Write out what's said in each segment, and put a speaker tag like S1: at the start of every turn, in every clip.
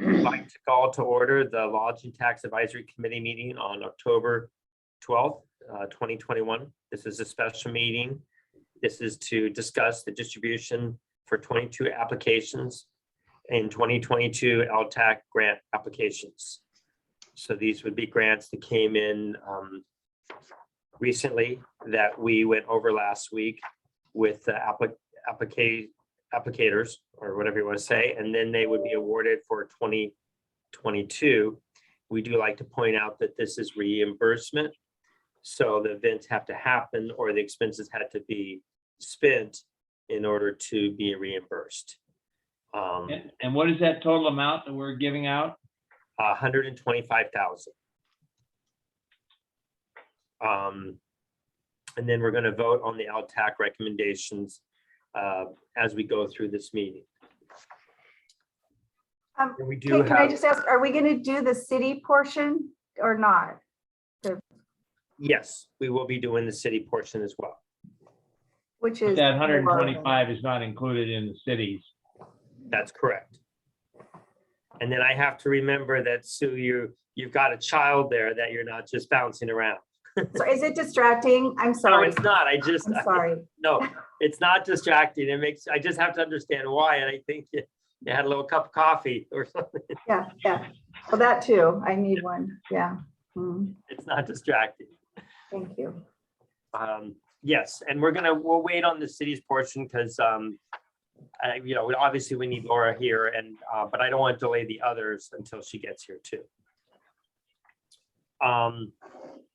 S1: I'd like to call to order the Lodging Tax Advisory Committee meeting on October 12th, 2021. This is a special meeting. This is to discuss the distribution for 22 applications in 2022 LTAC grant applications. So these would be grants that came in recently that we went over last week with the applicators, or whatever you want to say, and then they would be awarded for 2022. We do like to point out that this is reimbursement. So the events have to happen or the expenses had to be spent in order to be reimbursed.
S2: And what is that total amount that we're giving out?
S1: 125,000. And then we're going to vote on the LTAC recommendations as we go through this meeting. We do
S3: can I just ask, are we going to do the city portion or not?
S1: Yes, we will be doing the city portion as well.
S3: Which
S2: But
S3: is
S2: that 125 is not included in the cities.
S1: That's correct. And then I have to remember that, Sue, you've got a child there that you're not just bouncing around.
S3: So is it distracting? I'm
S1: No,
S3: sorry.
S1: it's not. I'm
S3: sorry.
S1: No, it's not distracting. I just have to understand why. And I think you had a little cup of coffee or something.
S3: Yeah. Well, that too. I need one. Yeah.
S1: It's not distracting.
S3: Thank you.
S1: Yes, and we'll wait on the city's portion because obviously we need Laura here, and but I don't want to delay the others until she gets here too.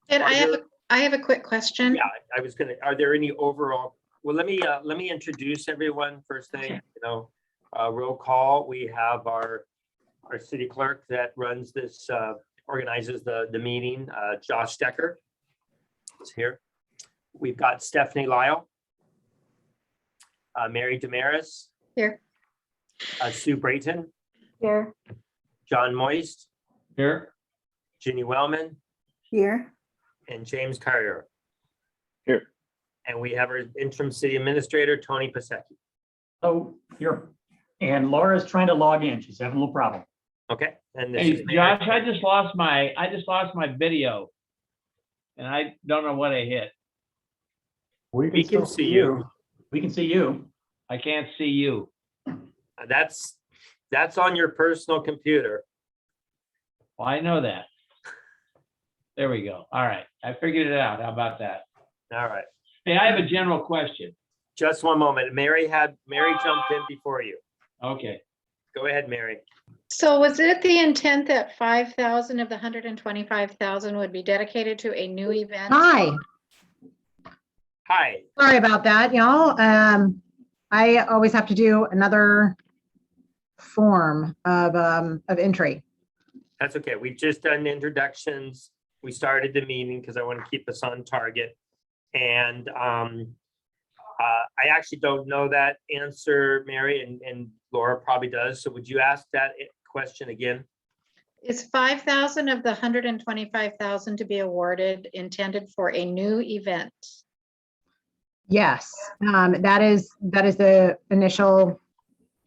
S4: And I have a quick question.
S1: Yeah, I was gonna. Are there any overall? Well, let me introduce everyone first thing. Roll call. We have our city clerk that runs this, organizes the meeting. Josh Stecker is here. We've got Stephanie Lyle, Mary Damaris,
S4: Here.
S1: Sue Brayton,
S3: Here.
S1: John Moist,
S2: Here.
S1: Ginny Wellman,
S3: Here.
S1: and James Carrier.
S5: Here.
S1: And we have our interim city administrator, Tony Pasecki.
S5: Oh, here. And Laura's trying to log in. She's having a little problem.
S1: Okay. And this
S2: Hey,
S1: is
S2: Josh, I just lost my video. And I don't know what I hit.
S1: We can see you.
S5: We can see you.
S2: I can't see you.
S1: That's on your personal computer.
S2: Well, I know that. There we go. All right. I figured it out. How about that?
S1: All right.
S2: Hey, I have a general question.
S1: Just one moment. Mary jumped in before you.
S2: Okay.
S1: Go ahead, Mary.
S4: So was it the intent that 5,000 of the 125,000 would be dedicated to a new event?
S1: Hi.
S6: Sorry about that, y'all. I always have to do another form of entry.
S1: That's okay. We've just done introductions. We started the meeting because I want to keep us on target. And I actually don't know that answer, Mary, and Laura probably does. So would you ask that question again?
S4: Is 5,000 of the 125,000 to be awarded intended for a new event?
S6: Yes, that is the initial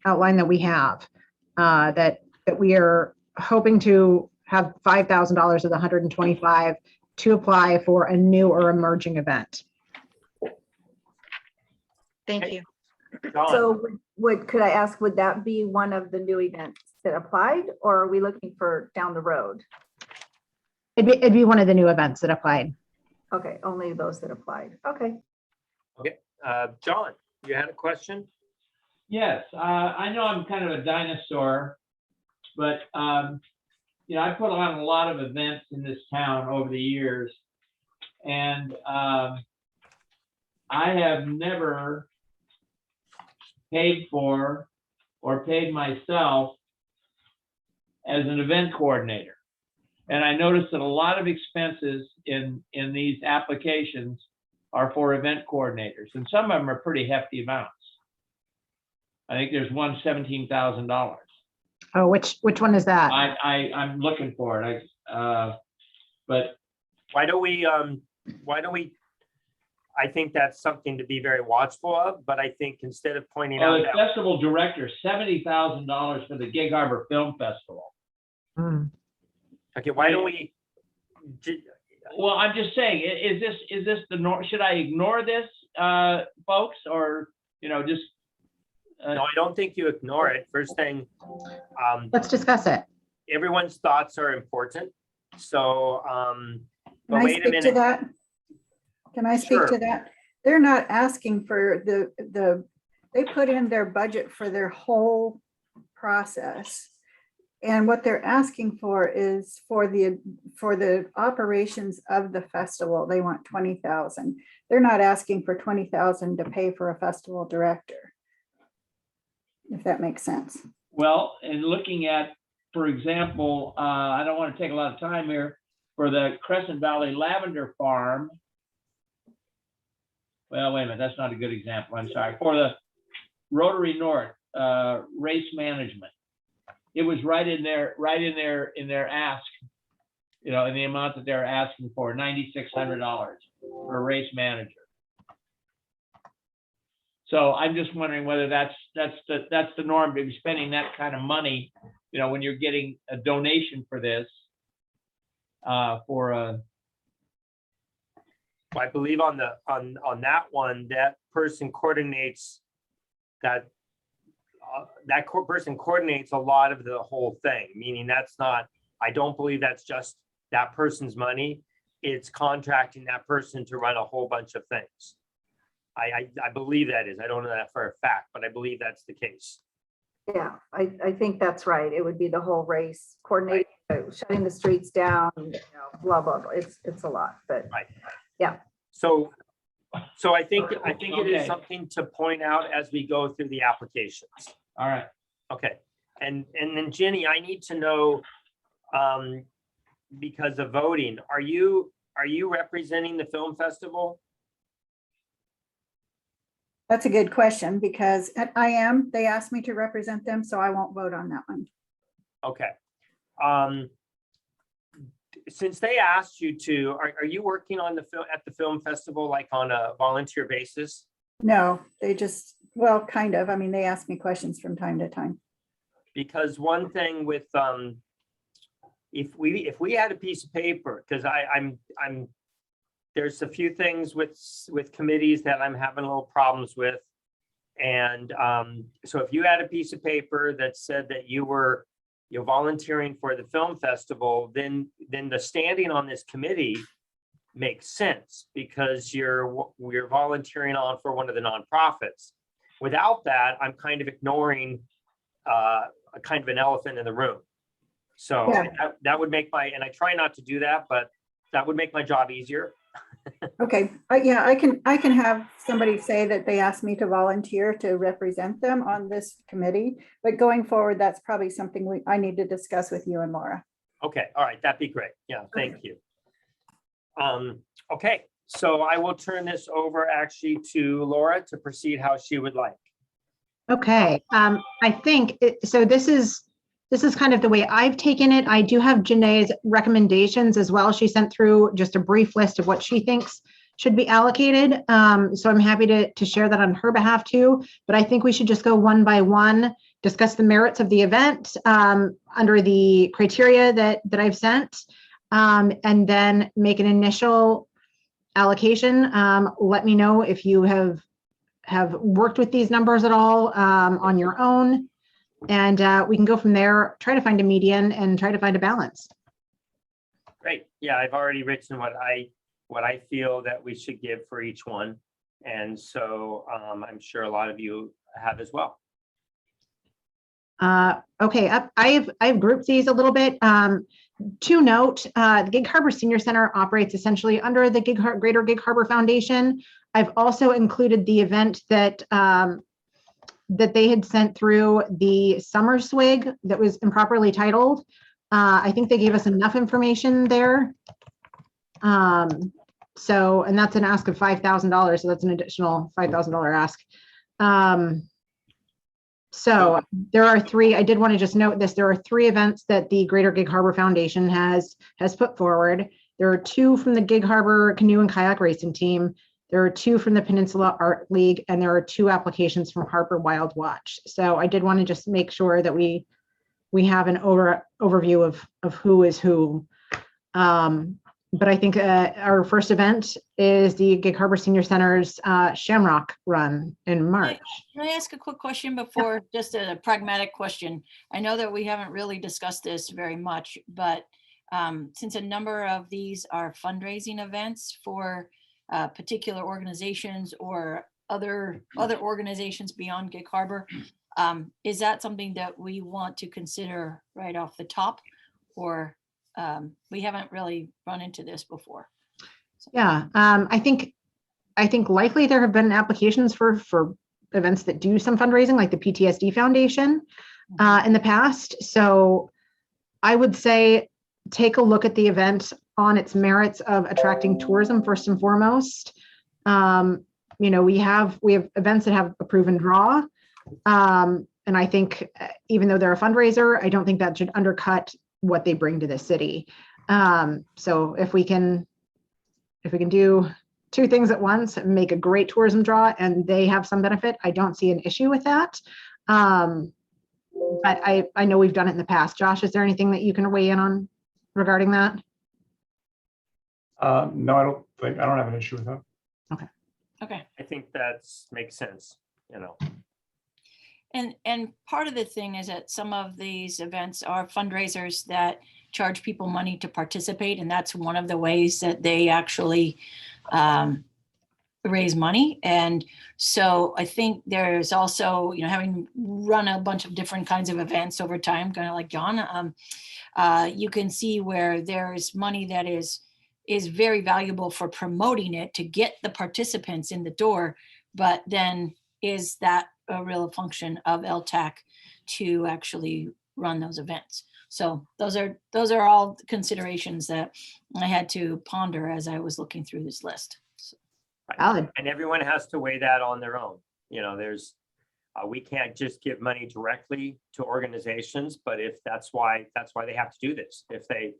S6: outline that we have. That we are hoping to have $5,000 of the 125 to apply for a new or emerging event.
S4: Thank you.
S1: John.
S3: So could I ask, would that be one of the new events that applied, or are we looking for down the road?
S6: It'd be one of the new events that applied.
S3: Okay, only those that applied. Okay.
S1: Okay. John, you had a question?
S2: Yes, I know I'm kind of a dinosaur, but I put on a lot of events in this town over the years, and I have never paid for or paid myself as an event coordinator. And I noticed that a lot of expenses in these applications are for event coordinators, and some of them are pretty hefty amounts. I think there's one $17,000.
S6: Oh, which one is that?
S2: I'm looking for it. But
S1: Why don't we I think that's something to be very watchful of, but I think instead of pointing
S2: Oh,
S1: out
S2: the
S1: that,
S2: festival director, $70,000 for the Gig Harbor Film Festival.
S6: Hmm.
S1: okay, why don't we?
S2: Well, I'm just saying, is this the norm? Should I ignore this, folks, or, just?
S1: No, I don't think you ignore it. First thing,
S6: Let's discuss it.
S1: everyone's thoughts are important. So,
S7: Can
S1: but
S7: I
S1: wait a
S7: speak to
S1: minute.
S7: that? Can I speak
S1: Sure.
S7: to that? They're not asking for they put in their budget for their whole process. And what they're asking for is for the operations of the festival, they want 20,000. They're not asking for 20,000 to pay for a festival director. If that makes sense.
S2: Well, and looking at, for example, I don't want to take a lot of time here, for the Crescent Valley Lavender Farm. Well, wait a minute, that's not a good example, I'm sorry. For the Rotary North Race Management, it was right in their ask, in the amount that they're asking for, $9,600 for a race manager. So I'm just wondering whether that's the norm, to be spending that kind of money, when you're getting a donation for this, for a.
S1: I believe on that one, that person coordinates that. Person coordinates a lot of the whole thing, meaning that's not, I don't believe that's just that person's money. It's contracting that person to run a whole bunch of things. I believe that is, I don't know that for a fact, but I believe that's the case.
S3: Yeah, I think that's right. It would be the whole race, coordinating, shutting the streets down, blah, blah, blah. It's a lot, but
S1: Right.
S3: Yeah.
S1: So I think it is
S2: Okay.
S1: something to point out as we go through the applications.
S2: All right.
S1: Okay, and then Jenny, I need to know, because of voting, are you representing the film festival?
S7: That's a good question because I am, they asked me to represent them, so I won't vote on that one.
S1: Okay. Since they asked you to, are you working on at the film festival, like on a volunteer basis?
S7: No, they just, well, kind of. I mean, they ask me questions from time to time.
S1: Because one thing with, if we had a piece of paper, because I'm there's a few things with committees that I'm having a little problems with. And so if you had a piece of paper that said that you're volunteering for the film festival, then the standing on this committee makes sense because we're volunteering on for one of the nonprofits. Without that, I'm kind of ignoring a kind of an elephant in the room. So
S7: Yeah.
S1: that would make and I try not to do that, but that would make my job easier.
S7: Okay, yeah, I can have somebody say that they asked me to volunteer to represent them on this committee, but going forward, that's probably something I need to discuss with you and Laura.
S1: Okay, all right, that'd be great. Yeah, thank you. Okay, so I will turn this over actually to Laura to proceed how she would like.
S6: Okay, I think, so this is kind of the way I've taken it. I do have Janae's recommendations as well. She sent through just a brief list of what she thinks should be allocated. So I'm happy to share that on her behalf too, but I think we should just go one by one, discuss the merits of the event under the criteria that I've sent, and then make an initial allocation. Let me know if you have worked with these numbers at all on your own. And we can go from there, try to find a median and try to find a balance.
S1: Great. Yeah, I've already written what I feel that we should give for each one. And so I'm sure a lot of you have as well.
S6: Okay, I've grouped these a little bit. To note, the Gig Harbor Senior Center operates essentially under the Greater Gig Harbor Foundation. I've also included the event that they had sent through, the summer swig that was improperly titled. I think they gave us enough information there. So, and that's an ask of $5,000. So that's an additional $5,000 ask. So there are three, I did want to just note this, there are three events that the Greater Gig Harbor Foundation has put forward. There are two from the Gig Harbor Canoe and Kayak Racing Team. There are 2 from the Peninsula Art League, and there are 2 applications from Harper Wild Watch. So I did want to just make sure that we have an overview of who is who. But I think our first event is the Gig Harbor Senior Center's Shamrock Run in March.
S8: Can I ask a quick question before, just a pragmatic question? I know that we haven't really discussed this very much, but since a number of these are fundraising events for particular organizations or other organizations beyond Gig Harbor, is that something that we want to consider right off the top? Or we haven't really run into this before?
S6: Yeah, I think likely there have been applications for events that do some fundraising, like the PTSD Foundation in the past. So I would say take a look at the event on its merits of attracting tourism first and foremost. We have events that have a proven draw. And I think even though they're a fundraiser, I don't think that should undercut what they bring to the city. So if we can do 2 things at once and make a great tourism draw and they have some benefit, I don't see an issue with that. But I know we've done it in the past. Josh, is there anything that you can weigh in on regarding that?
S9: No, I don't have an issue with that.
S8: Okay.
S1: I think that makes sense,
S8: And part of the thing is that some of these events are fundraisers that charge people money to participate, and that's one of the ways that they actually raise money. And so I think there's also, having run a bunch of different kinds of events over time, kind of like John, you can see where there's money that is very valuable for promoting it to get the participants in the door, but then is that a real function of LTAC to actually run those events? So those are all considerations that I had to ponder as I was looking through this list. So.
S6: Valid.
S1: And everyone has to weigh that on their own. There's we can't just give money directly to organizations, but if that's why they have to do this. If they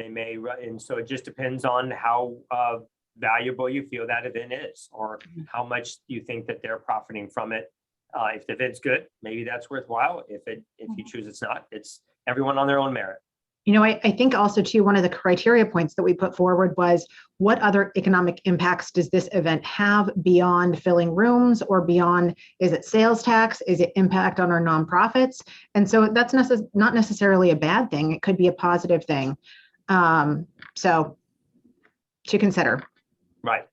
S1: may, and so it just depends on how valuable you feel that event is, or how much you think that they're profiting from it. If the event's good, maybe that's worthwhile. If you choose it's not, it's everyone on their own merit.
S6: I think also too, one of the criteria points that we put forward was what other economic impacts does this event have beyond filling rooms, or beyond, is it sales tax? Is it impact on our nonprofits? And so that's not necessarily a bad thing. It could be a positive thing. So to consider.
S1: Right.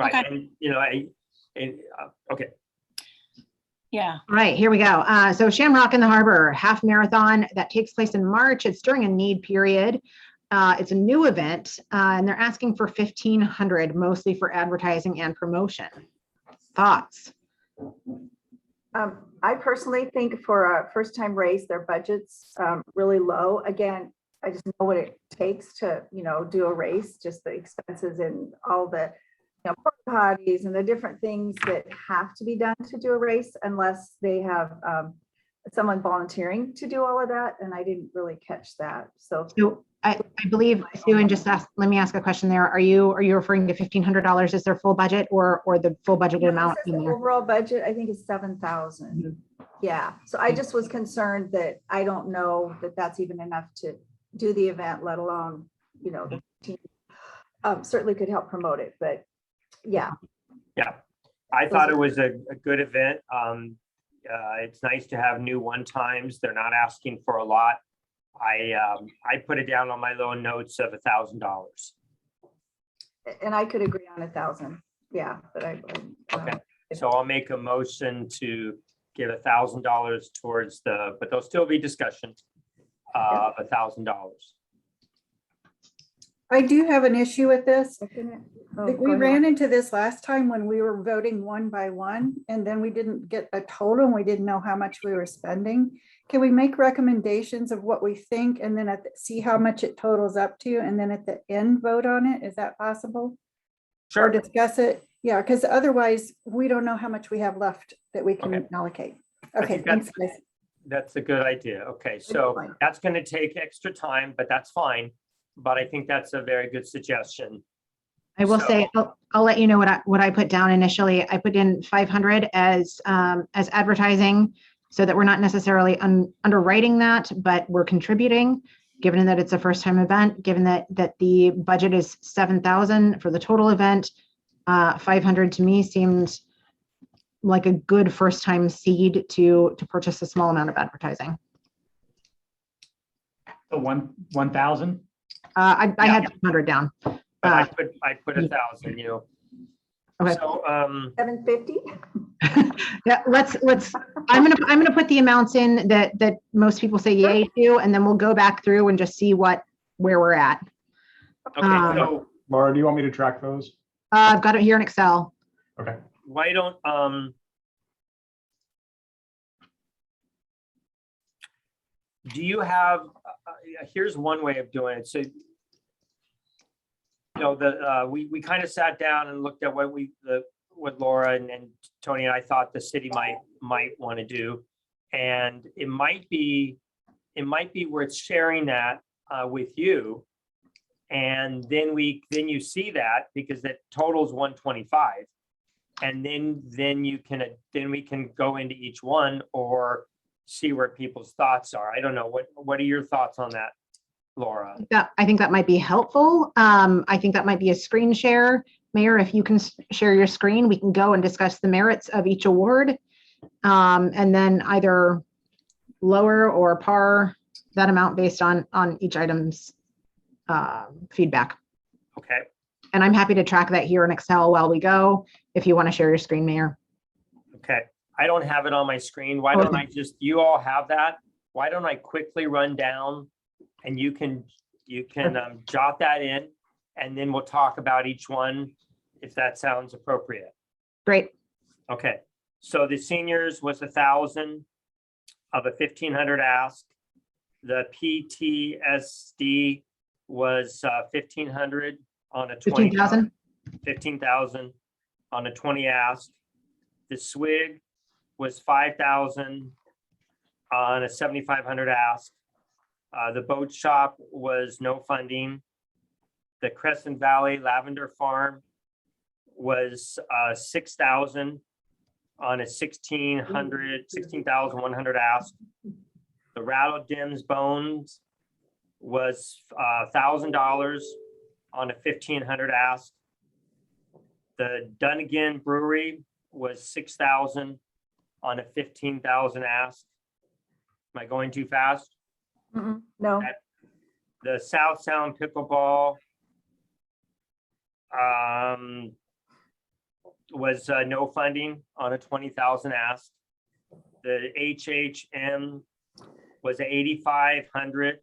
S8: Okay.
S1: And okay.
S8: Yeah.
S6: All right, here we go. So Shamrock in the Harbor half marathon that takes place in March. It's during a need period. It's a new event, and they're asking for $1,500, mostly for advertising and promotion. Thoughts?
S3: I personally think for a first-time race, their budget's really low. Again, I just know what it takes to, do a race, just the expenses and all the, porta potties and the different things that have to be done to do a race, unless they have someone volunteering to do all of that. And I didn't really catch that. So
S6: I believe, Sue, and let me ask a question there. Are you referring to $1,500 as their full budget, or the full budget amount in there?
S3: Overall budget, I think, is $7,000. Yeah. So I just was concerned that I don't know that that's even enough to do the event, let alone, the team certainly could help promote it, but yeah.
S1: I thought it was a good event. It's nice to have new one times. They're not asking for a lot. I put it down on my little notes of $1,000.
S3: And I could agree on 1,000. Yeah, but
S1: okay. So I'll make a motion to give $1,000 towards but there'll still be discussion of $1,000.
S7: I do have an issue with this.
S3: Oh,
S7: We ran into this last time when we were voting one by one, and then we didn't get a total and we didn't know how much we were spending. Can we make recommendations of what we think and then see how much it totals up to, and then at the end vote on it? Is that possible?
S1: Sure.
S7: Or discuss it? Yeah, because otherwise we don't know how much we have left that we can allocate. Okay, thanks, guys.
S1: That's a good idea. Okay, so that's going to take extra time, but that's fine. But I think that's a very good suggestion.
S6: I will say, I'll let you know what I put down initially. I put in 500 as advertising so that we're not necessarily underwriting that, but we're contributing, given that it's a first time event, given that the budget is 7,000 for the total event. 500 to me seemed like a good first time seed to purchase a small amount of advertising.
S5: So 1,000?
S6: I had 200 down.
S1: But I put 1,000,
S6: Okay.
S1: So,
S3: 750?
S6: Yeah, I'm gonna put the amounts in that most people say yay to, and then we'll go back through and just see where we're at.
S1: okay, so
S9: Laura, do you want me to track those?
S6: I've got it here in Excel.
S9: Okay.
S1: why don't, do you have, here's one way of doing it. So, we kind of sat down and looked at what Laura and Tony and I thought the city might want to do. And it might be worth sharing that with you. And then you see that, because that totals 125. And then we can go into each one or see where people's thoughts are. I don't know. What are your thoughts on that, Laura?
S6: I think that might be helpful. I think that might be a screen share. Mayor, if you can share your screen, we can go and discuss the merits of each award. And then either lower or par that amount based on each item's feedback.
S1: Okay.
S6: And I'm happy to track that here in Excel while we go, if you want to share your screen, Mayor.
S1: Okay. I don't have it on my screen. Why don't I you all have that? Why don't I quickly run down and you can jot that in, and then we'll talk about each one if that sounds appropriate.
S6: Great.
S1: Okay. So the seniors was 1,000 of a 1,500 ask. The PTSD was 1,500 on a 20.
S6: 15,000.
S1: 15,000 on a 20 ask. The SWIG was 5,000 on a 7,500 ask. The boat shop was no funding. The Crescent Valley Lavender Farm was 6,000 on a 16,100 ask. The Rattle Dims Bones was $1,000 on a 1,500 ask. The Dunnigan Brewery was 6,000 on a 15,000 ask. Am I going too fast?
S3: No,
S1: The South Sound Pickleball was no funding on a 20,000 ask. The HHM was 8,500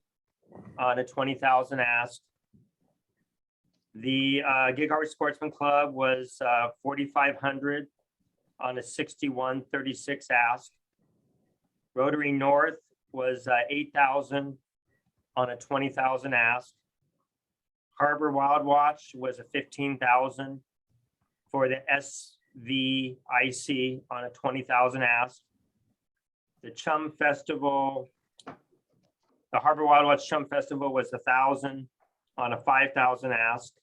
S1: on a 20,000 ask. The Gig Harbor Sportsman Club was 4,500 on a 6136 ask. Rotary North was 8,000 on a 20,000 ask. Harbor Wild Watch was a 15,000 for the SVIC on a 20,000 ask. The Chum Festival, the Harbor Wild Watch Chum Festival was 1,000 on a 5,000 ask.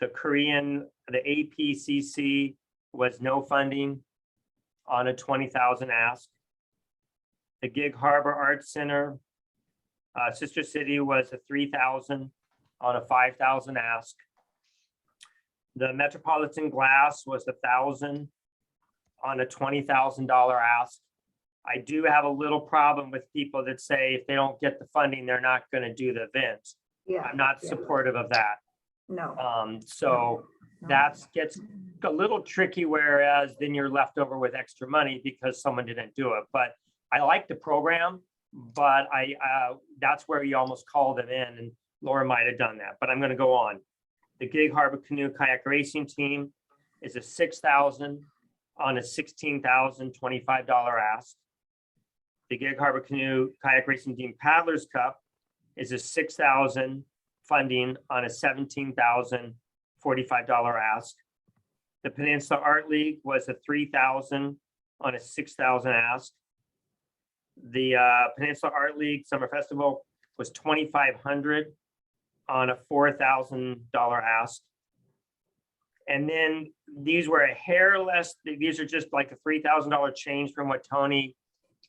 S1: The APCC was no funding on a 20,000 ask. The Gig Harbor Arts Center, Sister City was a 3,000 on a 5,000 ask. The Metropolitan Glass was 1,000 on a $20,000 ask. I do have a little problem with people that say if they don't get the funding, they're not going to do the event.
S3: yeah.
S1: I'm not supportive of that.
S3: No.
S1: So that gets a little tricky, whereas then you're left over with extra money because someone didn't do it. But I like the program, but that's where you almost call them in, and Laura might have done that, but I'm going to go on. The Gig Harbor Canoe Kayak Racing Team is a 6,000 on a $16,025 ask. The Gig Harbor Canoe Kayak Racing Team Paddlers Cup is a 6,000 funding on a $17,045 ask. The Peninsula Art League was a 3,000 on a 6,000 ask. The Peninsula Art League Summer Festival was 2,500 on a $4,000 ask. And then these were a hair less, these are just like a $3,000 change from what Tony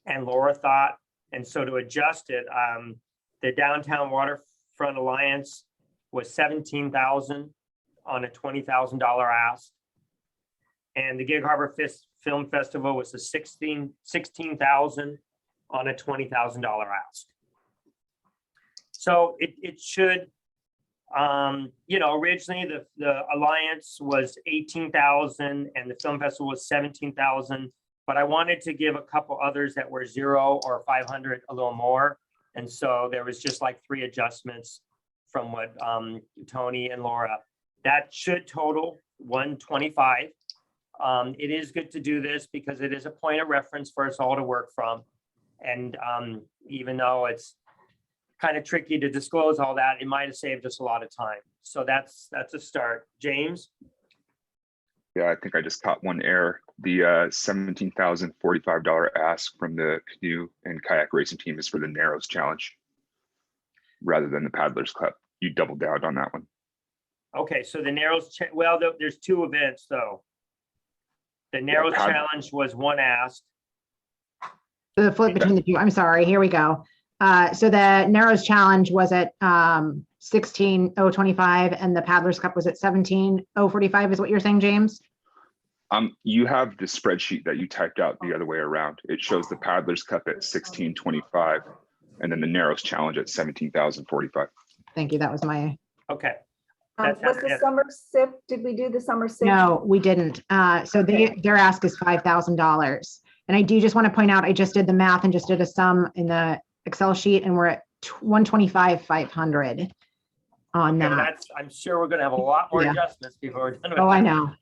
S1: and Laura thought. And so to adjust it, the Downtown Waterfront Alliance was 17,000 on a $20,000 ask. And the Gig Harbor Film Festival was a 16,000 on a $20,000 ask. So it should, originally the Alliance was 18,000 and the Film Festival was 17,000, but I wanted to give a couple others that were 0 or 500 a little more. And so there was just like 3 adjustments from what Tony and Laura, that should total 125. It is good to do this because it is a point of reference for us all to work from. And even though it's kind of tricky to disclose all that, it might have saved us a lot of time. So that's a start. James?
S10: Yeah, I think I just caught one error. The $17,045 ask from the canoe and kayak racing team is for the Narrows Challenge rather than the Paddlers Cup. You doubled down on that one.
S1: Okay, so the Narrows, there's 2 events though. The Narrows Challenge was one ask.
S6: The flip between the two, I'm sorry, here we go. So the Narrows Challenge was at 16,025 and the Paddlers Cup was at 17,045 is what you're saying, James?
S10: You have the spreadsheet that you typed out the other way around. It shows the Paddlers Cup at 1625 and then the Narrows Challenge at 17,045.
S6: Thank you, that was my,
S1: Okay.
S3: Was the summer SIP, did we do the summer SIP?
S6: no, we didn't. So their ask is $5,000. And I do just want to point out, I just did the math and just did a sum in the Excel sheet and we're at 125,500 on
S1: Okay,
S6: that.
S1: I'm sure we're gonna have a lot more
S6: Yeah.
S1: adjustments before we're done with
S6: Oh, I
S1: that.
S6: know.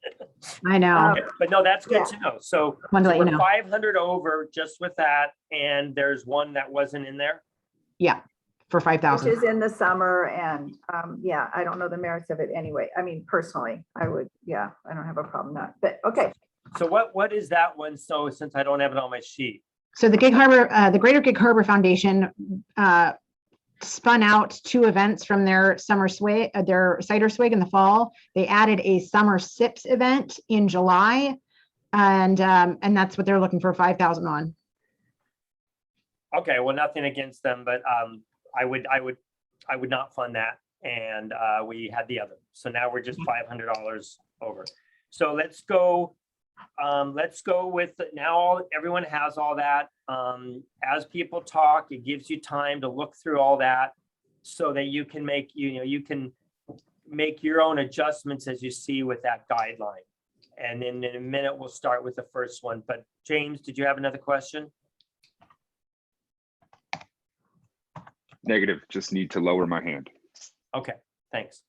S6: I know.
S1: Okay, but no, that's good
S3: Yeah.
S1: to know. So
S6: Wanted to let you
S1: we're
S6: know.
S1: 500 over just with that, and there's one that wasn't in there.
S6: Yeah, for
S3: Which
S6: 5,000.
S3: is in the summer and, yeah, I don't know the merits of it anyway. I mean, personally, I would, yeah, I don't have a problem with that, but okay.
S1: So what is that one? So since I don't have it on my sheet.
S6: So the Gig Harbor, the Greater Gig Harbor Foundation spun out 2 events from their summer swig, their cider swig in the fall. They added a summer sips event in July, and that's what they're looking for 5,000 on.
S1: Okay, well, nothing against them, but I would not fund that. And we had the other. So now we're just $500 over. So let's go with, now everyone has all that. As people talk, it gives you time to look through all that so that you can make, you can make your own adjustments as you see with that guideline. And then in a minute, we'll start with the first one. But James, did you have another question?
S10: Negative, just need to lower my hand.
S1: Okay, thanks.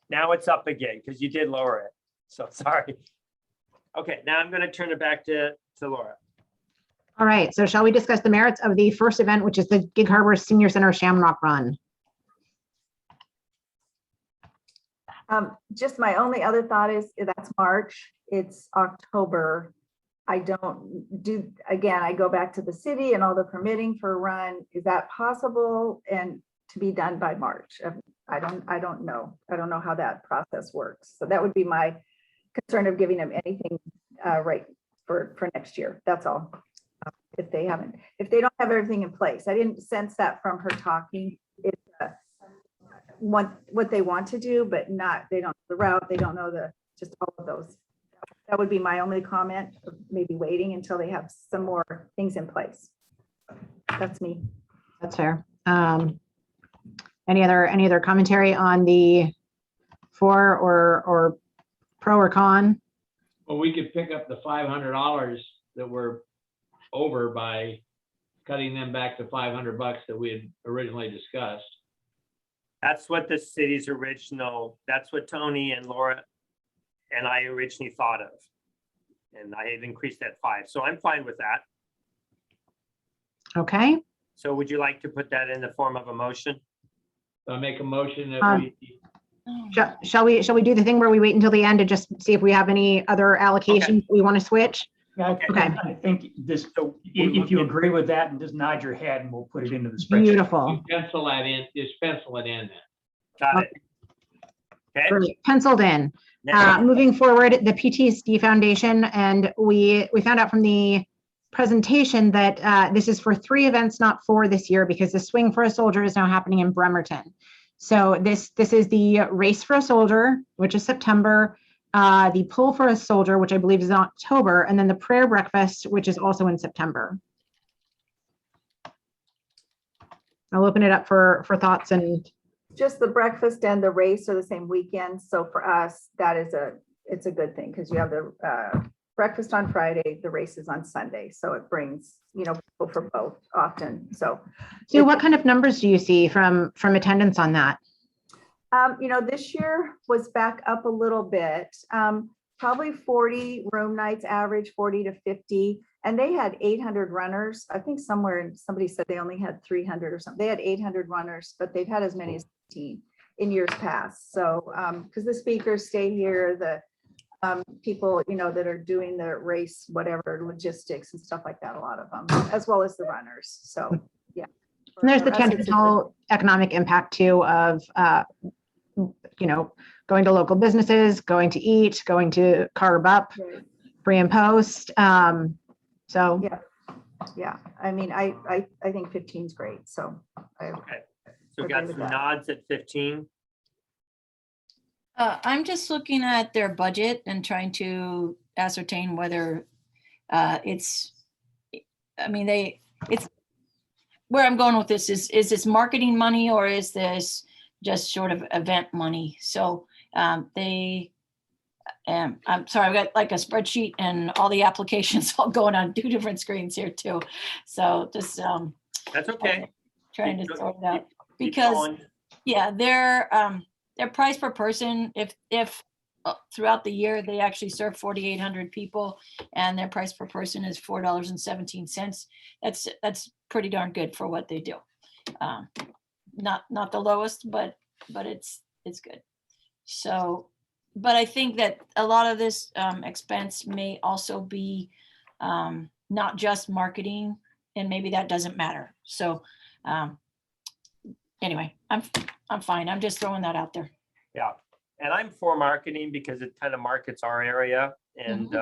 S1: Now it's up again because you did lower it. So sorry. Okay, now I'm going to turn it back to Laura.
S6: All right, so shall we discuss the merits of the first event, which is the Gig Harbor Senior Center Shamrock Run?
S3: Just my only other thought is that's March, it's October. I don't do, again, I go back to the city and all the permitting for a run. Is that possible and to be done by March? I don't know. I don't know how that process works. So that would be my concern of giving them anything right for next year. That's all. If they don't have everything in place. I didn't sense that from her talking. It's what they want to do, but not, they don't know the route, they don't know just all of those. That would be my only comment, maybe waiting until they have some more things in place. That's me.
S6: That's fair. Any other commentary on the for or pro or con?
S2: Well, we could pick up the $500 that were over by cutting them back to $500 that we had originally discussed.
S1: That's what the city's original, that's what Tony and Laura and I originally thought of. And I had increased that 5. So I'm fine with that.
S6: Okay.
S1: So would you like to put that in the form of a motion?
S2: So I make a motion that we,
S6: Shall we do the thing where we wait until the end to just see if we have any other allocations we want to switch?
S5: Yeah,
S6: Okay.
S5: I think this,
S1: So
S5: if you agree with that and just nod your head and we'll put it into the spreadsheet.
S6: Beautiful.
S2: you pencil that in, just pencil it in then.
S1: got it. Okay.
S6: Great. Penciled in.
S1: Next.
S6: Moving forward, the PTSD Foundation, and we found out from the presentation that this is for 3 events, not 4 this year, because the Swing for a Soldier is now happening in Bremerton. So this is the Race for a Soldier, which is September, the Pull for a Soldier, which I believe is in October, and then the Prayer Breakfast, which is also in September. I'll open it up for thoughts. And
S3: Just the breakfast and the race are the same weekend. So for us, it's a good thing because you have the breakfast on Friday, the race is on Sunday. So it brings, people for both often. So
S6: what kind of numbers do you see from attendance on that?
S3: This year was back up a little bit, probably 40 room nights, average 40 to 50. And they had 800 runners. I think somebody said they only had 300 or something. They had 800 runners, but they've had as many as 15 in years past. So, because the speakers stay here, the people, that are doing the race, whatever, logistics and stuff like that, a lot of them, as well as the runners. So, yeah.
S6: And there's the
S3: For us, it's a good-
S6: tangible economic impact too of, going to local businesses, going to eat, going to carb up,
S3: Right.
S6: pre and post. So
S3: Yeah, I mean, I think 15 is great, so.
S1: Okay. So we got
S3: Agree with
S1: some
S3: that.
S1: nods at 15.
S8: I'm just looking at their budget and trying to ascertain whether it's where I'm going with this is this marketing money or is this just sort of event money? So I'm sorry, I've got like a spreadsheet and all the applications all going on 2 different screens here too. So just
S1: That's okay.
S8: trying to
S1: Keep
S8: sort it out
S1: Keep
S8: because
S1: going.
S8: yeah, their price per person, if throughout the year they actually serve 4,800 people and their price per person is $4.17. That's pretty darn good for what they do. Not the lowest, but it's good. So, but I think that a lot of this expense may also be not just marketing, and maybe that doesn't matter. So anyway, I'm fine. I'm just throwing that out there.
S1: Yeah. And I'm for marketing because it kind of markets our area. And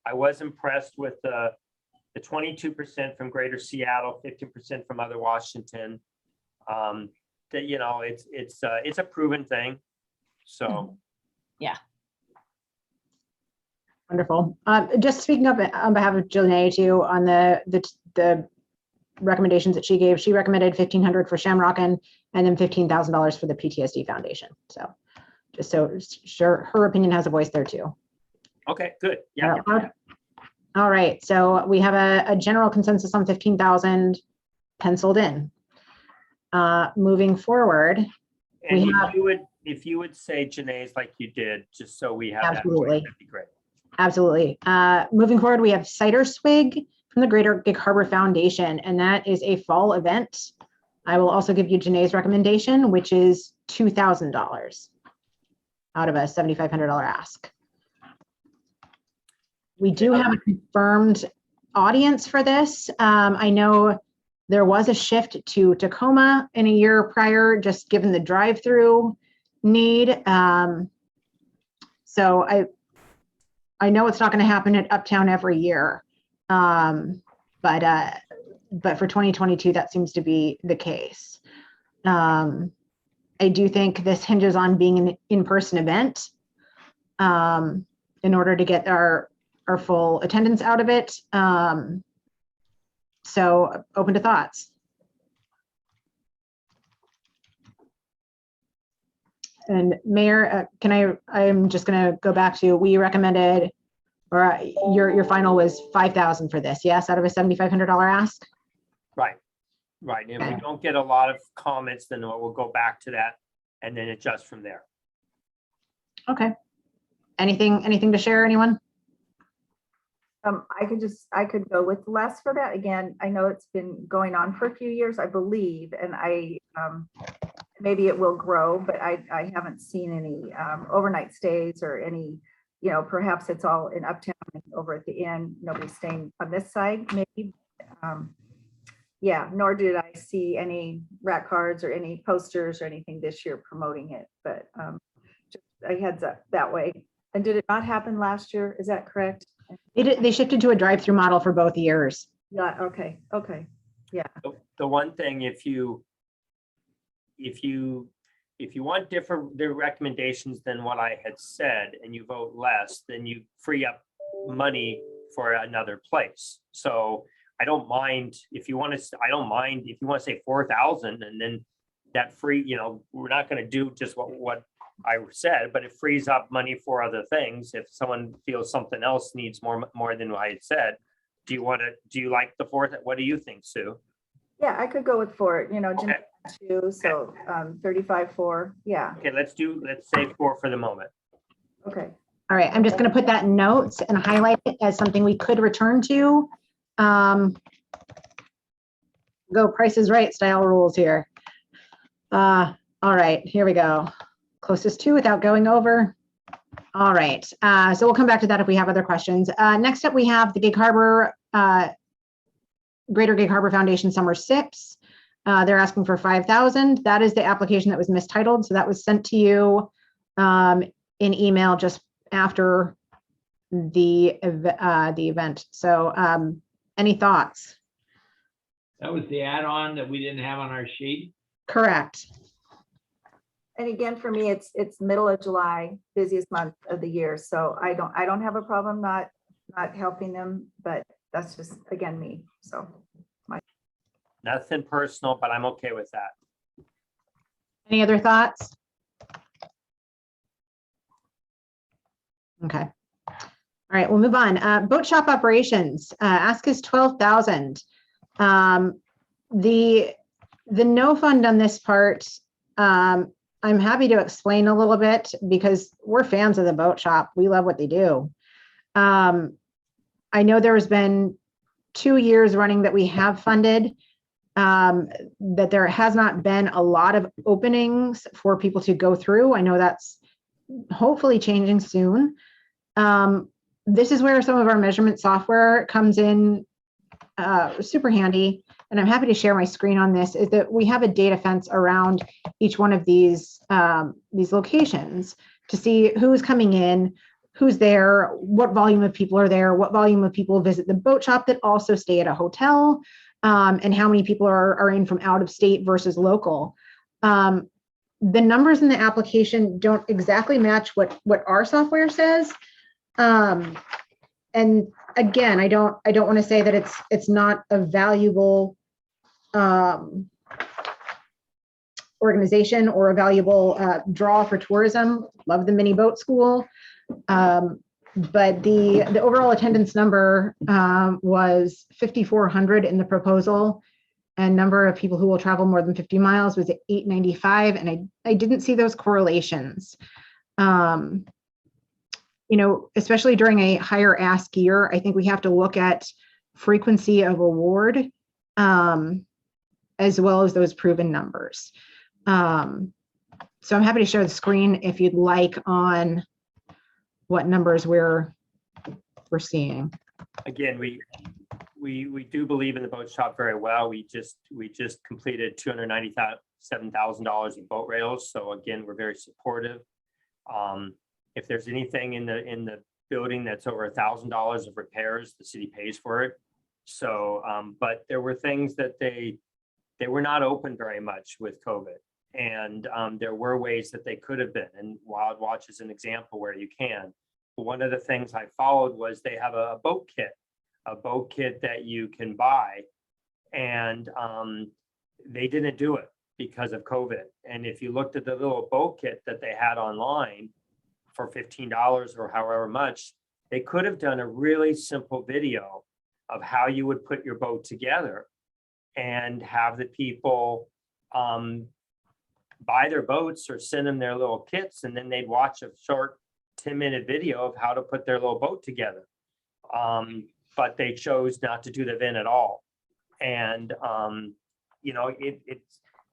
S1: I was impressed with the 22% from Greater Seattle, 15% from other Washington. That it's a proven thing. So
S8: yeah.
S6: wonderful. Just speaking up on behalf of Janae too, on the recommendations that she gave, she recommended $1,500 for Shamrockin' and then $15,000 for the PTSD Foundation. So just so sure her opinion has a voice there too.
S1: okay, good. Yeah.
S6: All right. So we have a general consensus on 15,000 penciled in. Moving forward.
S1: And
S6: We have-
S1: if you would say Janae's like you did, just so we have
S6: Absolutely.
S1: that'd be great.
S6: Absolutely. Moving forward, we have Cider Swig from the Greater Gig Harbor Foundation, and that is a fall event. I will also give you Janae's recommendation, which is $2,000 out of a $7,500 ask. We do have a confirmed audience for this. I know there was a shift to Tacoma in a year prior, just given the drive-through need. So I know it's not going to happen at Uptown every year, but for 2022, that seems to be the case. I do think this hinges on being an in-person event in order to get our full attendance out of it. So open to thoughts. And Mayor, I'm just going to go back to, we recommended, or your final was 5,000 for this, yes, out of a $7,500 ask?
S1: Right. Right. And if we don't get a lot of comments, then we'll go back to that and then adjust from there.
S6: Okay. Anything to share, anyone?
S3: I could go with less for that. Again, I know it's been going on for a few years, I believe, and maybe it will grow, but I haven't seen any overnight stays or any, perhaps it's all in Uptown and over at the inn. Nobody's staying on this side, maybe. Yeah, nor did I see any rack cards or any posters or anything this year promoting it. But just a heads up that way. And did it not happen last year? Is that correct?
S6: They shifted to a drive-through model for both years.
S3: Yeah, okay, okay.
S1: The one thing, if you want different recommendations than what I had said and you vote less, then you free up money for another place. So I don't mind if you want to, I don't mind if you want to say 4,000 and then that free, we're not going to do just what I said, but it frees up money for other things. If someone feels something else needs more than what I had said, do you like the fourth? What do you think, Sue?
S3: Yeah, I could go with 4, Jim,
S1: Okay.
S3: 2, so 35, 4, yeah,
S1: Okay, let's say 4 for the moment.
S3: okay.
S6: All right, I'm just going to put that in notes and highlight it as something we could return to. Go Price is Right style rules here. All right, here we go. Closest to without going over. All right, so we'll come back to that if we have other questions. Next up, we have the Gig Harbor, Greater Gig Harbor Foundation Summer SIPs. They're asking for 5,000. That is the application that was mistitled. So that was sent to you in email just after the event. So any thoughts?
S2: That was the add-on that we didn't have on our sheet.
S6: Correct.
S3: And again, for me, it's middle of July, busiest month of the year. So I don't have a problem not helping them, but that's just, again, me, so.
S1: Nothing personal, but I'm okay with that.
S6: Any other thoughts? Okay. All right, we'll move on. Boat shop operations, ask is 12,000. The no fund on this part, I'm happy to explain a little bit because we're fans of the boat shop. We love what they do. I know there's been 2 years running that we have funded, that there has not been a lot of openings for people to go through. I know that's hopefully changing soon. This is where some of our measurement software comes in super handy. And I'm happy to share my screen on this, is that we have a data fence around each one of these locations to see who's coming in, who's there, what volume of people are there, what volume of people visit the boat shop that also stay at a hotel, and how many people are in from out of state versus local. The numbers in the application don't exactly match what our software says. And again, I don't want to say that it's not a valuable organization or a valuable draw for tourism. Love the mini boat school. But the overall attendance number was 5,400 in the proposal, and number of people who will travel more than 50 miles was at 895, and I didn't see those correlations. Especially during a higher ask year, I think we have to look at frequency of award as well as those proven numbers. So I'm happy to share the screen if you'd like on what numbers we're seeing.
S1: Again, we do believe in the boat shop very well. We just completed $297,000 in boat rails. So again, we're very supportive. If there's anything in the building that's over $1,000 of repairs, the city pays for it. So, but there were things that they were not open very much with COVID. And there were ways that they could have been. And Wild Watch is an example where you can. One of the things I followed was they have a boat kit that you can buy. And they didn't do it because of COVID. And if you looked at the little boat kit that they had online for $15 or however much, they could have done a really simple video of how you would put your boat together and have the people buy their boats or send them their little kits, and then they'd watch a short 10-minute video of how to put their little boat together. But they chose not to do the event at all. And,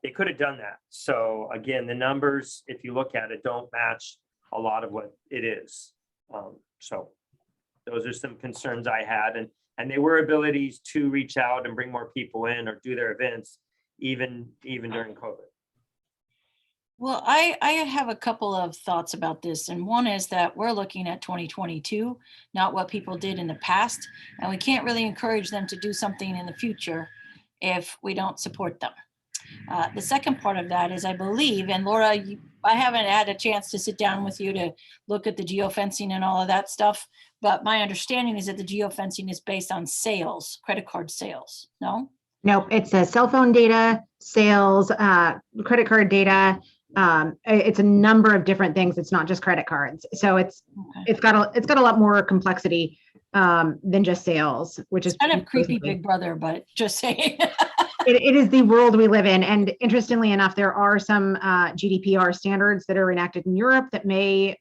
S1: they could have done that. So again, the numbers, if you look at it, don't match a lot of what it is. So those are some concerns I had, and they were abilities to reach out and bring more people in or do their events, even during COVID.
S8: Well, I have a couple of thoughts about this, and one is that we're looking at 2022, not what people did in the past, and we can't really encourage them to do something in the future if we don't support them. The second part of that is I believe, and Laura, I haven't had a chance to sit down with you to look at the geofencing and all of that stuff, but my understanding is that the geofencing is based on sales, credit card sales, no?
S6: Nope, it's a cell phone data, sales, credit card data. It's a number of different things. It's not just credit cards. So it's got a lot more complexity than just sales, which is
S8: Kind of creepy, Big Brother, but just saying.
S6: It is the world we live in. And interestingly enough, there are some GDPR standards that are enacted in Europe that may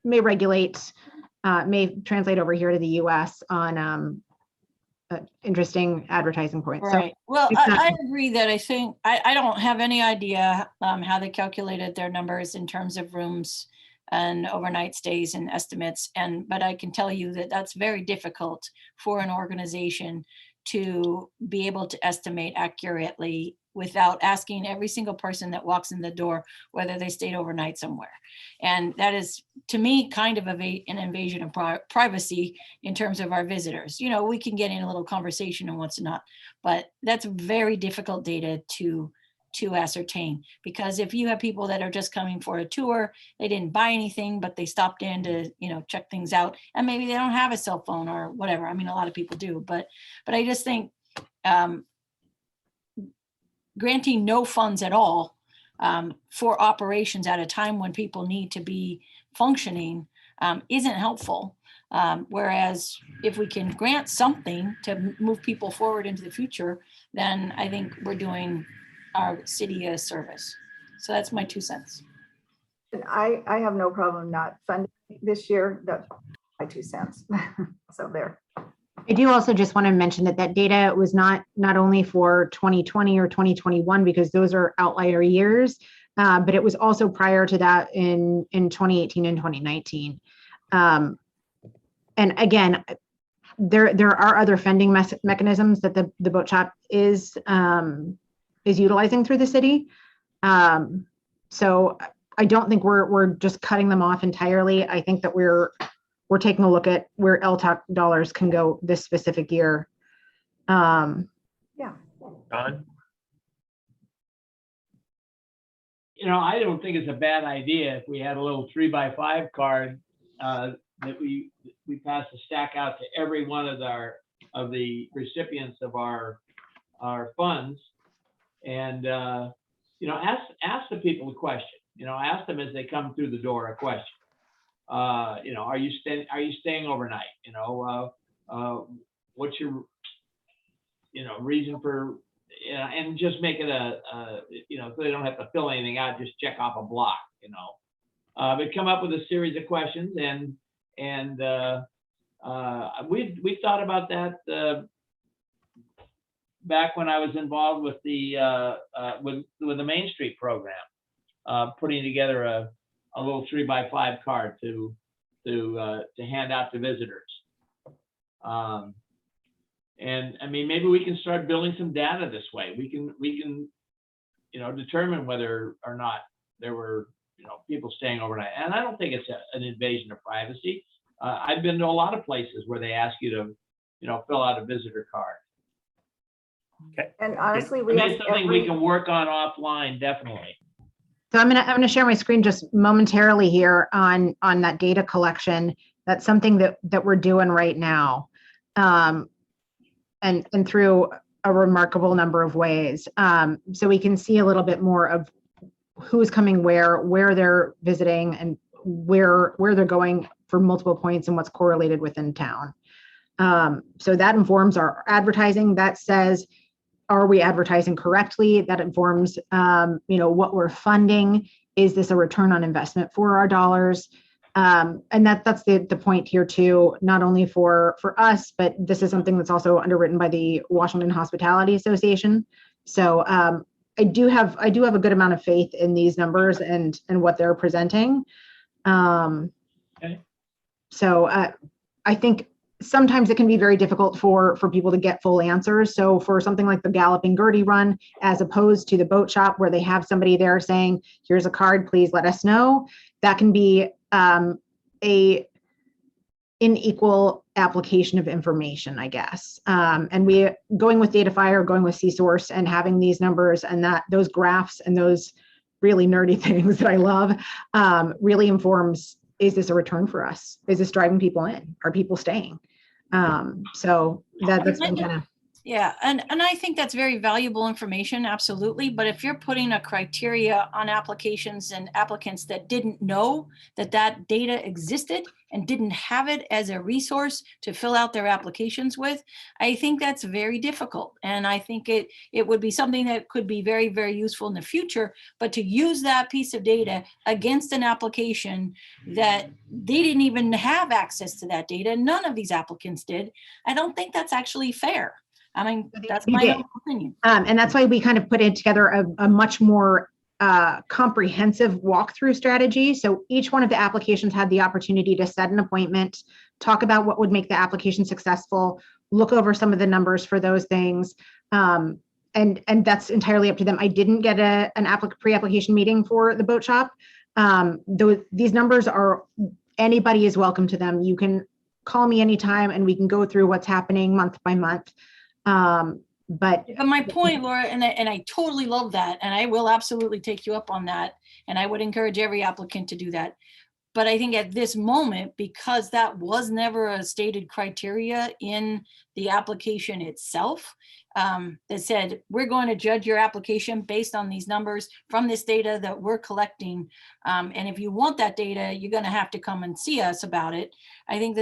S6: regulate, may translate over here to the US on interesting advertising points.
S8: Right.
S6: So
S8: Well,
S6: it's not-
S8: I agree that I think, I don't have any idea how they calculated their numbers in terms of rooms and overnight stays and estimates. But I can tell you that that's very difficult for an organization to be able to estimate accurately without asking every single person that walks in the door whether they stayed overnight somewhere. And that is, to me, kind of an invasion of privacy in terms of our visitors. You know, we can get in a little conversation and what's not, but that's very difficult data to ascertain, because if you have people that are just coming for a tour, they didn't buy anything, but they stopped in to, you know, check things out, and maybe they don't have a cell phone or whatever. I mean, a lot of people do, but I just think granting no funds at all for operations at a time when people need to be functioning isn't helpful. Whereas if we can grant something to move people forward into the future, then I think we're doing our city a service. So that's my 2 cents.
S3: And I have no problem not funding this year. That's my 2 cents. So there.
S6: I do also just want to mention that data was not only for 2020 or 2021, because those are outlier years, but it was also prior to that in 2018 and 2019. And again, there are other funding mechanisms that the boat shop is utilizing through the city. So I don't think we're just cutting them off entirely. I think that we're taking a look at where LTAC dollars can go this specific year.
S3: Yeah.
S1: Don?
S2: You know, I don't think it's a bad idea if we had a little 3x5 card that we pass a stack out to every one of the recipients of our funds, and you know, ask the people a question. You know, ask them as they come through the door a question. You know, are you staying overnight? You know, what's your, you know, reason for, you know, and just make it you know, so they don't have to fill anything out, just check off a block, you know. But come up with a series of questions, and we thought about that back when I was involved with the with the Main Street program, putting together a little 3x5 card to hand out to visitors. And I mean, maybe we can start building some data this way. We can, you know, determine whether or not there were, you know, people staying overnight. And I don't think it's an invasion of privacy. I've been to a lot of places where they ask you to, you know, fill out a visitor card.
S1: Okay.
S3: And honestly,
S2: I
S3: we
S2: mean,
S3: ask
S2: it's something we can work on offline, definitely.
S6: So I'm gonna share my screen just momentarily here on that data collection. That's something that we're doing right now, and through a remarkable number of ways. So we can see a little bit more of who's coming where they're visiting, and where they're going for multiple points, and what's correlated within town. So that informs our advertising. That says, are we advertising correctly? That informs, you know, what we're funding. Is this a return on investment for our dollars? And that's the point here too, not only for us, but this is something that's also underwritten by the Washington Hospitality Association. So I do have a good amount of faith in these numbers and what they're presenting.
S2: Okay.
S6: So I think sometimes it can be very difficult for people to get full answers. So for something like the Galloping Gertie run, as opposed to the boat shop where they have somebody there saying, here's a card, please let us know, that can be a unequal application of information, I guess. And we going with DataFire, going with C-Source and having these numbers and those graphs and those really nerdy things that I love really informs, is this a return for us? Is this driving people in? Are people staying? So that's been kind of.
S8: Yeah, and I think that's very valuable information, absolutely. But if you're putting a criteria on applications and applicants that didn't know that that data existed and didn't have it as a resource to fill out their applications with, I think that's very difficult. And I think it would be something that could be very, very useful in the future. But to use that piece of data against an application that they didn't even have access to that data, none of these applicants did, I don't think that's actually fair. I mean, that's my own opinion.
S6: And that's why we kind of put it together a much more comprehensive walkthrough strategy. So each one of the applications had the opportunity to set an appointment, talk about what would make the application successful, look over some of the numbers for those things. And that's entirely up to them. I didn't get an pre-application meeting for the boat shop. These numbers are, anybody is welcome to them. You can call me anytime and we can go through what's happening month by month. But
S8: my point, Laura, and I totally love that, and I will absolutely take you up on that, and I would encourage every applicant to do that. But I think at this moment, because that was never a stated criteria in the application itself, that said, we're going to judge your application based on these numbers from this data that we're collecting. And if you want that data, you're going to have to come and see us about it. I think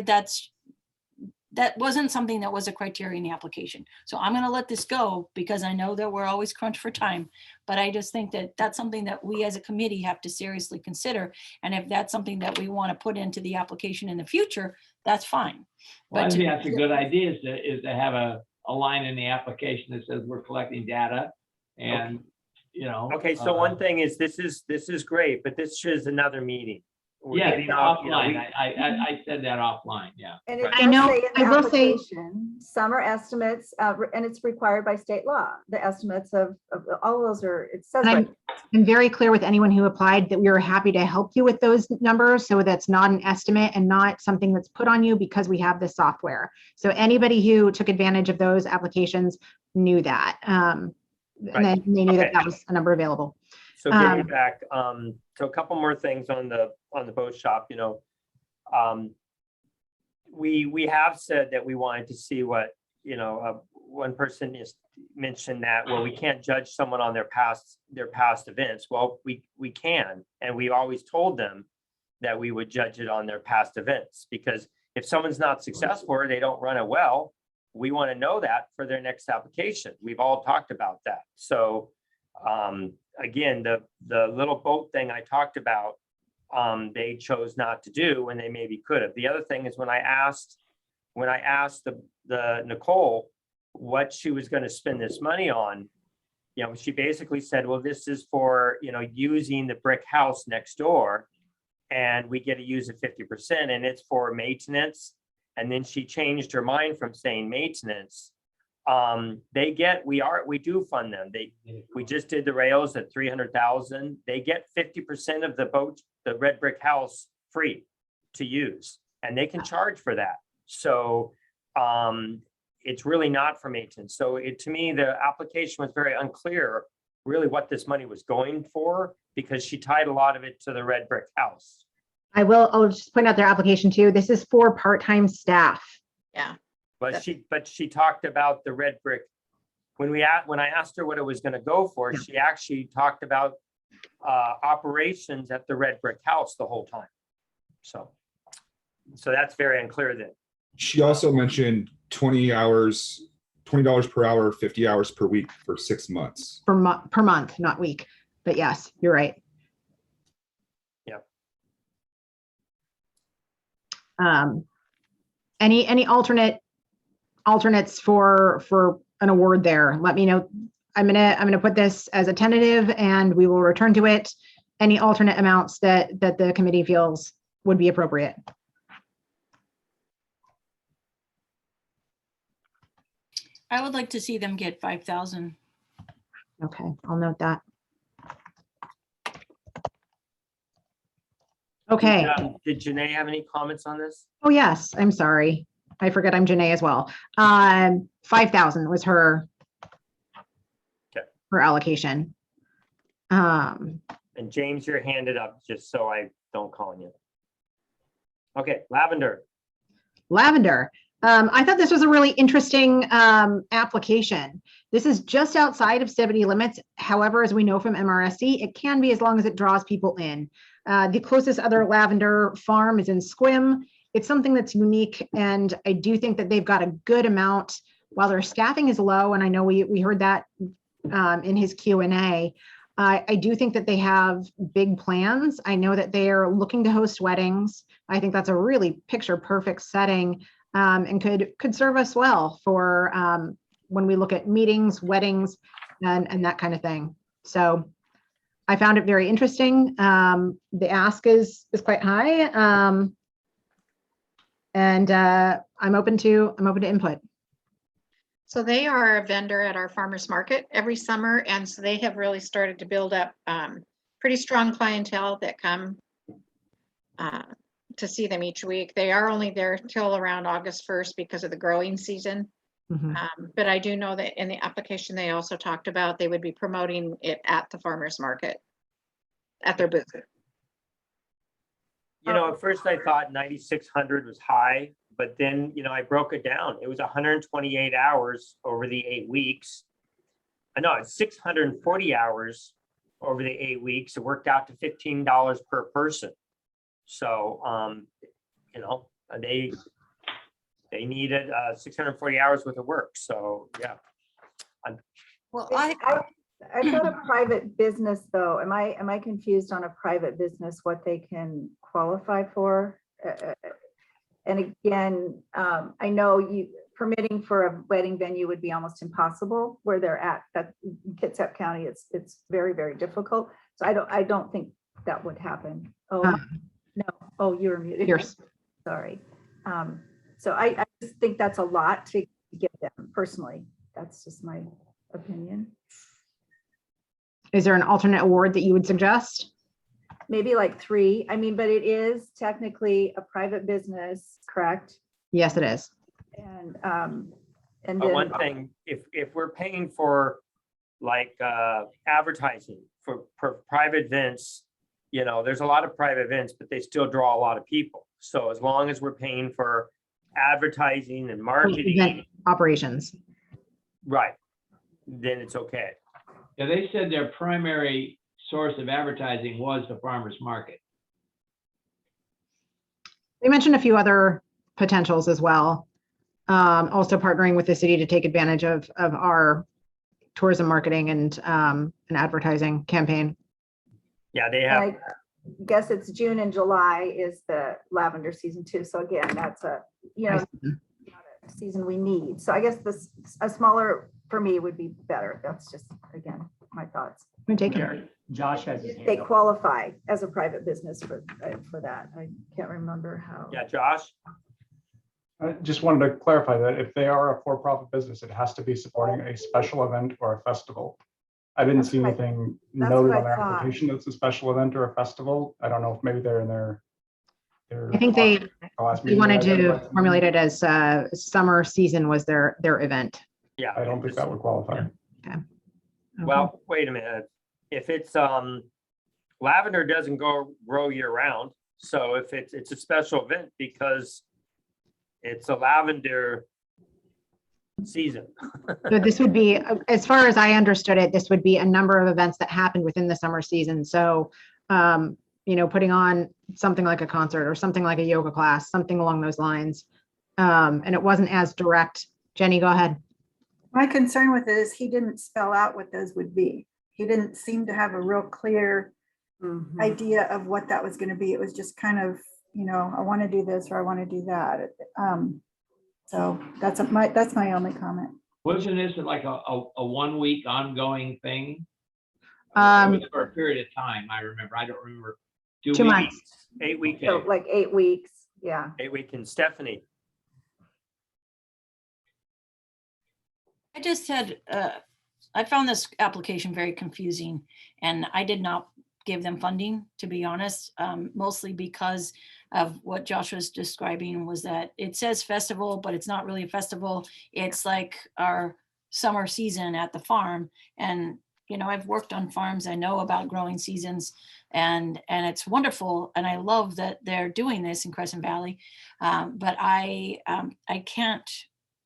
S8: that wasn't something that was a criteria in the application. So I'm going to let this go because I know that we're always crunched for time, but I just think that that's something that we as a committee have to seriously consider. And if that's something that we want to put into the application in the future, that's fine.
S2: Well, I
S8: But
S2: think that's a good idea is to have a line in the application that says we're collecting data and, you know.
S1: Okay, so one thing is, this is great, but this is another meeting. We're
S2: Yeah,
S1: getting off, you know,
S2: offline. I said that offline, yeah.
S3: And it
S1: Right.
S3: does
S6: I know,
S3: say in
S6: I
S3: the
S6: will say-
S3: application, some are estimates, and it's required by state law. The estimates of all of those are, it says,
S6: And
S3: right.
S6: I'm very clear with anyone who applied that we were happy to help you with those numbers. So that's not an estimate and not something that's put on you because we have this software. So anybody who took advantage of those applications knew that. And then they knew that that was a number available.
S1: So getting back, so a couple more things on the boat shop, you know. We have said that we wanted to see what, you know, one person is mentioned that, well, we can't judge someone on their past events. Well, we can, and we always told them that we would judge it on their past events, because if someone's not successful or they don't run it well, we want to know that for their next application. We've all talked about that. So again, the little boat thing I talked about, they chose not to do when they maybe could have. The other thing is when I asked the Nicole what she was going to spend this money on, you know, she basically said, well, this is for, you know, using the brick house next door, and we get to use it 50%, and it's for maintenance. And then she changed her mind from saying maintenance. We do fund them. We just did the rails at 300,000. They get 50% of the boat, the red brick house, free to use, and they can charge for that. So it's really not for maintenance. So to me, the application was very unclear really what this money was going for, because she tied a lot of it to the red brick house.
S6: I'll just point out their application too. This is for part-time staff.
S4: Yeah.
S1: But she talked about the red brick. When I asked her what it was going to go for, she actually talked about operations at the red brick house the whole time. So that's very unclear then.
S9: She also mentioned 20 hours, $20 per hour, 50 hours per week for 6 months.
S6: Per month, not week. But yes, you're right. Any alternates for an award there? Let me know. I'm gonna put this as a tentative, and we will return to it. Any alternate amounts that the committee feels would be appropriate.
S8: I would like to see them get 5,000.
S6: Okay, I'll note that. Okay.
S1: Did Janae have any comments on this?
S6: Oh, yes, I'm sorry. I forget I'm Janae as well. 5,000 was her
S1: Okay.
S6: her allocation.
S1: And James, you're handed up just so I don't call on you. Okay, Lavender.
S6: Lavender. I thought this was a really interesting application. This is just outside of city limits. However, as we know from MRSC, it can be as long as it draws people in. The closest other lavender farm is in Squim. It's something that's unique, and I do think that they've got a good amount. While their staffing is low, and I know we heard that in his Q&A, I do think that they have big plans. I know that they are looking to host weddings. I think that's a really picture perfect setting, and could serve us well for when we look at meetings, weddings, and that kind of thing. So I found it very interesting. The ask is quite high, and I'm open to input.
S4: So they are a vendor at our farmers market every summer, and so they have really started to build up pretty strong clientele that come to see them each week. They are only there till around August 1st because of the growing season.
S6: Mhm.
S4: But I do know that in the application, they also talked about they would be promoting it at the farmers market, at their booth.
S1: You know, at first I thought 9,600 was high, but then, you know, I broke it down. It was 128 hours over the 8 weeks. I know it's 640 hours over the 8 weeks. It worked out to $15 per person. So, you know, they needed 640 hours worth of work. So, yeah.
S8: Well,
S3: I thought a private business though, am I confused on a private business, what they can qualify for? And again, I know permitting for a wedding venue would be almost impossible where they're at Kitsap County. It's very, very difficult. So I don't think that would happen. Oh, no. Oh, you're muted.
S6: Yours.
S3: Sorry. So I just think that's a lot to give them personally. That's just my opinion.
S6: Is there an alternate award that you would suggest?
S3: Maybe like 3. I mean, but it is technically a private business, correct?
S6: Yes, it is.
S3: And
S1: But
S3: then
S1: one thing, if we're paying for like advertising for private events, you know, there's a lot of private events, but they still draw a lot of people. So as long as we're paying for advertising and marketing,
S6: Event operations.
S1: right, then it's okay.
S2: Yeah, they said their primary source of advertising was the farmer's market.
S6: They mentioned a few other potentials as well. Also partnering with the city to take advantage of our tourism marketing and an advertising campaign.
S1: Yeah, they have.
S3: I guess it's June and July is the lavender season too. So again, that's a, you know, not a season we need. So I guess a smaller for me would be better. That's just, again, my thoughts.
S6: I'm taking it.
S5: Josh has his hand
S3: They
S5: up.
S3: qualify as a private business for that. I can't remember how.
S1: Yeah, Josh?
S11: I just wanted to clarify that if they are a for-profit business, it has to be supporting a special event or a festival. I didn't see anything noted
S3: what
S11: on their
S3: I thought.
S11: application that's a special event or a festival. I don't know if maybe they're in their.
S6: I think they
S11: last
S6: We
S11: meeting
S6: wanted
S11: that I
S6: to
S11: had.
S6: formulate it as summer season was their event.
S1: Yeah.
S11: I don't think that would qualify.
S6: Okay.
S1: Well, wait a minute. If it's lavender doesn't grow year round. So if it's a special event because it's a lavender season.
S6: So this would be, as far as I understood it, this would be a number of events that happen within the summer season. So, you know, putting on something like a concert or something like a yoga class, something along those lines. And it wasn't as direct. Jenny, go ahead.
S7: My concern with it is he didn't spell out what those would be. He didn't seem to have a real clear idea of what that was going to be. It was just kind of, you know, I want to do this or I want to do that. So that's my only comment.
S2: Wasn't this like a 1 week ongoing thing? It
S6: Um,
S2: was for a period of time, I remember. I don't remember.
S6: 2
S2: we-
S6: months.
S1: 8 week,
S3: So like 8 weeks. Yeah.
S1: 8 week. And Stephanie,
S8: I just had, I found this application very confusing, and I did not give them funding, to be honest, mostly because of what Josh was describing, was that it says festival, but it's not really a festival. It's like our summer season at the farm. And, you know, I've worked on farms. I know about growing seasons, and it's wonderful. And I love that they're doing this in Crescent Valley. But I can't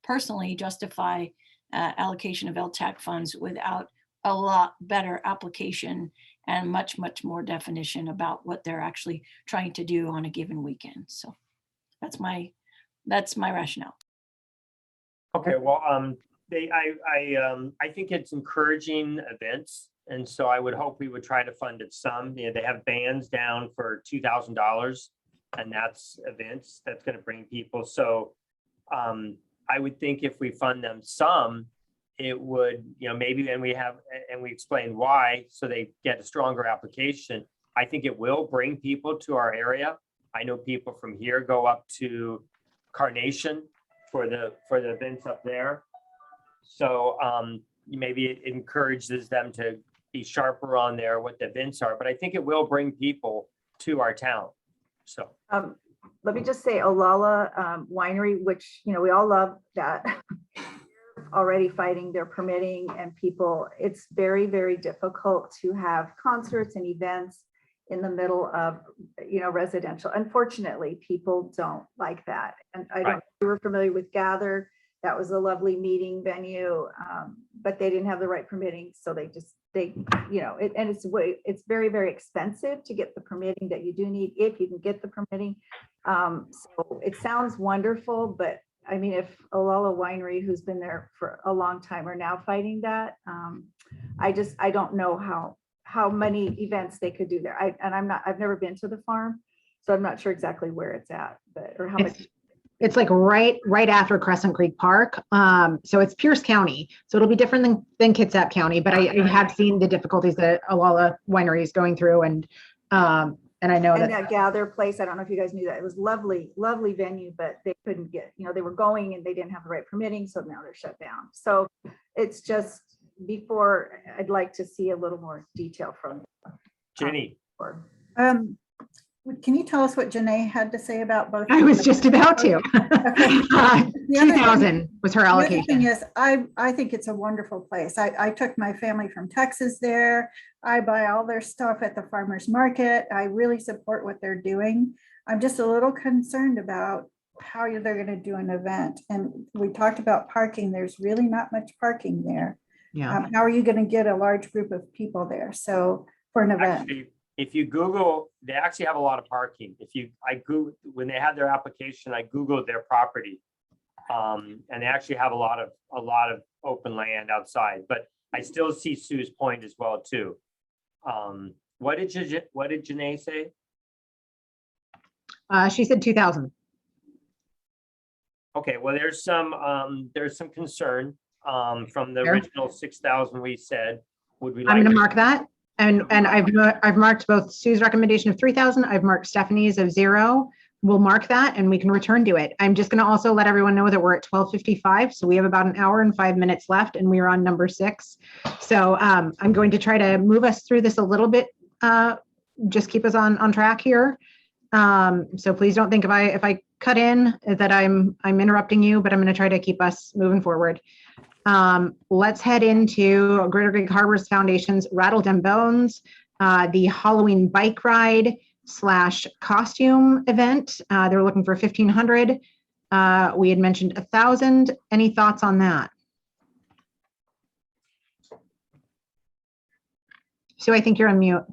S8: personally justify allocation of LTAC funds without a lot better application and much more definition about what they're actually trying to do on a given weekend. So that's my rationale.
S1: Okay, well, I think it's encouraging events. And so I would hope we would try to fund it some. You know, they have bands down for $2,000, and that's events that's going to bring people. So I would think if we fund them some, it would, you know, maybe, and we explain why, so they get a stronger application. I think it will bring people to our area. I know people from here go up to Carnation for the events up there. So maybe it encourages them to be sharper on there, what the events are, but I think it will bring people to our town. So
S3: let me just say Olala Winery, which, you know, we all love that. Already fighting their permitting, and people, it's very, very difficult to have concerts and events in the middle of, you know, residential. Unfortunately, people don't like that. And I don't, we were familiar with Gather. That was a lovely meeting venue, but they didn't have the right permitting. So they, you know, it's very, very expensive to get the permitting that you do need, if you can get the permitting. So it sounds wonderful, but I mean, if Olala Winery, who's been there for a long time, are now fighting that, I don't know how many events they could do there. I've never been to the farm, so I'm not sure exactly where it's at, but, or how much.
S6: It's like right after Crescent Creek Park. So it's Pierce County. So it'll be different than Kitsap County, but I have seen the difficulties that Olala Winery is going through, and I know
S3: that Gather place, I don't know if you guys knew that, it was lovely venue, but they couldn't get, you know, they were going and they didn't have the right permitting, so now they're shut down. So it's just, before, I'd like to see a little more detail from
S1: Jenny.
S7: Can you tell us what Janae had to say about both?
S6: I was just about to.
S7: Okay.
S6: 2,000 was her allocation.
S7: The other thing is, I think it's a wonderful place. I took my family from Texas there. I buy all their stuff at the farmer's market. I really support what they're doing. I'm just a little concerned about how they're going to do an event. And we talked about parking. There's really not much parking there.
S6: Yeah.
S7: How are you going to get a large group of people there? So for an event.
S1: Actually, if you Google, they actually have a lot of parking. When they had their application, I Googled their property. And they actually have a lot of open land outside, but I still see Sue's point as well too. What did Janae say?
S6: She said 2,000.
S1: Okay, well, there's some concern from the original 6,000 we said. Would we like
S6: I'm going to mark that. And I've marked both Sue's recommendation of 3,000. I've marked Stephanie's of 0. We'll mark that and we can return to it. I'm just going to also let everyone know that we're at 12:55. So we have about an hour and 5 minutes left, and we are on number 6. So I'm going to try to move us through this a little bit. Just keep us on track here. So please don't think if I cut in that I'm interrupting you, but I'm going to try to keep us moving forward. Let's head into Greater Greek Harbors Foundation's Rattle Dem Bones, the Halloween bike ride / costume event. They're looking for 1,500. We had mentioned 1,000. Any thoughts on that? So I think you're on mute.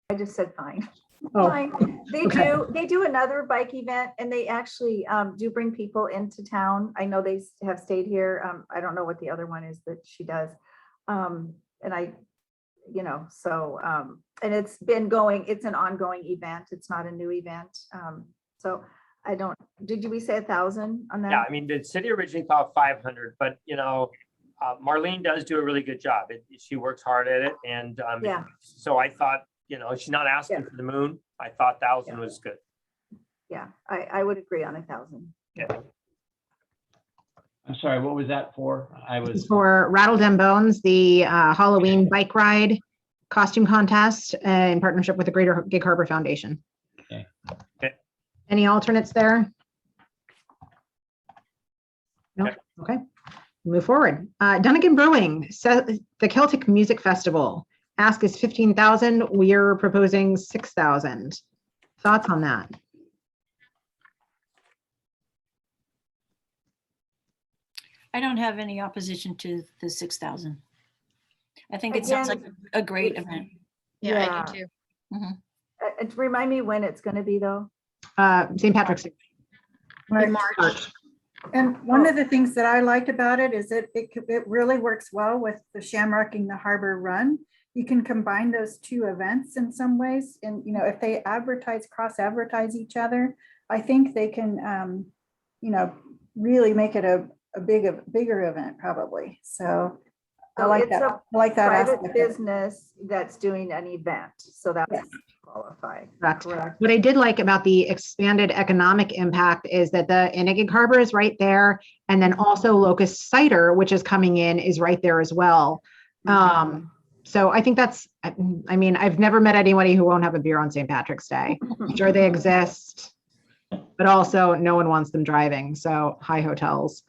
S3: I just said fine.
S6: Oh,
S3: Fine. They do another bike event, and they actually do bring people into town. I know they have stayed here. I don't know what the other one is that she does. And I, you know, so, and it's been going, it's an ongoing event. It's not a new event. So I don't, did we say 1,000 on that?
S1: Yeah, I mean, the city originally thought 500, but you know, Marlene does do a really good job. She works hard at it. And
S3: yeah.
S1: So I thought, you know, she's not asking for the moon. I thought 1,000 was good.
S3: Yeah, I would agree on 1,000.
S1: Yeah.
S2: I'm sorry, what was that for? I
S6: This is
S2: was,
S6: for Rattle Dem Bones, the Halloween bike ride costume contest in partnership with the Greater Gig Harbor Foundation.
S2: Okay.
S1: Okay.
S6: Any alternates there? No, okay, move forward. Dunnigan Brewing, the Celtic Music Festival. Ask is 15,000. We're proposing 6,000. Thoughts on that?
S8: I don't have any opposition to the 6,000. I think it sounds like
S3: Again,
S8: a great
S3: it's-
S8: event.
S4: Yeah, I do too.
S3: Remind me when it's going to be though.
S6: St. Patrick's Day.
S4: In March.
S7: And one of the things that I liked about it is that it really works well with the Shamrocking the Harbor Run. You can combine those two events in some ways. And, you know, if they cross-advertise each other, I think they can, you know, really make it a bigger event probably. So I
S3: So
S7: like
S3: it's
S7: that.
S3: a
S7: I like that
S3: private
S7: aspect of it.
S3: business that's doing an event, so that's
S7: Yes.
S3: qualified.
S6: Correct.
S3: Correct.
S6: What I did like about the expanded economic impact is that the Inagig Harbor is right there. And then also Locust Cider, which is coming in, is right there as well. So I think that's, I mean, I've never met anybody who won't have a beer on St. Patrick's Day. I'm sure they exist, but also no one wants them driving. So high hotels.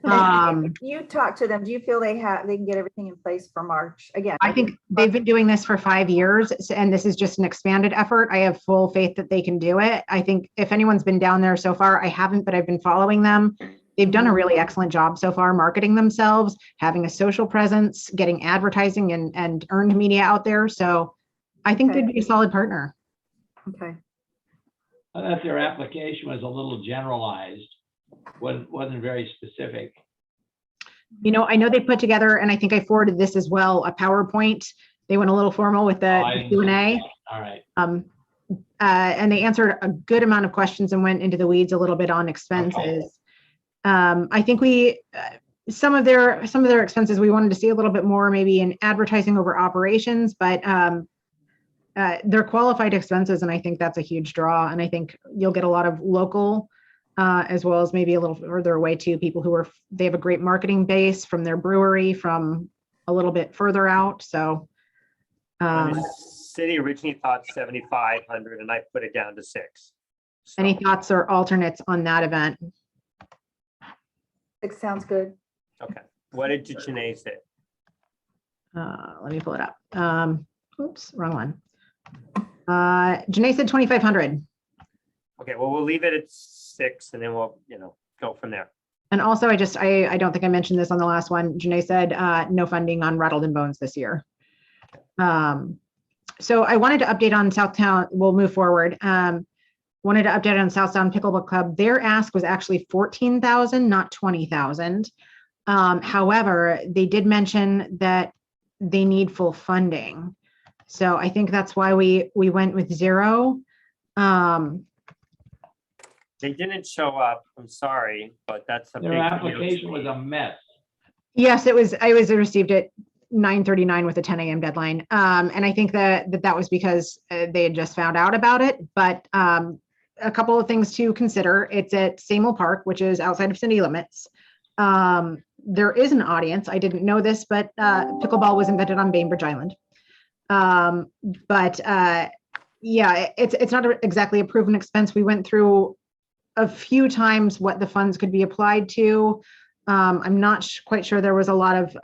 S3: You talk to them. Do you feel they can get everything in place for March? Again,
S6: I think they've been doing this for 5 years, and this is just an expanded effort. I have full faith that they can do it. I think if anyone's been down there so far, I haven't, but I've been following them. They've done a really excellent job so far marketing themselves, having a social presence, getting advertising and earned media out there. So I think
S3: Okay.
S6: they'd be a solid partner.
S3: Okay.
S2: I thought their application was a little generalized, wasn't very specific.
S6: You know, I know they put together, and I think I forwarded this as well, a PowerPoint. They went a little formal with
S2: I
S6: the
S2: didn't see
S6: Q&A.
S2: that. All right.
S6: And they answered a good amount of questions and went into the weeds a little bit on expenses. I think some of their expenses, we wanted to see a little bit more maybe in advertising over operations, but they're qualified expenses. And I think that's a huge draw. And I think you'll get a lot of local, as well as maybe a little further away too, people who they have a great marketing base from their brewery from a little bit further out. So
S1: The city originally thought 7,500 and I put it down to 6. So,
S6: any thoughts or alternates on that event?
S3: It sounds good.
S1: okay. What did Janae say?
S6: Let me pull it up. Oops, wrong one. Janae said 2,500.
S1: Okay, well, we'll leave it at 6 and then we'll, go from there.
S6: And also, I don't think I mentioned this on the last one. Janae said no funding on Rattled and Bones this year. So I wanted to update on Southtown. We'll move forward. Wanted to update on Southtown Pickleball Club. Their ask was actually 14,000, not 20,000. However, they did mention that they need full funding. So I think that's why we went with 0.
S1: They didn't show up. I'm sorry, but that's a big
S2: Their
S1: deal.
S2: application was a mess.
S6: Yes, it was. I received it 9:39 with a 10 a.m. deadline. And I think that was because they had just found out about it. But a couple of things to consider. It's at Samel Park, which is outside of city limits. There is an audience. I didn't know this, but pickleball was invented on Bainbridge Island. Yeah, it's not exactly a proven expense. We went through a few times what the funds could be applied to. I'm not quite sure there was a lot of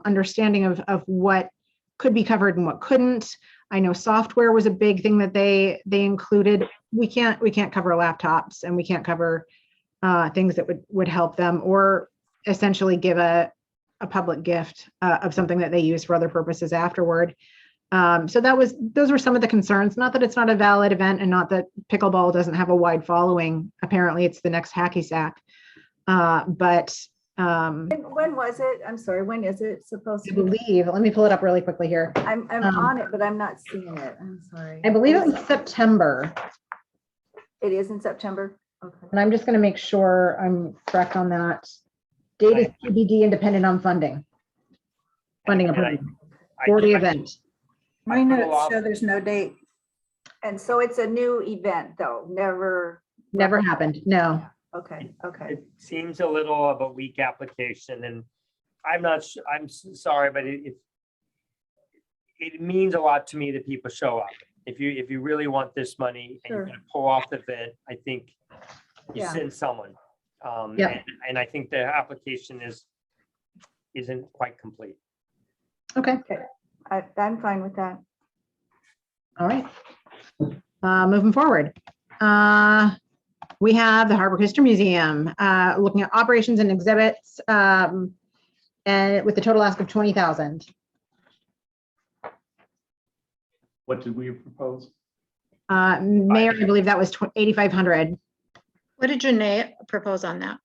S6: understanding of what could be covered and what couldn't. I know software was a big thing that they included. We can't cover laptops, and we can't cover things that would help them, or essentially give a public gift of something that they use for other purposes afterward. So those were some of the concerns. Not that it's not a valid event, and not that pickleball doesn't have a wide following. Apparently, it's the next hacky sack.
S3: When was it? I'm sorry, when is it supposed
S6: I
S3: to be?
S6: believe, let me pull it up really quickly here.
S3: I'm on it, but I'm not seeing it. I'm sorry.
S6: I believe it was September,
S3: It is in September? Okay.
S6: and I'm just going to make sure I'm correct on that. Date is TBD and dependent on funding. Funding
S1: And I-
S6: approval for the event.
S7: My notes show there's no date.
S3: And so it's a new event though, never.
S6: Never happened. No.
S3: Okay, okay.
S1: It seems a little of a weak application, and I'm not, sorry, but it means a lot to me that people show up. If you really want this money and you're
S3: Sure.
S1: gonna pull off the event, I think you
S3: Yeah.
S1: send someone.
S6: Yeah.
S1: And I think the application isn't quite complete.
S6: Okay,
S3: I'm fine with that.
S6: all right. Moving forward. We have the Harbor History Museum, looking at operations and exhibits, and with the total ask of 20,000.
S11: What did we propose?
S6: Mayor, I believe that was 8,500.
S4: What did Janae propose on that?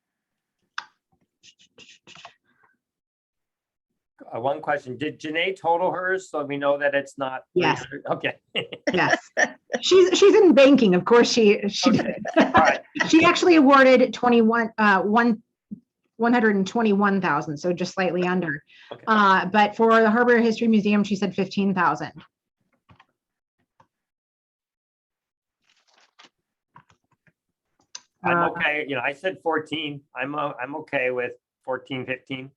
S1: One question, did Janae total hers? So we know that it's not.
S6: Yes.
S1: 300? Okay.
S6: Yes. She's in banking, of course, she
S1: Okay. All right.
S6: she actually awarded 121,000, so just slightly under.
S1: Okay.
S6: But for the Harbor History Museum, she said 15,000.
S1: I'm okay, I said 14. I'm okay with 14, 15.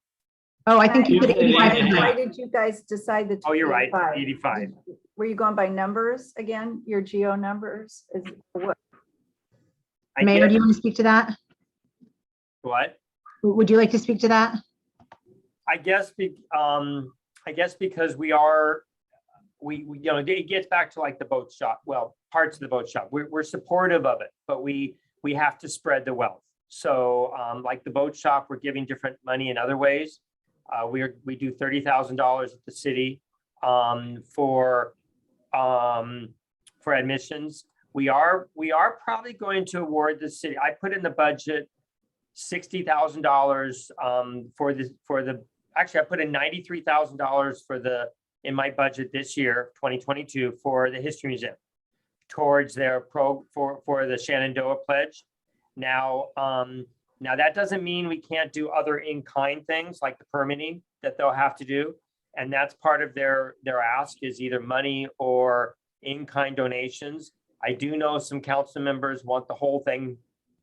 S6: Oh, I think you
S2: You
S6: did
S2: said
S6: 8,500.
S3: Why did you guys decide the?
S1: Oh, you're right,
S3: 85?
S1: 85.
S3: Were you going by numbers again? Your geo numbers? Is what?
S1: I
S6: Mayor,
S1: get-
S6: do you want to speak to that?
S1: What?
S6: Would you like to speak to that?
S1: I guess because it gets back to like the boat shop, well, parts of the boat shop. We're supportive of it, but we have to spread the wealth. So like the boat shop, we're giving different money in other ways. We do $30,000 at the city for admissions. We are probably going to award the city. I put in the budget $60,000 actually I put in $93,000 in my budget this year, 2022, for the History Museum towards their for the Shenandoah Pledge. Now that doesn't mean we can't do other in-kind things like the permitting that they'll have to do. And that's part of their ask is either money or in-kind donations. I do know some council members want the whole thing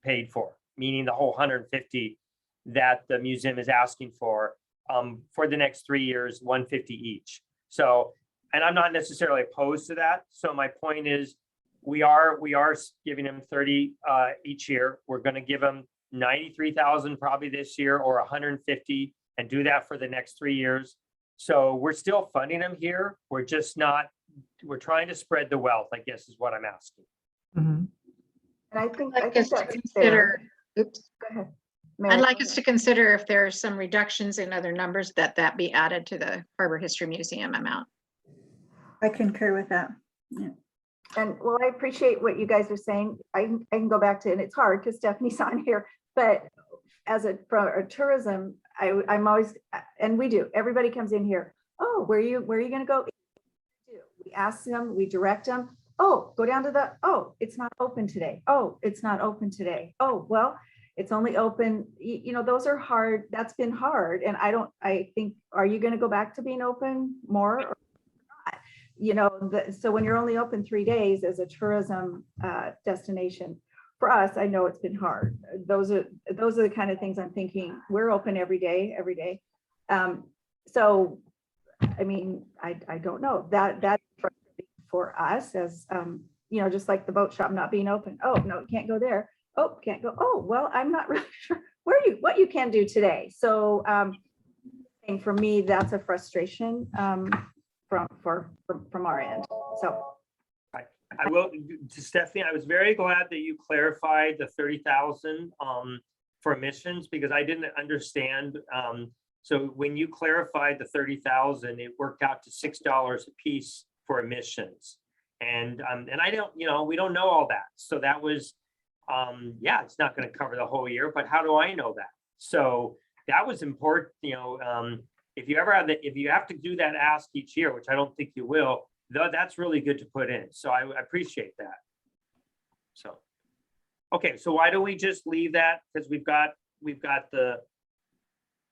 S1: paid for, meaning the whole 150 that the museum is asking for the next 3 years, 150 each. So, and I'm not necessarily opposed to that. So my point is we are giving them 30 each year. We're going to give them 93,000 probably this year or 150 and do that for the next 3 years. So we're still funding them here. We're just not, we're trying to spread the wealth, I guess is what I'm asking.
S6: Mhm.
S3: And I think
S4: I'd like us to
S3: that's
S4: consider,
S3: fair.
S4: oops,
S3: Go ahead.
S4: I'd
S3: Mary,
S4: like
S3: go
S4: us to consider if there are some reductions in other numbers that be added to the Harbor History Museum amount.
S7: I concur with that.
S3: And well, I appreciate what you guys are saying. I can go back to, and it's hard because Stephanie's on here, but for a tourism, I'm always, and we do, everybody comes in here. Oh, where are you going to go? We ask them, we direct them. Oh, go down to oh, it's not open today. Oh, it's not open today. Oh, well, it's only open, those are hard. That's been hard. And I think, are you going to go back to being open more or not? So when you're only open 3 days as a tourism destination, for us, I know it's been hard. Those are the kind of things I'm thinking. We're open every day. So, I mean, I don't know that's for us as, just like the boat shop not being open. Oh, no, you can't go there. Oh, can't go. Oh, well, I'm not really sure what you can do today. So, and for me, that's a frustration from our end. So.
S1: I will, to Stephanie, I was very glad that you clarified the 30,000 for admissions because I didn't understand. So when you clarified the 30,000, it worked out to $6 a piece for admissions. And I don't, we don't know all that. So that was, it's not going to cover the whole year, but how do I know that? So that was important, if you have to do that ask each year, which I don't think you will, that's really good to put in. So I appreciate that. So, okay, so why don't we just leave that? Because we've got the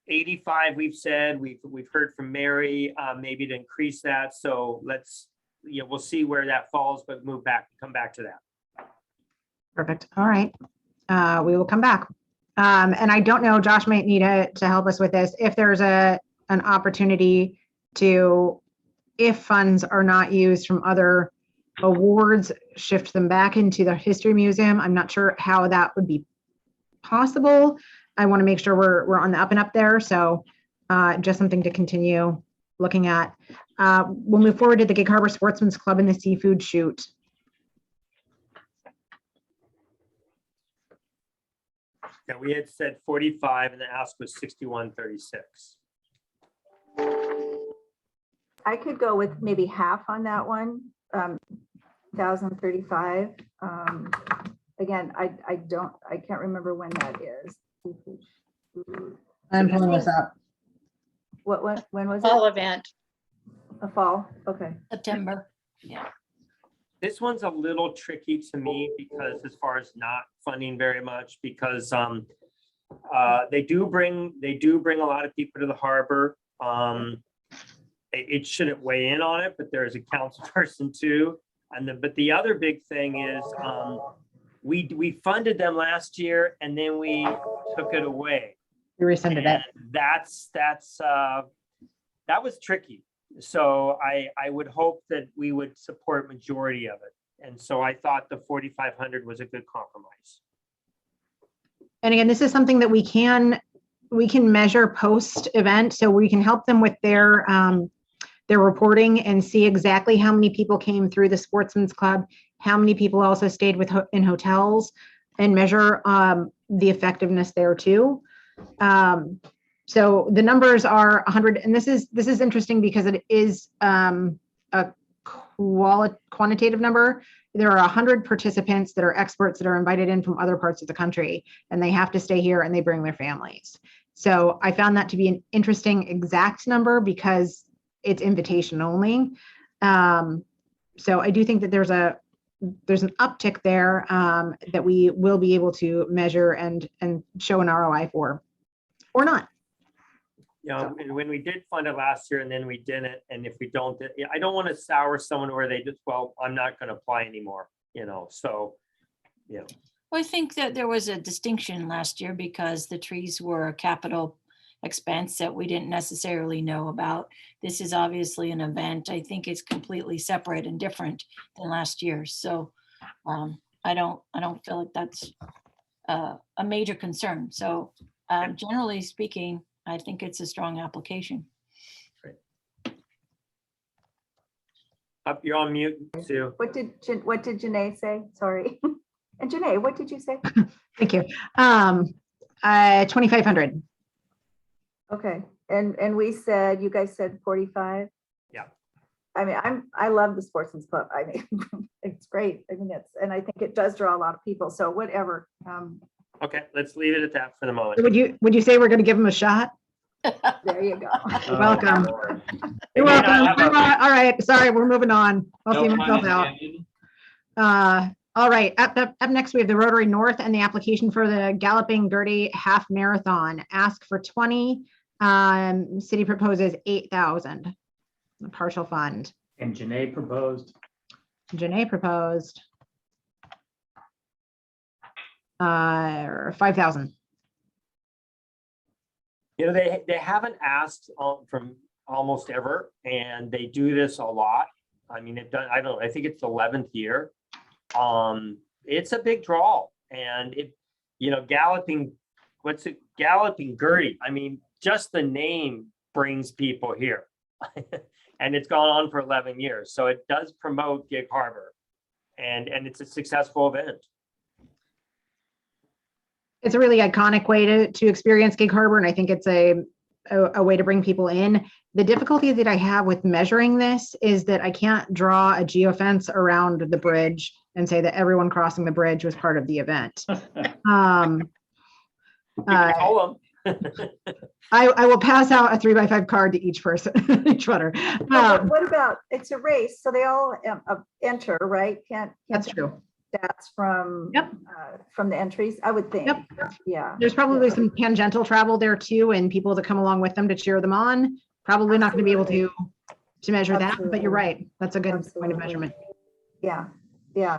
S1: 85 we've said, we've heard from Mary, maybe to increase that. So let's, we'll see where that falls, but come back to that.
S6: Perfect. All right. we will come back. And I don't know, Josh might need to help us with this, if there's an opportunity to, if funds are not used from other awards, shift them back into the History Museum. I'm not sure how that would be possible. I want to make sure we're on the up and up there. So just something to continue looking at. We'll move forward to the Gig Harbor Sportsman's Club and the seafood shoot.
S1: Yeah, we had said 45 and the ask was 6136.
S3: I could go with maybe half on that one, 1,035. Again, I can't remember when that is.
S6: I'm pulling this up.
S3: When was
S4: Fall
S3: it?
S4: event.
S3: A fall, okay.
S8: September.
S1: This one's a little tricky to me because as far as not funding very much, because they do bring a lot of people to the harbor. It shouldn't weigh in on it, but there's a council person too. But the other big thing is we funded them last year and then we took it away.
S6: We rescinded it.
S1: That was tricky. So I would hope that we would support majority of it. And so I thought the 4,500 was a good compromise.
S6: And again, this is something that we can measure post event, so we can help them with their reporting and see exactly how many people came through the Sportsman's Club, how many people also stayed in hotels, and measure the effectiveness there too. So the numbers are 100, and this is interesting because it is a quantitative number. There are 100 participants that are experts that are invited in from other parts of the country, and they have to stay here and they bring their families. So I found that to be an interesting exact number because it's invitation only. So I do think that there's an uptick there that we will be able to measure and show an ROI for, or not.
S1: Yeah, and when we did fund it last year and then we didn't, and if we don't, I don't want to sour someone where they just, well, I'm not going to apply anymore, so, yeah.
S8: Well, I think that there was a distinction last year because the trees were a capital expense that we didn't necessarily know about. This is obviously an event. I think it's completely separate and different than last year. So I don't feel like that's a major concern. So generally speaking, I think it's a strong application.
S1: Up, you're on mute, Sue.
S3: What did Janae say? Sorry. And Janae, what did you say?
S6: Thank you. 2,500.
S3: Okay, and we said, you guys said 45?
S1: Yeah.
S3: I mean, I love the Sportsman's Club. I mean, it's great. I mean, and I think it does draw a lot of people, so whatever.
S1: Okay, let's leave it at that for the moment.
S6: Would you say we're going to give them a shot?
S3: There you go.
S6: Welcome.
S1: They
S6: You're
S1: may not
S6: welcome.
S1: have
S6: All right, sorry, we're moving on. I'll see
S2: No
S6: myself
S2: pun
S6: out.
S2: intended.
S6: All right, up next, we have the Rotary North and the application for the Galloping Gertie Half Marathon. Ask for 20. City proposes 8,000. The partial fund.
S5: And Janae proposed.
S6: Janae proposed 5,000.
S1: They haven't asked from almost ever, and they do this a lot. I mean, I don't know, I think it's the 11th year. It's a big draw, and Galloping Gertie. I mean, just the name brings people here. And it's gone on for 11 years. So it does promote Gig Harbor, and it's a successful event.
S6: It's a really iconic way to experience Gig Harbor, and I think it's a way to bring people in. The difficulty that I have with measuring this is that I can't draw a geofence around the bridge and say that everyone crossing the bridge was part of the event.
S1: You can tell them.
S6: I will pass out a 3x5 card to each person, each runner.
S3: What about, it's a race, so they all enter, right? Can't
S6: That's true.
S3: stats from
S6: Yep.
S3: From the entries, I would think.
S6: Yep.
S3: Yeah.
S6: There's probably some tangential travel there too, and people that come along with them to cheer them on. Probably not going to be able to measure that, but you're right. That's a good point of measurement.
S3: Yeah.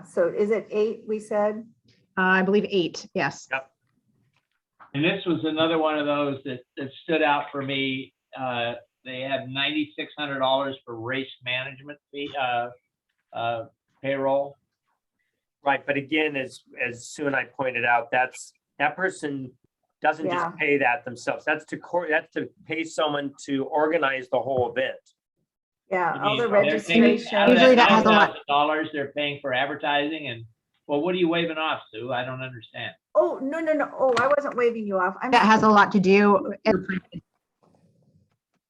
S3: So is it 8 we said?
S6: I believe 8, yes.
S1: Yep.
S2: And this was another one of those that stood out for me. They had $9,600 for race management fee, payroll.
S1: Right, but again, as Sue and I pointed out, that person doesn't
S3: Yeah.
S1: just pay that themselves. That's to pay someone to organize the whole event.
S3: Yeah, all the
S2: They're taking
S3: registration.
S2: out of
S6: Usually that
S2: that
S6: has a lot.
S2: $9,000 they're paying for advertising and, well, what are you waving off, Sue? I don't understand.
S3: Oh, no, no, no. Oh, I wasn't waving you off.
S6: That has a lot to do.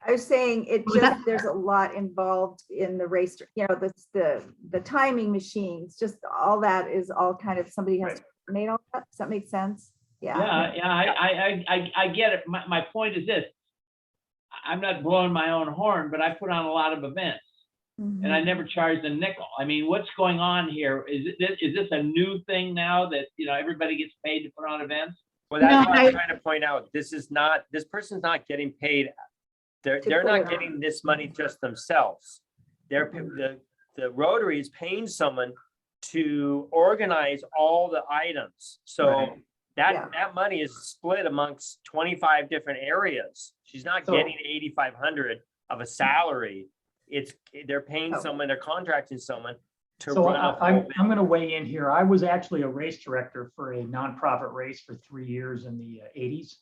S3: I was saying it
S6: Was that-
S3: just, there's a lot involved in the race, you know, the timing machines, just all that is all kind of, somebody has to coordinate all that. Does that make sense? Yeah.
S2: Yeah, I get it. My point is this. I'm not blowing my own horn, but I put on a lot of events and I
S3: Mhm.
S2: never charged a nickel. I mean, what's going on here? Is this a new thing now that, you know, everybody gets paid to put on events?
S1: Well, that's
S6: No,
S1: what I'm
S6: I-
S1: trying to point out. This person's not getting paid. They're
S3: To
S1: they're
S3: put
S1: not
S3: it on.
S1: getting this money just themselves. The Rotary is paying someone to organize all the items. So
S2: Right.
S3: Yeah.
S1: that money is split amongst 25 different areas. She's not
S5: So-
S1: getting 8,500 of a salary. They're paying
S3: Oh.
S1: someone, they're contracting someone to
S5: So
S1: run a whole
S5: I'm
S1: event.
S5: going to weigh in here. I was actually a race director for a nonprofit race for 3 years in the 80s.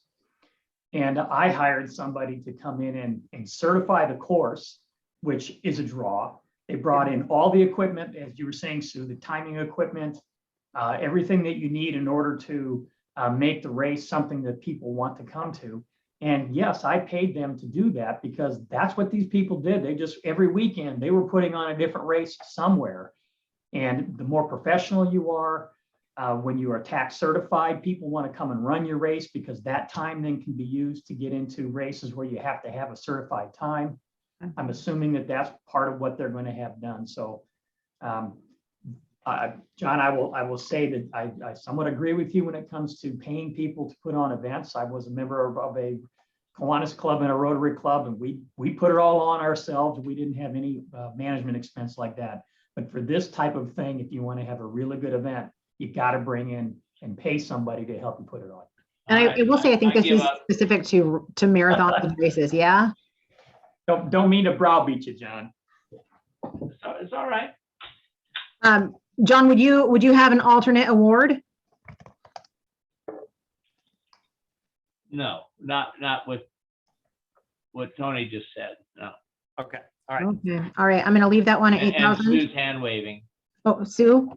S5: And I hired somebody to come in and certify the course, which is a draw. They brought in all the equipment, as you were saying, Sue, the timing equipment, everything that you need in order to make the race something that people want to come to. And yes, I paid them to do that because that's what these people did. They just, every weekend, they were putting on a different race somewhere. And the more professional you are, when you are tax certified, people want to come and run your race because that time then can be used to get into races where you have to have a certified time. I'm assuming that that's part of what they're going to have done. So, John, I will say that I somewhat agree with you when it comes to paying people to put on events. I was a member of a Kiwanis club and a Rotary club, and we put it all on ourselves. We didn't have any management expense like that. But for this type of thing, if you want to have a really good event, you got to bring in and pay somebody to help you put it on.
S6: And I will say, I think this
S2: give
S6: is
S2: up.
S6: specific to marathons and races, yeah?
S5: Don't mean to browbeat you, John.
S2: It's all right.
S6: John, would you have an alternate award?
S2: No, not with what Tony just said, no.
S1: Okay, all right.
S6: Okay, all right, I'm gonna leave that one at
S2: And
S6: 8,000.
S2: Sue's hand waving.
S6: Oh, Sue?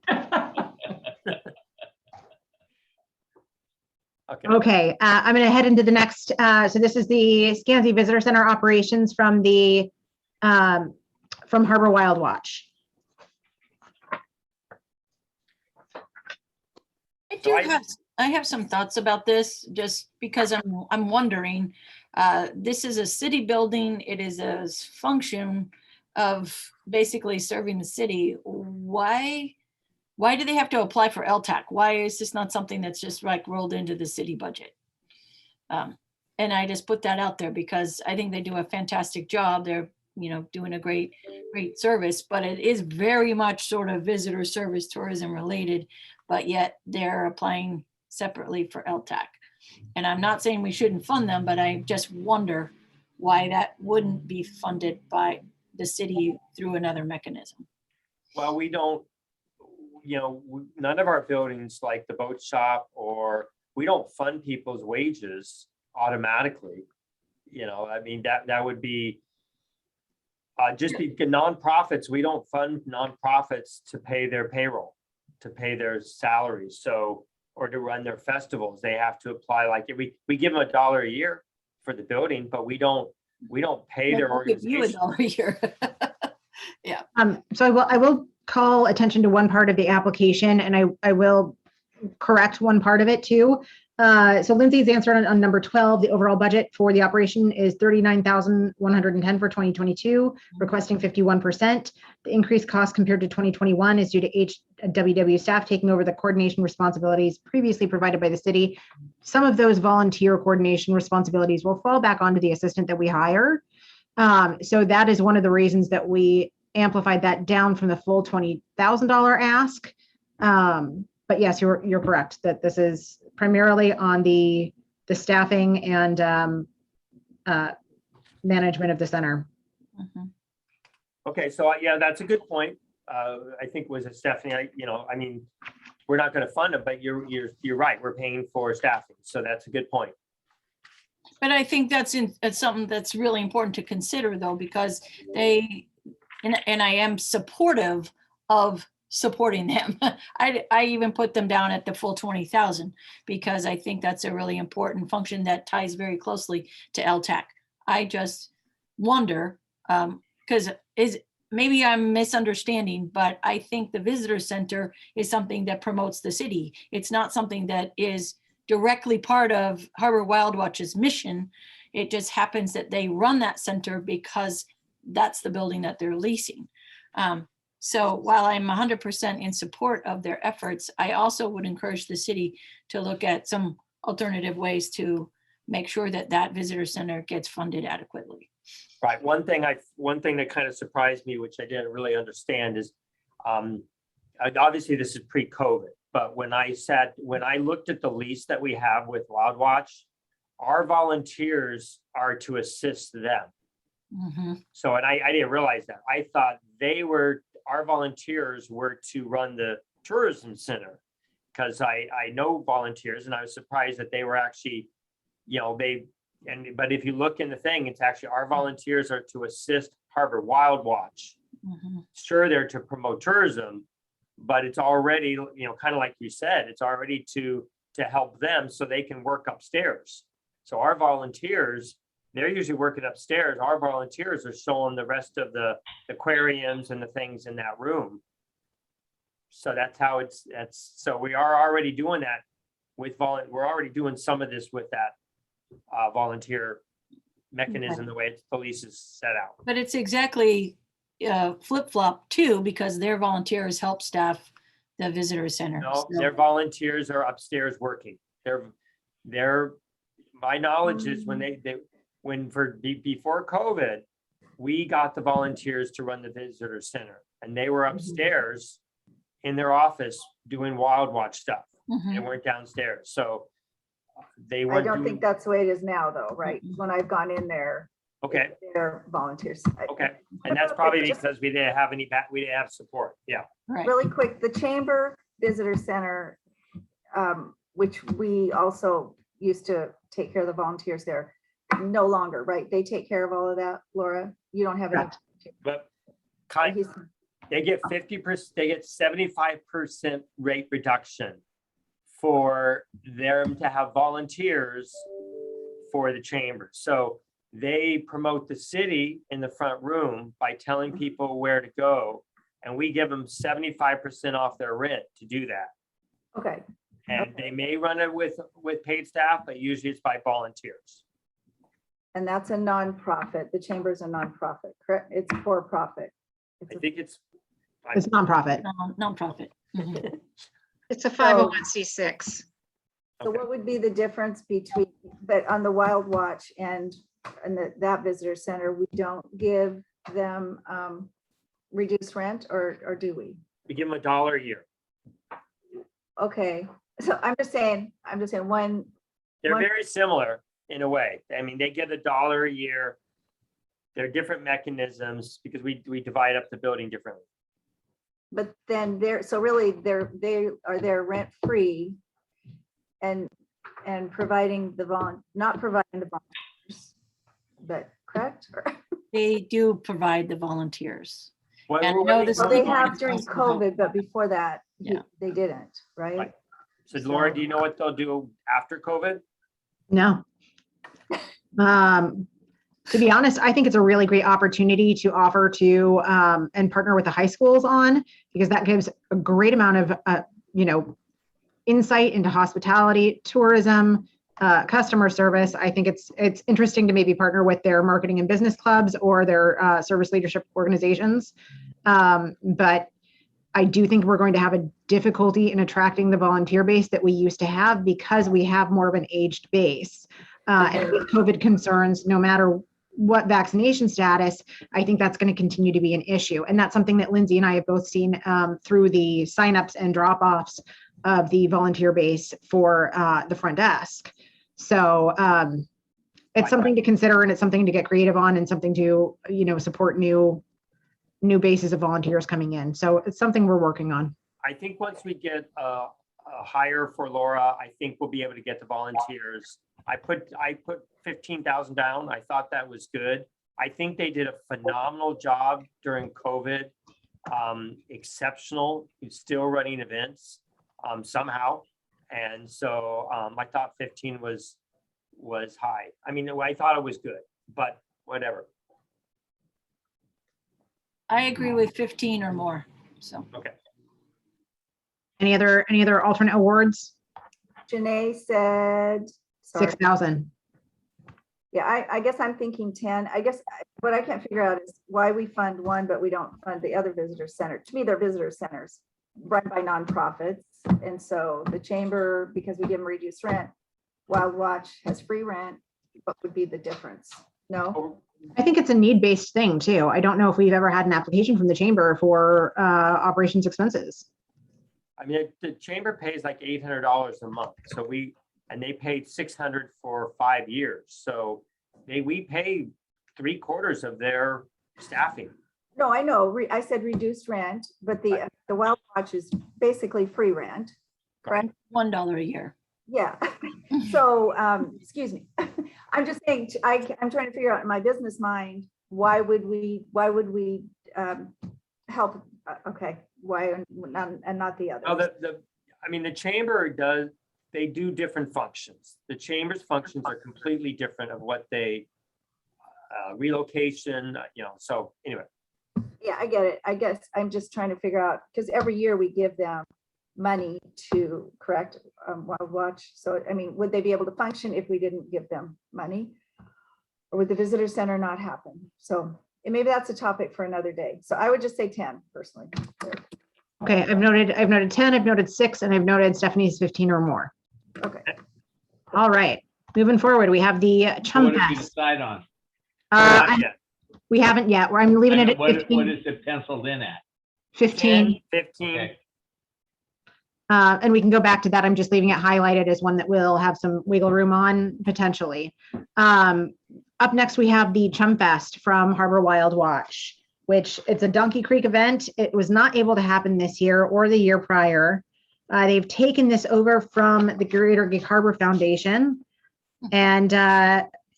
S1: Okay.
S6: Okay, I'm gonna head into the next, so this is the Scansy Visitor Center operations from Harbor Wild Watch.
S8: I have some thoughts about this, just because I'm wondering, this is a city building, it is a function of basically serving the city. Why do they have to apply for LTAC? Why is this not something that's just like rolled into the city budget? And I just put that out there because I think they do a fantastic job. They're, doing a great service, but it is very much sort of visitor service, tourism related, but yet they're applying separately for LTAC. And I'm not saying we shouldn't fund them, but I just wonder why that wouldn't be funded by the city through another mechanism.
S1: Well, we don't, none of our buildings like the boat shop we don't fund people's wages automatically. I mean, that would be just be nonprofits. We don't fund nonprofits to pay their payroll, to pay their salaries. So, or to run their festivals, they have to apply. Like we give them $1 a year for the building, but we don't pay their
S8: We'll give you
S1: organization.
S8: $1 a year. Yeah.
S6: So I will call attention to one part of the application, and I will correct one part of it too. So Lindsay's answer on number 12, the overall budget for the operation is $39,110 for 2022, requesting 51%. The increased cost compared to 2021 is due to HWW staff taking over the coordination responsibilities previously provided by the city. Some of those volunteer coordination responsibilities will fall back onto the assistant that we hire. So that is one of the reasons that we amplified that down from the full $20,000 ask. but yes, you're correct that this is primarily on the staffing and management of the center.
S8: Mhm.
S1: Okay, so yeah, that's a good point. I think was it Stephanie, I mean, we're not gonna fund them, but you're right, we're paying for staffing, so that's a good point.
S8: But I think that's something that's really important to consider though, because they, and I am supportive of supporting them. I even put them down at the full 20,000 because I think that's a really important function that ties very closely to LTAC. I just wonder, because maybe I'm misunderstanding, but I think the visitor center is something that promotes the city. It's not something that is directly part of Harbor Wild Watch's mission. It just happens that they run that center because that's the building that they're leasing. So while I'm 100% in support of their efforts, I also would encourage the city to look at some alternative ways to make sure that that visitor center gets funded adequately.
S1: Right, one thing that kind of surprised me, which I didn't really understand is, obviously this is pre-COVID, but when I looked at the lease that we have with Wild Watch, our volunteers are to assist them.
S8: Mhm.
S1: So, and I didn't realize that. I thought our volunteers were to run the tourism center, because I know volunteers, and I was surprised that they were actually, but if you look in the thing, it's actually our volunteers are to assist Harbor Wild Watch.
S8: Mhm.
S1: Sure, they're to promote tourism, but it's already, kind of like you said, it's already to help them so they can work upstairs. So our volunteers, they're usually working upstairs. Our volunteers are showing the rest of the aquariums and the things in that room. So that's how so we are already doing that with we're already doing some of this with that volunteer mechanism, the way the lease is set out.
S8: But it's exactly flip-flop too, because their volunteers help staff the visitor center.
S1: No,
S8: So-
S1: their volunteers are upstairs working. My knowledge is before COVID, we got the volunteers to run the visitor center, and they were upstairs in their office doing Wild Watch stuff. They
S8: Mhm.
S1: weren't downstairs, so they
S3: I
S1: weren't
S3: don't
S1: doing.
S3: think that's the way it is now, though, right? When I've gone in there,
S1: Okay,
S3: they're volunteers.
S1: okay, and that's probably because we didn't have we didn't have support, yeah.
S8: Right.
S3: Really quick, the Chamber Visitor Center, which we also used to take care of the volunteers there, no longer, right? They take care of all of that, Laura? You don't have any?
S6: Correct.
S1: But they get 50%, they get 75% rate reduction for them to have volunteers for the chamber. So they promote the city in the front room by telling people where to go, and we give them 75% off their rent to do that.
S3: Okay,
S1: And they may run it with paid staff, but usually it's by volunteers.
S3: and that's a nonprofit. The Chamber's a nonprofit, correct? It's for profit.
S1: I think it's,
S6: It's nonprofit.
S8: Nonprofit. Mhm.
S4: It's a 501c6.
S3: So what would be the difference between, but on the Wild Watch and that visitor center, we don't give them reduced rent, or do we?
S1: we give them $1 a year.
S3: Okay, so I'm just saying when,
S1: They're
S3: One-
S1: very similar in a way. I mean, they get $1 a year. They're different mechanisms because we divide up the building differently.
S3: but then so really they're rent free and providing not providing the volunteers, but correct?
S8: They do provide the volunteers.
S1: What-
S8: And
S1: what
S8: no,
S1: do
S8: this
S1: you-
S3: Well,
S8: is-
S3: they have during COVID, but before that,
S8: Yeah.
S3: they didn't, right?
S1: Right. So Laura, do you know what they'll do after COVID?
S6: No. To be honest, I think it's a really great opportunity to offer to and partner with the high schools on, because that gives a great amount of insight into hospitality, tourism, customer service. I think it's interesting to maybe partner with their marketing and business clubs or their service leadership organizations. But I do think we're going to have a difficulty in attracting the volunteer base that we used to have, because we have more of an aged base. And with COVID concerns, no matter what vaccination status, I think that's going to continue to be an issue. And that's something that Lindsay and I have both seen through the signups and drop-offs of the volunteer base for the front desk. So it's something to consider, and it's something to get creative on, and something to, support new bases of volunteers coming in. So it's something we're working on.
S1: I think once we get a hire for Laura, I think we'll be able to get the volunteers. I put 15,000 down. I thought that was good. I think they did a phenomenal job during COVID. Exceptional, still running events somehow. And so I thought 15 was high. I mean, I thought it was good, but whatever.
S8: I agree with 15 or more, so.
S1: Okay.
S6: Any other alternate awards?
S3: Janae said, sorry.
S6: 6,000.
S3: Yeah, I guess I'm thinking 10. I guess what I can't figure out is why we fund one, but we don't fund the other visitor center. To me, they're visitor centers run by nonprofits. And so the chamber, because we give them reduced rent, Wild Watch has free rent. What would be the difference? No?
S6: I think it's a need-based thing too. I don't know if we've ever had an application from the chamber for operations expenses.
S1: I mean, the chamber pays like $800 a month. So they paid $600 for 5 years. So we pay 3/4 of their staffing.
S3: No, I know. I said reduced rent, but the Wild Watch is basically free rent, correct?
S8: $1 a year.
S3: Yeah. So, excuse me. I'm just saying, I'm trying to figure out in my business mind, why would we help? Okay, why and not the other?
S1: Well, the chamber they do different functions. The chamber's functions are completely different of what they relocation, so anyway.
S3: Yeah, I get it. I guess I'm just trying to figure out, because every year we give them money to correct Wild Watch. So, I mean, would they be able to function if we didn't give them money? Or would the visitor center not happen? So maybe that's a topic for another day. So I would just say 10 personally.
S6: Okay, I've noted 10, I've noted 6, and I've noted Stephanie's 15 or more.
S3: Okay.
S6: All right, moving forward, we have the Chum
S2: What did we
S6: Fest.
S2: decide on?
S1: Not yet.
S6: We haven't yet. I'm leaving it at
S2: What
S6: 15.
S2: is it penciled in at?
S6: 15.
S1: 15.
S2: Okay.
S6: And we can go back to that. I'm just leaving it highlighted as one that will have some wiggle room on potentially. Up next, we have the Chum Fest from Harbor Wild Watch, which it's a Donkey Creek event. It was not able to happen this year or the year prior. They've taken this over from the Greater Gig Harbor Foundation. And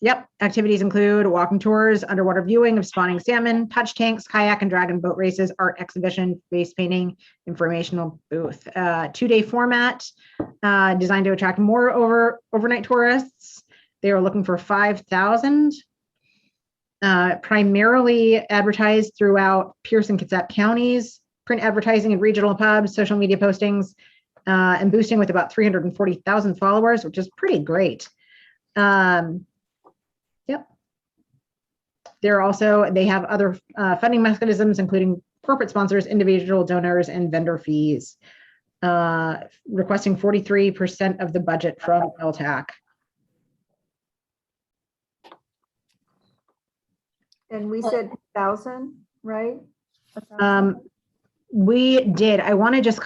S6: yep, activities include walking tours, underwater viewing of spawning salmon, touch tanks, kayak and dragon boat races, art exhibition, face painting, informational booth. 2-day format designed to attract more overnight tourists. They are looking for 5,000. Primarily advertised throughout Pierce and Kitsap counties, print advertising in regional pubs, social media postings, and boosting with about 340,000 followers, which is pretty great. Yep. They have other funding mechanisms, including corporate sponsors, individual donors, and vendor fees, requesting 43% of the budget from LTAC.
S3: And we said 1,000, right?
S6: We did. I want to just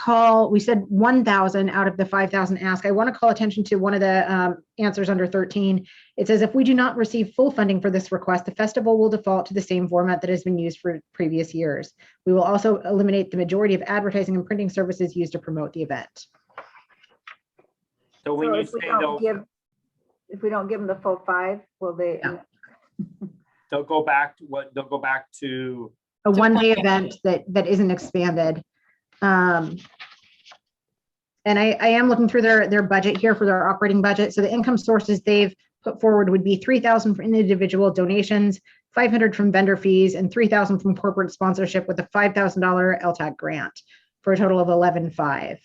S6: we said 1,000 out of the 5,000 ask. I want to call attention to one of the answers under 13. It says, if we do not receive full funding for this request, the festival will default to the same format that has been used for previous years. We will also eliminate the majority of advertising and printing services used to promote the event.
S1: So when you say
S3: if we don't give them the full 5, will they?
S6: Yeah.
S1: they'll go back to what? They'll go back to
S6: A one-day event that isn't expanded. And I am looking through their budget here for their operating budget. So the income sources they've put forward would be 3,000 from individual donations, 500 from vendor fees, and 3,000 from corporate sponsorship with a $5,000 LTAC grant for a total of 11,500.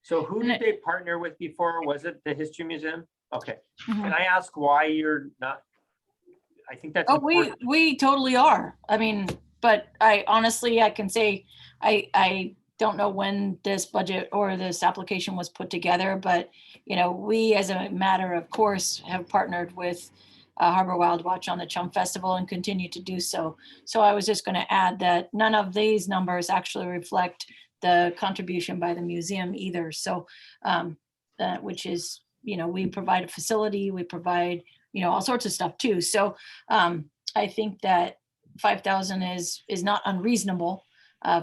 S1: So who did they partner with before? Was it the History Museum? Okay. Can I ask why you're not? I think that's important.
S8: We totally are. I mean, but I honestly, I can say, I don't know when this budget or this application was put together, but we as a matter of course have partnered with Harbor Wild Watch on the Chum Festival and continue to do so. So I was just going to add that none of these numbers actually reflect the contribution by the museum either. So, which is, we provide a facility, we provide, all sorts of stuff too. So I think that 5,000 is not unreasonable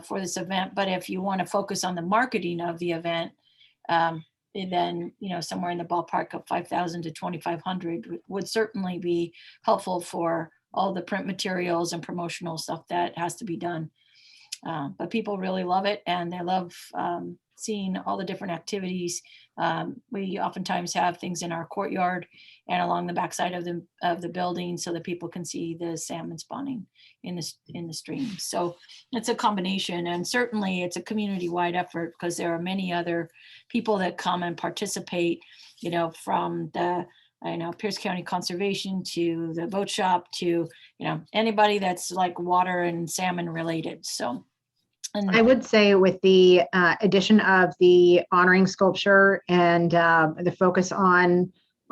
S8: for this event, but if you want to focus on the marketing of the event, then, somewhere in the ballpark of 5,000 to 2,500 would certainly be helpful for all the print materials and promotional stuff that has to be done. But people really love it, and they love seeing all the different activities. We oftentimes have things in our courtyard and along the backside of the building so that people can see the salmon spawning in the stream. So it's a combination, and certainly it's a community-wide effort because there are many other people that come and participate, from the Pierce County Conservation to the boat shop to, anybody that's like water and salmon related. So.
S6: I would say with the addition of the honoring sculpture and the focus on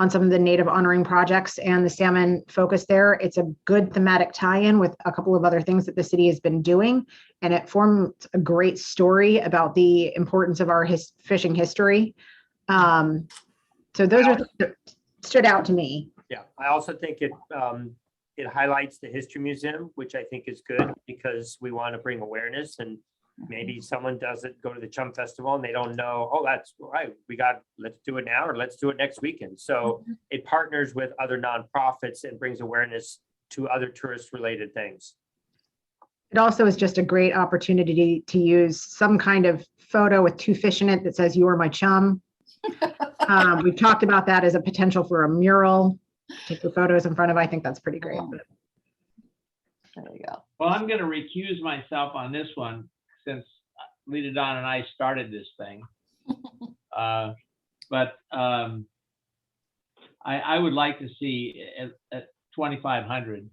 S6: some of the native honoring projects and the salmon focus there, it's a good thematic tie-in with a couple of other things that the city has been doing. And it formed a great story about the importance of our fishing history. So those are things that stood out to me.
S1: Yeah, I also think it highlights the History Museum, which I think is good because we want to bring awareness, and maybe someone doesn't go to the Chum Festival and they don't know, oh, that's right, let's do it now or let's do it next weekend. So it partners with other nonprofits and brings awareness to other tourist related things.
S6: It also is just a great opportunity to use some kind of photo with two fish in it that says, "You are my chum." We've talked about that as a potential for a mural. Take the photos in front of. I think that's pretty great.
S8: There you go.
S2: Well, I'm going to recuse myself on this one since Lita Dawn and I started this thing. But I would like to see at 2,500.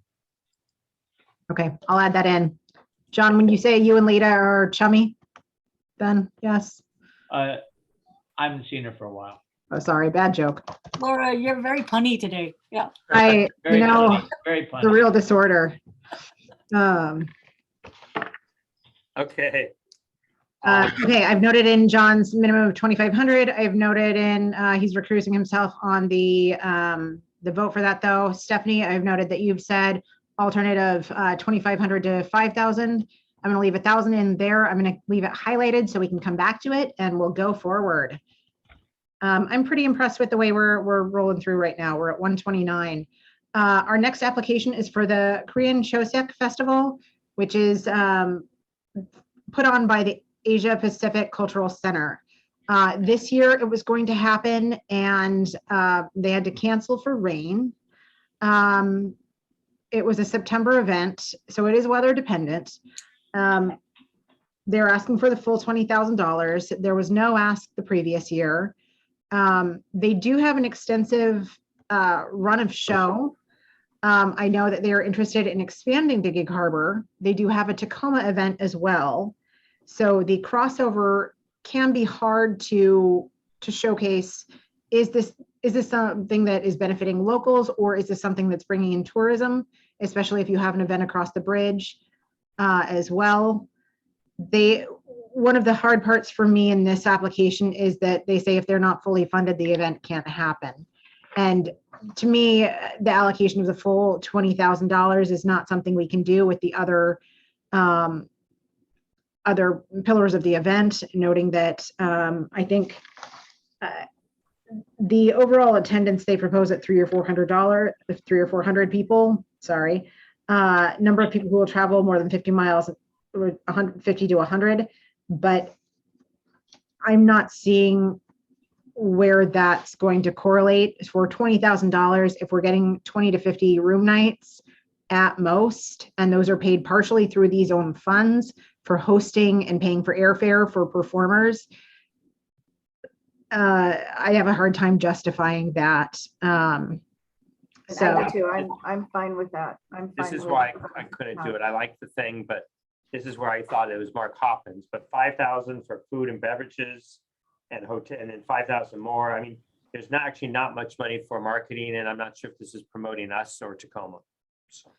S6: Okay, I'll add that in. John, when you say you and Lita are chummy, then yes.
S2: I haven't seen her for a while.
S6: Oh, sorry, bad joke.
S8: Laura, you're very punny today. Yeah.
S6: Very
S2: funny, very
S6: the
S2: funny.
S6: real disorder.
S1: Okay.
S6: Okay, I've noted in John's minimum of 2,500. I've noted in he's recusing himself on the vote for that though. Stephanie, I've noted that you've said alternative 2,500 to 5,000. I'm going to leave 1,000 in there. I'm going to leave it highlighted so we can come back to it and we'll go forward. I'm pretty impressed with the way we're rolling through right now. We're at 129. Our next application is for the Korean Choseok Festival, which is put on by the Asia Pacific Cultural Center. This year it was going to happen and they had to cancel for rain. It was a September event, so it is weather dependent. They're asking for the full $20,000. There was no ask the previous year. They do have an extensive run of show. I know that they are interested in expanding to Gig Harbor. They do have a Tacoma event as well. So the crossover can be hard to showcase. Is this something that is benefiting locals, or is this something that's bringing in tourism, especially if you have an event across the bridge as well? One of the hard parts for me in this application is that they say if they're not fully funded, the event can't happen. And to me, the allocation of the full $20,000 is not something we can do with the other pillars of the event, noting that I think the overall attendance they propose at $300 or 400 people, sorry, number of people who will travel more than 50 miles, 150 to 100, but I'm not seeing where that's going to correlate. For $20,000, if we're getting 20 to 50 room nights at most, and those are paid partially through these own funds for hosting and paying for airfare for performers, I have a hard time justifying that.
S3: I do too. I'm fine with that.
S1: This is why I couldn't do it. I like the thing, but this is where I thought it was Mark Hoppins, but 5,000 for food and beverages and hotel, and then 5,000 more. I mean, there's not much money for marketing, and I'm not sure if this is promoting us or Tacoma. So.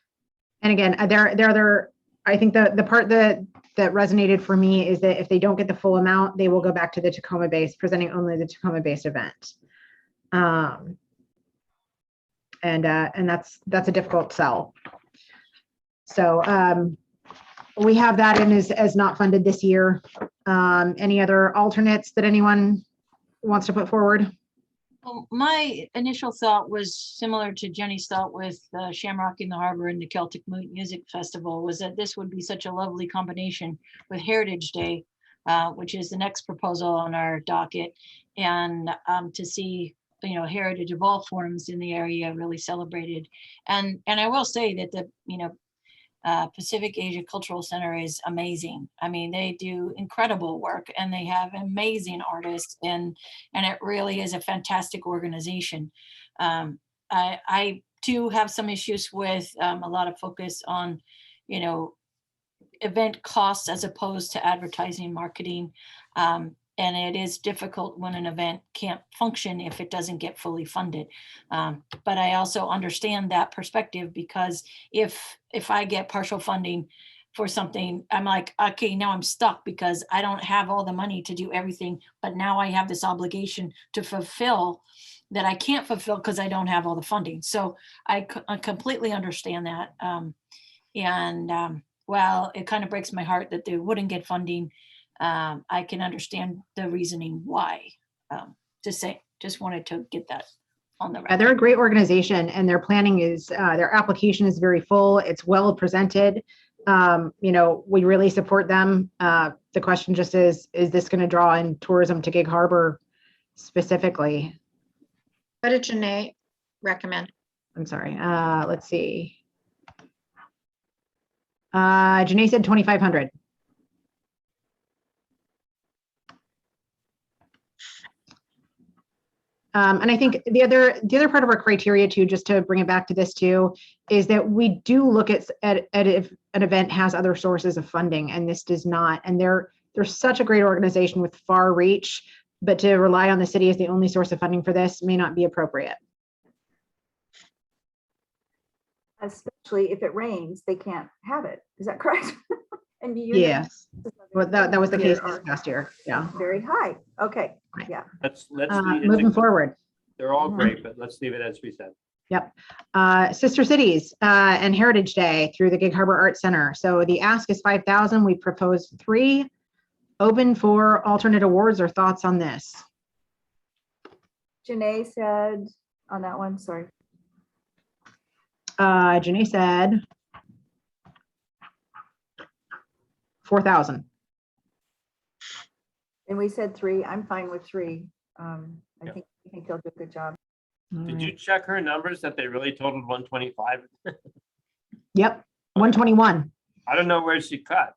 S6: And again, I think the part that that resonated for me is that if they don't get the full amount, they will go back to the Tacoma base, presenting only the Tacoma based event. And that's a difficult sell. So we have that in as not funded this year. Any other alternates that anyone wants to put forward?
S8: Well, my initial thought was similar to Jenny's thought with Shamrock in the Harbor and the Celtic Music Festival, was that this would be such a lovely combination with Heritage Day, which is the next proposal on our docket, and to see, you know, heritage of all forms in the area really celebrated. And I will say that the, you know, Pacific Asia Cultural Center is amazing. I mean, they do incredible work and they have amazing artists, and it really is a fantastic organization. I too have some issues with a lot of focus on, you know, event costs as opposed to advertising, marketing. And it is difficult when an event can't function if it doesn't get fully funded. But I also understand that perspective, because if I get partial funding for something, I'm like, okay, now I'm stuck because I don't have all the money to do everything, but now I have this obligation to fulfill that I can't fulfill because I don't have all the funding. So I completely understand that. Well, it kind of breaks my heart that they wouldn't get funding. I can understand the reasoning why. Just wanted to get that on the record.
S6: They're a great organization, and their planning is, their application is very full. It's well presented. You know, we really support them. The question just is this going to draw in tourism to Gig Harbor specifically?
S4: What did Janae recommend?
S6: I'm sorry. Let's see. Janae said 2,500. And I think the other part of our criteria too, just to bring it back to this too, is that we do look at if an event has other sources of funding, and this does not. And they're such a great organization with far reach, but to rely on the city as the only source of funding for this may not be appropriate.
S3: Especially if it rains, they can't have it. Is that correct? And
S6: Yes, well, that was the case this past year. Yeah,
S3: very high. Okay, yeah.
S1: Let's
S6: moving forward.
S1: They're all great, but let's leave it as we said.
S6: Yep. Sister Cities and Heritage Day through the Gig Harbor Arts Center. So the ask is 5,000. We proposed 3. Open for alternate awards or thoughts on this.
S3: Janae said on that one, sorry.
S6: Janae said 4,000.
S3: And we said 3. I'm fine with 3. I think they'll do a good job.
S1: Did you check her numbers that they really totaled 125?
S6: Yep, 121.
S1: I don't know where she cut.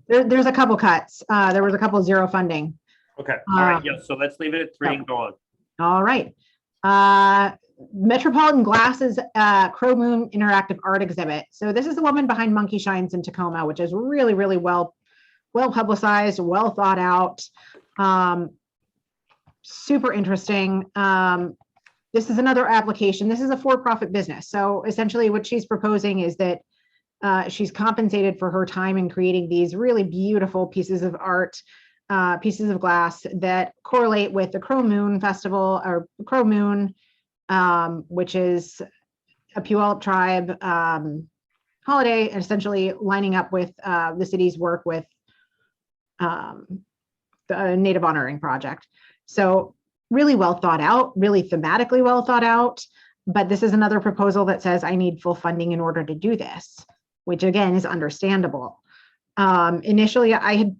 S6: There's a couple cuts. There was a couple 0 funding.
S1: Okay, all right, yeah, so let's leave it at 3 and go on. All
S6: right. Metropolitan Glass's Crow Moon Interactive Art Exhibit. So this is the woman behind Monkey Shines in Tacoma, which is really, really well publicized, well thought out. Super interesting. This is another application. This is a for-profit business. So essentially what she's proposing is that she's compensated for her time in creating these really beautiful pieces of art, pieces of glass that correlate with the Crow Moon Festival, or Crow Moon, which is a Puyallup tribe holiday, and essentially lining up with the city's work with the Native Honoring Project. So really well thought out, really thematically well thought out, but this is another proposal that says I need full funding in order to do this, which again is understandable. Initially, I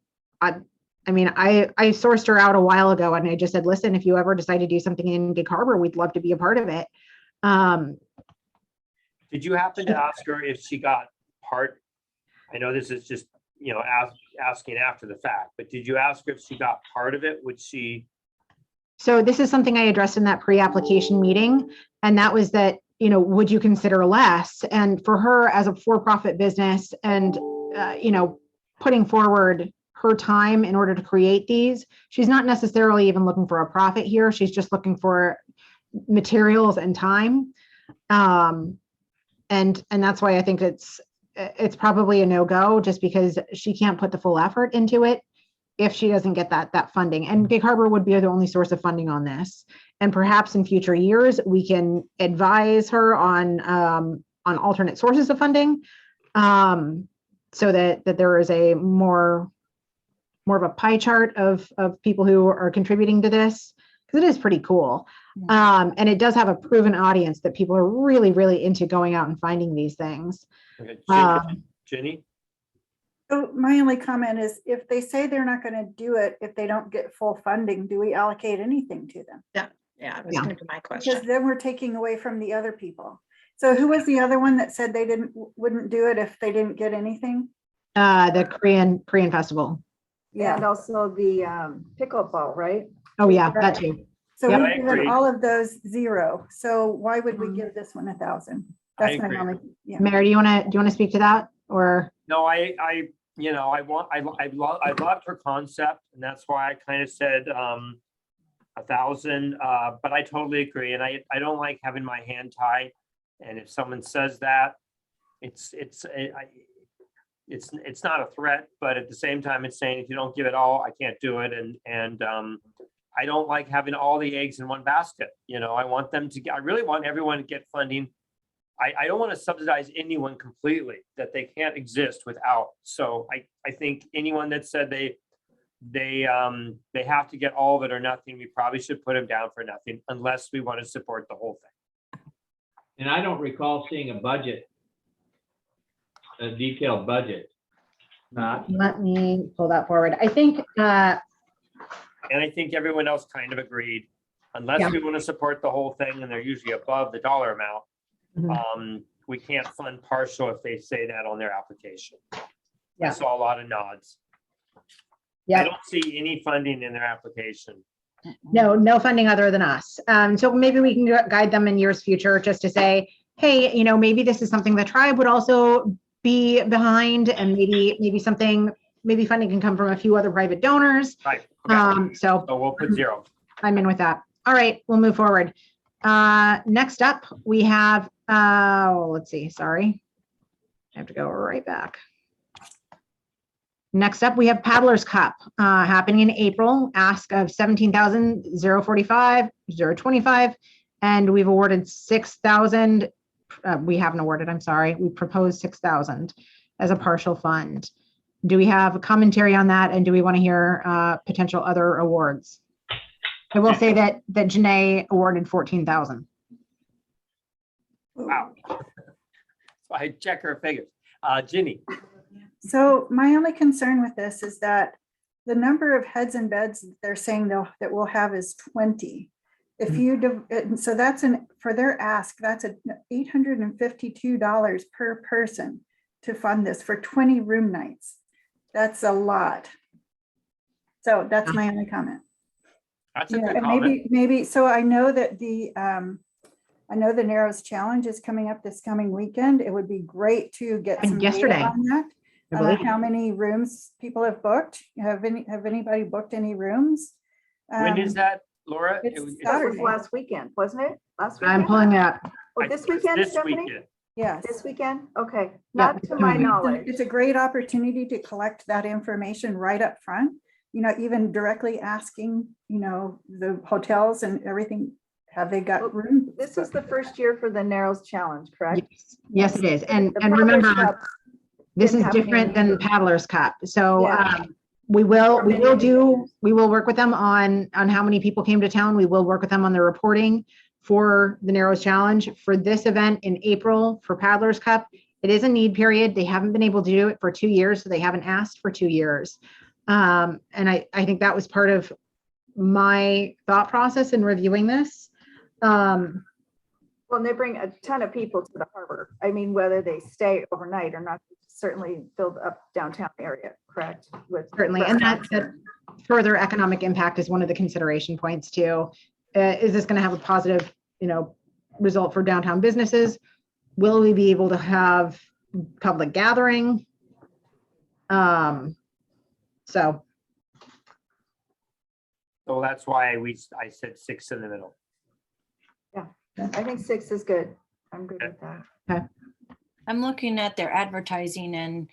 S6: sourced her out a while ago, and I just said, listen, if you ever decide to do something in Gig Harbor, we'd love to be a part of it.
S1: Did you happen to ask her if she got part? I know this is just, you know, asking after the fact, but did you ask her if she got part of it? Would she?
S6: So this is something I addressed in that pre-application meeting, and that was that, you know, would you consider less? And for her as a for-profit business and, you know, putting forward her time in order to create these, she's not necessarily even looking for a profit here. She's just looking for materials and time. And that's why I think it's it's probably a no-go just because she can't put the full effort into it if she doesn't get that funding. And Gig Harbor would be the only source of funding on this. And perhaps in future years, we can advise her on alternate sources of funding, so that there is a more of a pie chart of people who are contributing to this, because it is pretty cool. And it does have a proven audience that people are really, really into going out and finding these things.
S1: Okay,
S6: Um,
S1: Jenny?
S7: So my only comment is if they say they're not going to do it, if they don't get full funding, do we allocate anything to them?
S4: Yeah, that was
S6: Yeah.
S4: gonna be my
S7: Because
S4: question.
S7: then we're taking away from the other people. So who was the other one that said they wouldn't do it if they didn't get anything?
S6: The Korean festival.
S3: And
S7: Yeah.
S3: also the pickleball, right?
S6: Oh, yeah, that too.
S7: So
S6: Yep.
S7: we've
S1: I
S7: given
S1: agree.
S7: all of those 0. So why would we give this one 1,000?
S1: I
S7: That's my
S1: agree.
S7: only, yeah.
S6: Mary, do you want to speak to that, or?
S1: No, I loved her concept, and that's why I kind of said 1,000. But I totally agree, and I don't like having my hand tied. And if someone says that, it's not a threat, but at the same time, it's saying if you don't give it all, I can't do it. And I don't like having all the eggs in one basket. You know, I want them to get. I really want everyone to get funding. I don't want to subsidize anyone completely that they can't exist without. So I think anyone that said they have to get all of it or nothing, we probably should put them down for nothing unless we want to support the whole thing.
S2: And I don't recall seeing a budget, a detailed budget. Not,
S6: Let me pull that forward. I think,
S1: And I think everyone else kind of agreed, unless
S6: Yeah.
S1: we want to support the whole thing and they're usually above the dollar amount.
S6: Mhm.
S1: We can't fund partial if they say that on their application. I
S6: Yeah.
S1: saw a lot of nods. I
S6: yeah,
S1: don't see any funding in their application.
S6: no funding other than us. So maybe we can guide them in years future just to say, hey, maybe this is something the tribe would also be behind, and maybe funding can come from a few other private donors.
S1: Right. Okay.
S6: So
S1: So we'll put 0.
S6: I'm in with that. All right, we'll move forward. Next up, we have, let's see, sorry. I have to go right back. Next up, we have Paddler's Cup happening in April, ask of $17,045, 025, and we've awarded 6,000. We haven't awarded, I'm sorry. We proposed 6,000 as a partial fund. Do we have a commentary on that? And do we want to hear potential other awards? I will say that Janae awarded 14,000.
S1: Wow. So I check her figures. Ginny.
S7: So my only concern with this is that the number of heads and beds they're saying that we'll have is 20. If you, so that's for their ask, that's $852 per person to fund this for 20 room nights. That's a lot. So that's my only comment.
S1: That's a
S7: Yeah,
S1: good
S7: and
S1: comment.
S7: maybe, so I know that the Narrows Challenge is coming up this coming weekend. It would be great to get some data
S6: Yesterday,
S7: on that.
S6: I believe.
S7: How many rooms people have booked? Have anybody booked any rooms?
S1: When is that, Laura?
S7: it's
S3: That was
S7: Saturday.
S3: last weekend, wasn't it? Last
S6: I'm
S3: weekend?
S6: pulling it up.
S3: Oh,
S1: I
S3: this
S1: think it's
S3: weekend,
S1: This
S3: Stephanie?
S1: weekend.
S7: Yes.
S3: This weekend? Okay,
S6: Yeah,
S3: not to my
S6: it's
S3: knowledge.
S7: It's a great opportunity to collect that information right up front, even directly asking, the hotels and everything, have they got room?
S3: This is the first year for the Narrows Challenge, correct?
S6: Yes, it is. And
S3: The Paddler's
S6: remember,
S3: Cup
S6: this is
S3: didn't have
S6: different
S3: any-
S6: than Paddler's Cup. So
S3: Yeah.
S6: we will work with them on how many people came to town. We will work with them on the reporting for the Narrows Challenge. For this event in April for Paddler's Cup, it is a need period. They haven't been able to do it for 2 years, so they haven't asked for 2 years. And I think that was part of my thought process in reviewing this.
S3: Well, and they bring a ton of people to the harbor. I mean, whether they stay overnight or not, certainly filled up downtown area, correct? With
S6: Certainly, and that
S3: restaurants
S6: further economic impact is one of the consideration points too. Is this going to have a positive, result for downtown businesses? Will we be able to have public gathering? So
S1: that's why I said 6 in the middle.
S3: I think 6 is good. I'm good with that.
S8: I'm looking at their advertising, and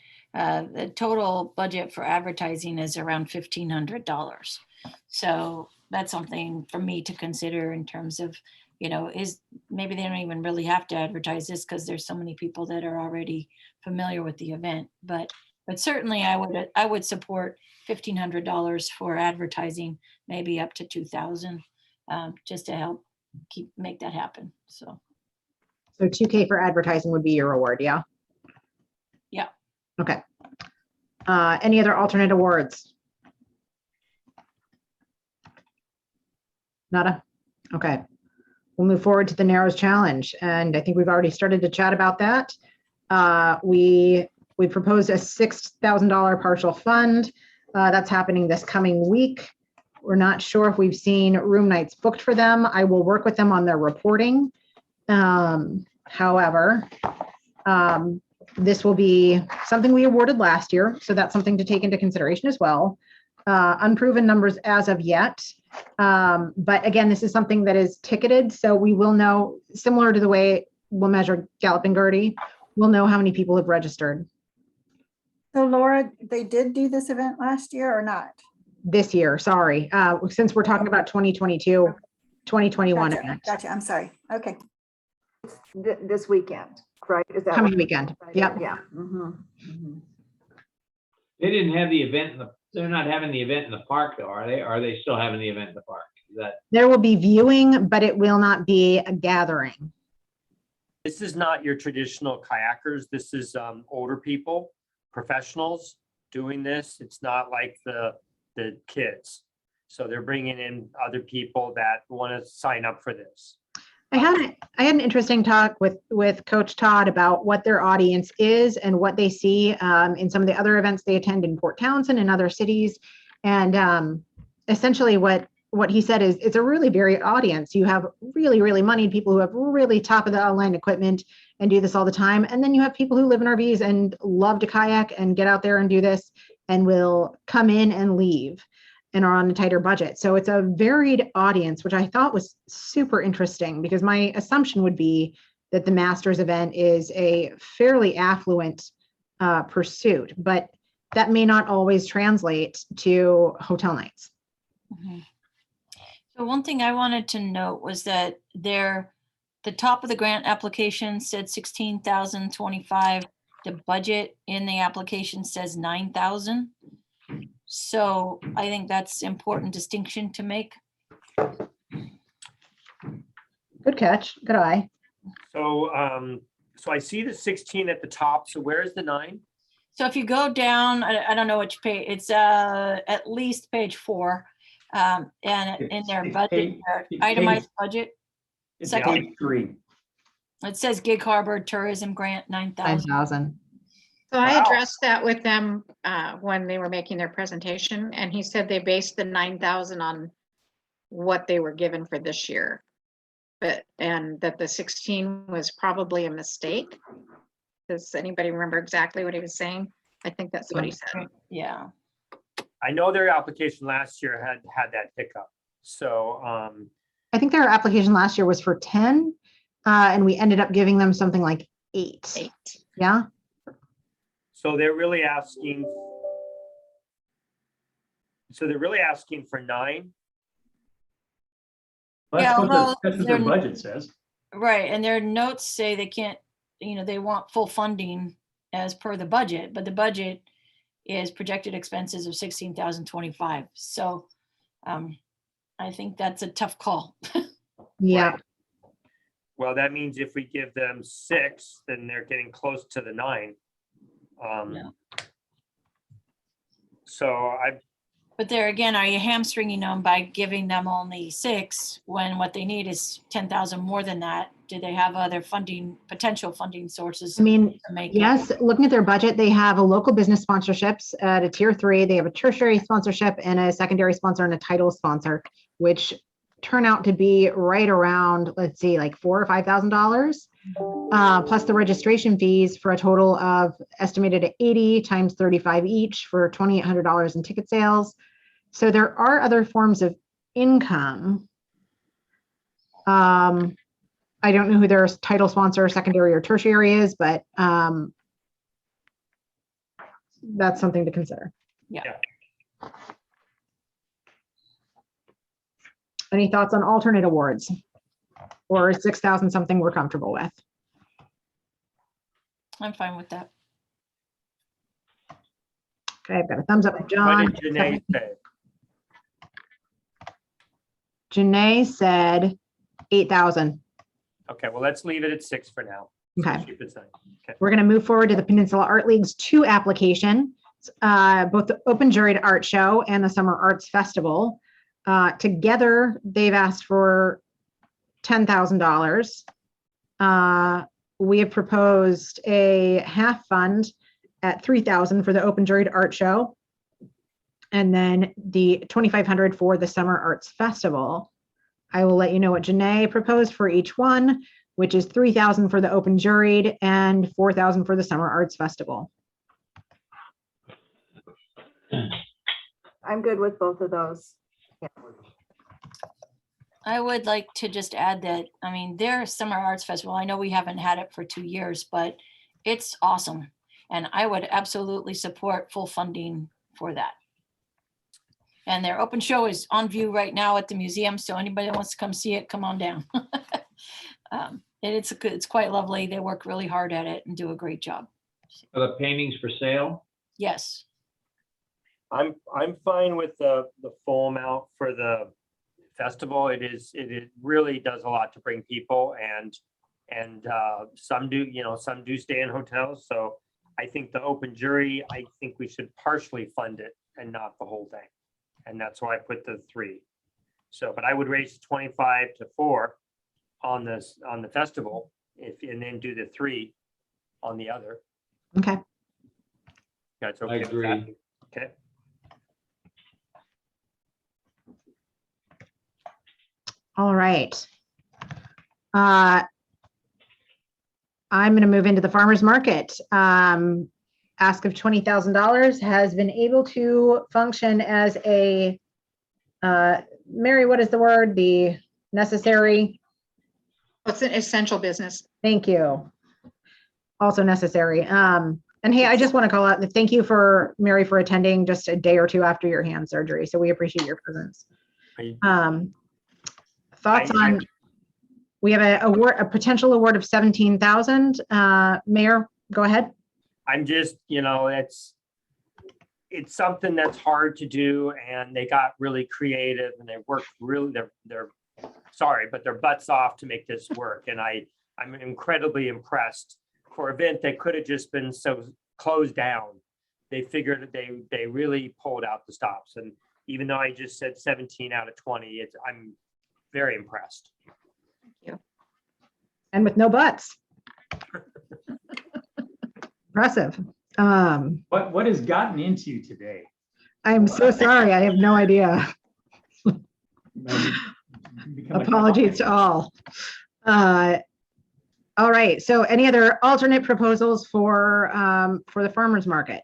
S8: the total budget for advertising is around $1,500. So that's something for me to consider in terms of, is maybe they don't even really have to advertise this because there's so many people that are already familiar with the event. But certainly I would support $1,500 for advertising, maybe up to 2,000, just to help make that happen. So
S6: $2K for advertising would be your award, yeah?
S8: Yeah.
S6: Okay. Any other alternate awards? Nada? Okay. We'll move forward to the Narrows Challenge, and I think we've already started to chat about that. We proposed a $6,000 partial fund. That's happening this coming week. We're not sure if we've seen room nights booked for them. I will work with them on their reporting. However, this will be something we awarded last year, so that's something to take into consideration as well. Unproven numbers as of yet. But again, this is something that is ticketed, so we will know, similar to the way we'll measure Galloping Gertie, we'll know how many people have registered.
S7: So Laura, they did do this event last year or not?
S6: This year, sorry. Since we're talking about 2022, 2021
S7: Gotcha,
S6: event.
S7: gotcha, I'm sorry. Okay.
S3: This weekend, right? Is that
S6: Coming
S3: what-
S6: weekend. Yep.
S3: Yeah. Mhm, mhm.
S2: They didn't have the event they're not having the event in the park though, are they? Or are they still having the event in the park? Is that?
S6: There will be viewing, but it will not be a gathering.
S1: This is not your traditional kayakers. This is older people, professionals doing this. It's not like the kids. So they're bringing in other people that want to sign up for this.
S6: I had an interesting talk with Coach Todd about what their audience is and what they see in some of the other events they attend in Port Townsend and other cities. And essentially what he said is it's a really varied audience. You have really, really moneyed people who have really top of the line equipment and do this all the time. And then you have people who live in RVs and love to kayak and get out there and do this and will come in and leave and are on a tighter budget. So it's a varied audience, which I thought was super interesting because my assumption would be that the Masters event is a fairly affluent pursuit, but that may not always translate to hotel nights.
S8: Mhm. So one thing I wanted to note was that the top of the grant application said 16,025. The budget in the application says 9,000. So I think that's important distinction to make.
S6: Good catch. Good eye.
S1: So, so I see the 16 at the top. So where is the 9?
S8: So if you go down, I don't know which page, it's at least page 4. And in their budget, their itemized budget,
S5: It's
S8: second.
S5: page 3.
S8: it says Gig Harbor Tourism Grant 9,000.
S6: 9,000.
S4: So I
S1: Wow.
S4: addressed that with them when they were making their presentation, and he said they based the 9,000 on what they were given for this year. And that the 16 was probably a mistake. Does anybody remember exactly what he was saying? I think that's what he said.
S8: Yeah.
S1: I know their application last year had that hiccup. So,
S6: I think their application last year was for 10, and we ended up giving them something like 8. Yeah.
S1: so they're really asking. So they're really asking for 9.
S8: Yeah, although
S5: That's what their
S8: they're-
S5: budget says.
S8: Right, and their notes say they can't, they want full funding as per the budget, but the budget is projected expenses of 16,025. So I think that's a tough call.
S6: Yeah.
S1: Right. Well, that means if we give them 6, then they're getting close to the 9.
S8: Yeah.
S1: So
S8: But there again, are you hamstringing them by giving them only 6 when what they need is 10,000 more than that? Do they have other potential funding sources?
S6: I mean,
S8: to make it?
S6: yes, looking at their budget, they have a local business sponsorships at a tier 3. They have a tertiary sponsorship and a secondary sponsor and a title sponsor, which turn out to be right around, let's see, like $4,000 or $5,000, plus the registration fees for a total of estimated at 80 times 35 each for $2,800 in ticket sales. So there are other forms of income. I don't know who their title sponsor, secondary or tertiary is, but that's something to consider.
S8: Yeah.
S6: Any thoughts on alternate awards? Or is 6,000 something we're comfortable with?
S8: I'm fine with that.
S6: Okay, I've got a thumbs up from
S1: What
S6: John.
S1: did Janae say?
S6: Janae said 8,000.
S1: Okay, well, let's leave it at 6 for now.
S6: Okay.
S1: Keep it simple. Okay.
S6: We're going to move forward to the Peninsula Art League's 2 application, both the Open Juried Art Show and the Summer Arts Festival. Together, they've asked for $10,000. We have proposed a half fund at 3,000 for the Open Juried Art Show, and then the 2,500 for the Summer Arts Festival. I will let you know what Janae proposed for each one, which is 3,000 for the Open Juried and 4,000 for the Summer Arts Festival.
S3: I'm good with both of those.
S8: I would like to just add that, I mean, their Summer Arts Festival, I know we haven't had it for 2 years, but it's awesome. And I would absolutely support full funding for that. And their open show is on view right now at the museum. So anybody that wants to come see it, come on down. And it's quite lovely. They work really hard at it and do a great job.
S2: Are the paintings for sale?
S8: Yes.
S1: I'm fine with the full amount for the festival. It really does a lot to bring people, and some do stay in hotels. So I think the open jury, I think we should partially fund it and not the whole thing. And that's why I put the 3. So, but I would raise 25 to 4 on the festival, and then do the 3 on the other.
S6: Okay.
S1: That's
S2: I
S1: okay. with
S2: agree.
S1: that? Okay.
S6: All right. I'm going to move into the farmer's market. Ask of $20,000 has been able to function as a, Mary, what is the word? The necessary.
S4: It's an essential business.
S6: Thank you. Also necessary. And hey, I just want to call out the thank you for Mary for attending just a day or 2 after your hand surgery. So we appreciate your presence. Thoughts on, we have a potential award of 17,000. Mayor, go ahead.
S1: I'm just, it's something that's hard to do, and they got really creative, and they worked really, they're sorry, but their butts off to make this work. And I'm incredibly impressed. For an event that could have just been so closed down, they figured they really pulled out the stops. And even though I just said 17 out of 20, I'm very impressed.
S4: Thank you.
S6: And with no butts. Impressive.
S5: What has gotten into you today?
S6: I'm so sorry. I have no idea. Apologies to all. All right. So any other alternate proposals for the farmer's market?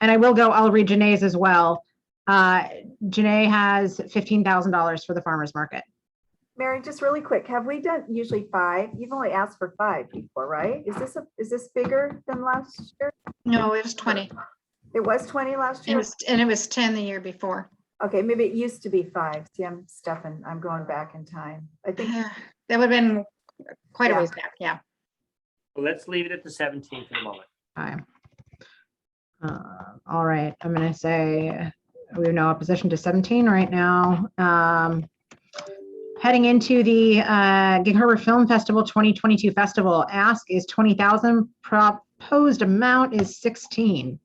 S6: And I'll read Janae's as well. Janae has $15,000 for the farmer's market.
S3: Mary, just really quick, have we done usually 5? You've only asked for 5 before, right? Is this bigger than last year?
S4: No, it was 20.
S3: It was 20 last year?
S4: It was 10 the year before.
S3: Okay, maybe it used to be 5. See, I'm going back in time. I think,
S4: That would have been quite a
S3: Yeah.
S4: ways back. Yeah.
S1: Well, let's leave it at the 17 for the moment.
S6: Okay. All right. I'm going to say we have no opposition to 17 right now. Heading into the Gig Harbor Film Festival 2022 festival, ask is 20,000, proposed amount is 16.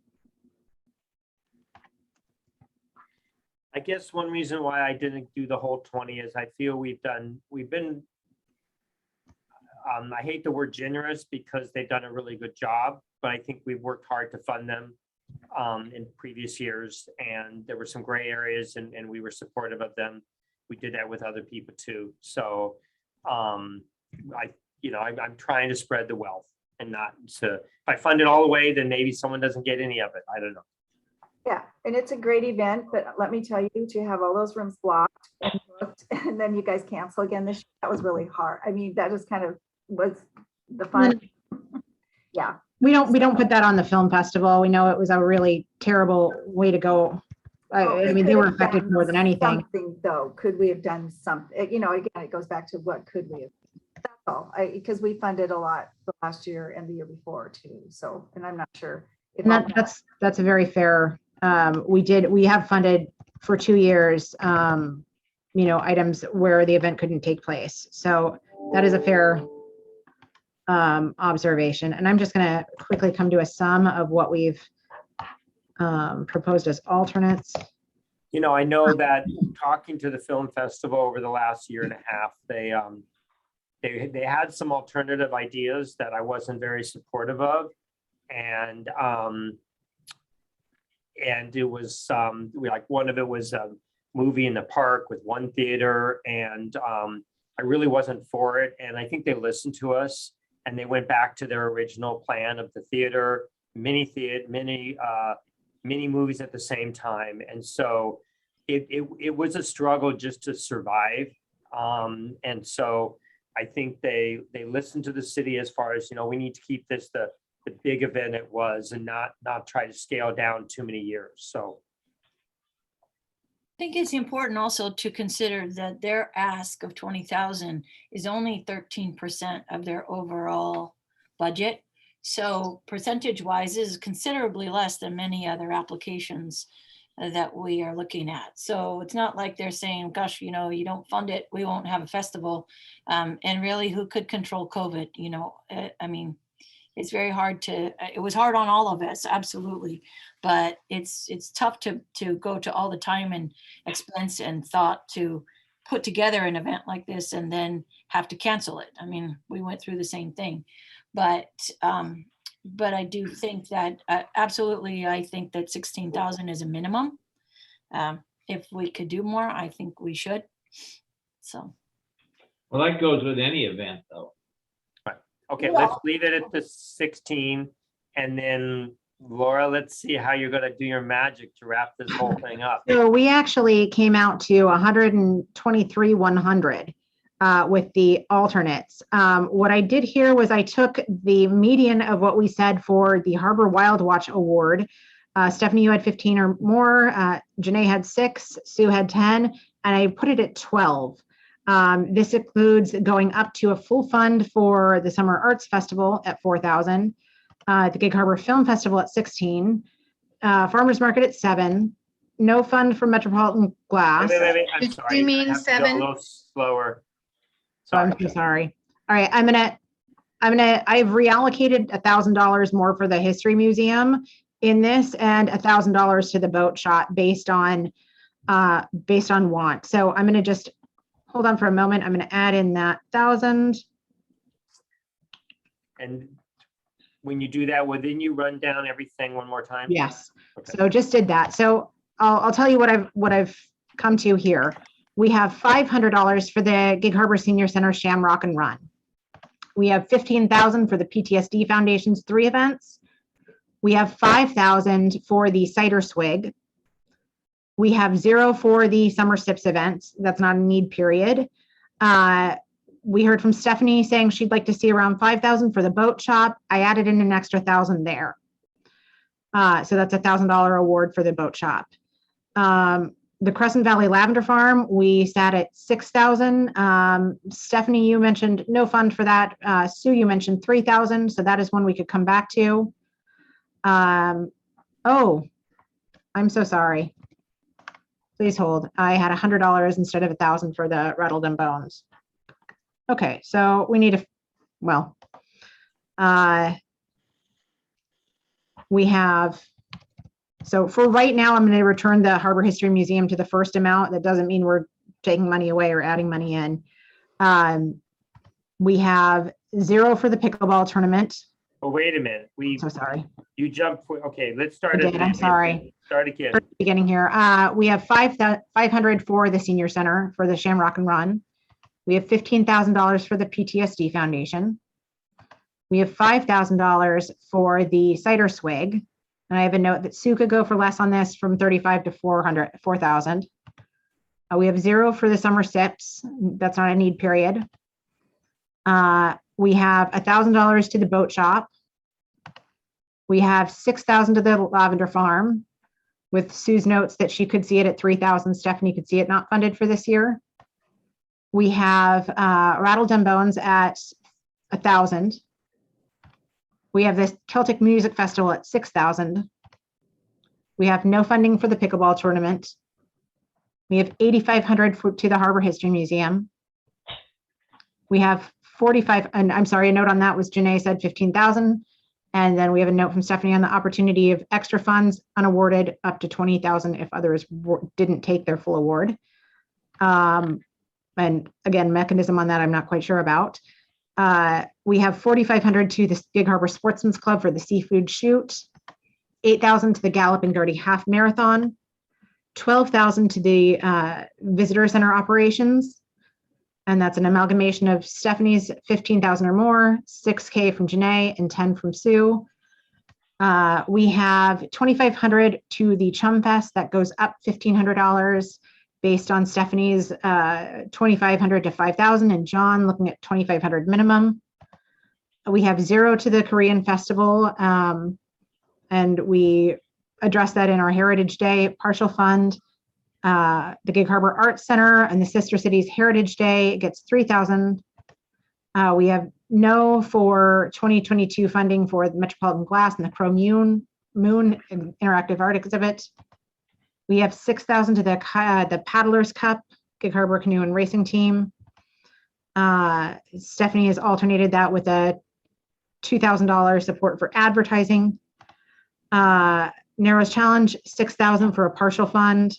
S1: I guess one reason why I didn't do the whole 20 is I feel we've been, I hate the word generous because they've done a really good job, but I think we've worked hard to fund them in previous years, and there were some gray areas, and we were supportive of them. We did that with other people too. So I'm trying to spread the wealth and not to, if I fund it all the way, then maybe someone doesn't get any of it. I don't know.
S3: Yeah, and it's a great event, but let me tell you, to have all those rooms blocked and booked, and then you guys cancel again this year, that was really hard. I mean, that just kind of was the fun. Yeah.
S6: We don't put that on the film festival. We know it was a really terrible way to go. I mean, they were affected more than anything.
S3: Something though, could we have done something, you know, again, it goes back to what could we have? That's all, because we funded a lot the last year and the year before too, so, and I'm not sure. if
S6: And
S3: all that-
S6: that's a very fair, we have funded for 2 years, you know, items where the event couldn't take place. So that is a fair observation. And I'm just gonna quickly come to a sum of what we've proposed as alternates.
S1: You know, I know that talking to the film festival over the last year and a half, they had some alternative ideas that I wasn't very supportive of. And it was like one of it was a movie in the park with one theater, and I really wasn't for it. And I think they listened to us and they went back to their original plan of the theater, many movies at the same time. And so it was a struggle just to survive. And so I think they listened to the city as far as, you know, we need to keep this the big event it was, and not try to scale down too many years. So
S8: I think it's important also to consider that their ask of 20,000 is only 13% of their overall budget. So percentage wise is considerably less than many other applications that we are looking at. So it's not like they're saying, gosh, you know, you don't fund it, we won't have a festival. And really, who could control COVID? You know, I mean, it's very hard to, it was hard on all of us, absolutely. But it's tough to go to all the time and expense and thought to put together an event like this and then have to cancel it. I mean, we went through the same thing. But I do think that absolutely, I think that 16,000 is a minimum. If we could do more, I think we should. So.
S2: Well, that goes with any event though.
S1: okay, let's leave it at the 16, and then Laura, let's see how you're gonna do your magic to wrap this whole thing up.
S6: So we actually came out to 123,100 with the alternates. What I did here was I took the median of what we said for the Harbor Wild Watch Award. Stephanie, you had 15 or more. Janae had 6, Sue had 10, and I put it at 12. This includes going up to a full fund for the Summer Arts Festival at 4,000, the Gig Harbor Film Festival at 16, Farmers Market at 7, no fund for Metropolitan Glass.
S1: Wait, I'm
S4: Did
S1: sorry.
S4: you
S1: I
S4: mean
S1: have to go
S4: 7?
S1: A little slower.
S6: I'm so sorry. All right, I've reallocated $1,000 more for the History Museum in this, and $1,000 to the boat shop based on want. So I'm gonna just hold on for a moment. I'm gonna add in that 1,000.
S1: And when you do that, will then you run down everything one more time?
S6: Yes.
S1: Okay.
S6: So just did that. So I'll tell you what I've come to here. We have $500 for the Gig Harbor Senior Center Shamrock and Run. We have $15,000 for the PTSD Foundation's 3 events. We have $5,000 for the Cider Swig. We have 0 for the Summer Sips events. That's not a need, period. We heard from Stephanie saying she'd like to see around 5,000 for the boat shop. I added in an extra 1,000 there. So that's a $1,000 award for the boat shop. The Crescent Valley Lavender Farm, we sat at 6,000. Stephanie, you mentioned no fund for that. Sue, you mentioned 3,000. So that is one we could come back to. Oh, I'm so sorry. Please hold. I had $100 instead of 1,000 for the Rattled and Bones. Okay, so we need we have, so for right now, I'm going to return the Harbor History Museum to the first amount. That doesn't mean we're taking money away or adding money in. We have 0 for the pickleball tournament.
S1: Oh, wait a minute.
S6: So sorry.
S1: You jumped. Okay, let's start.
S6: I did, I'm sorry.
S1: Start again.
S6: Beginning here. We have 500 for the Senior Center for the Shamrock and Run. We have $15,000 for the PTSD Foundation. We have $5,000 for the Cider Swig. And I have a note that Sue could go for less on this from 35 to 4,000. We have 0 for the summer SIPs. That's not a need period. We have $1,000 to the boat shop. We have 6,000 to the lavender farm, with Sue's notes that she could see it at 3,000. Stephanie could see it not funded for this year. We have Rattle Dem Bones at 1,000. We have this Celtic Music Festival at 6,000. We have no funding for the pickleball tournament. We have 8,500 to the Harbor History Museum. We have 45, and I'm sorry, a note on that was Janae said 15,000. And then we have a note from Stephanie on the opportunity of extra funds unawarded up to 20,000 if others didn't take their full award. And again, mechanism on that, I'm not quite sure about. We have 4,500 to the Gig Harbor Sportsman's Club for the seafood shoot, 8,000 to the Galloping Gertie Half Marathon, 12,000 to the Visitor Center operations. And that's an amalgamation of Stephanie's 15,000 or more, 6K from Janae and 10 from Sue. We have 2,500 to the Chum Fest. That goes up $1,500 based on Stephanie's 2,500 to 5,000 and John looking at 2,500 minimum. We have 0 to the Korean Festival. And we address that in our Heritage Day partial fund. The Gig Harbor Arts Center and the Sister Cities Heritage Day gets 3,000. We have no for 2022 funding for the Metropolitan Glass and the Crow Moon Interactive Art Exhibit. We have 6,000 to the Paddlers Cup, Gig Harbor Canoe and Racing Team. Stephanie has alternated that with a $2,000 support for advertising. Narrows Challenge, 6,000 for a partial fund.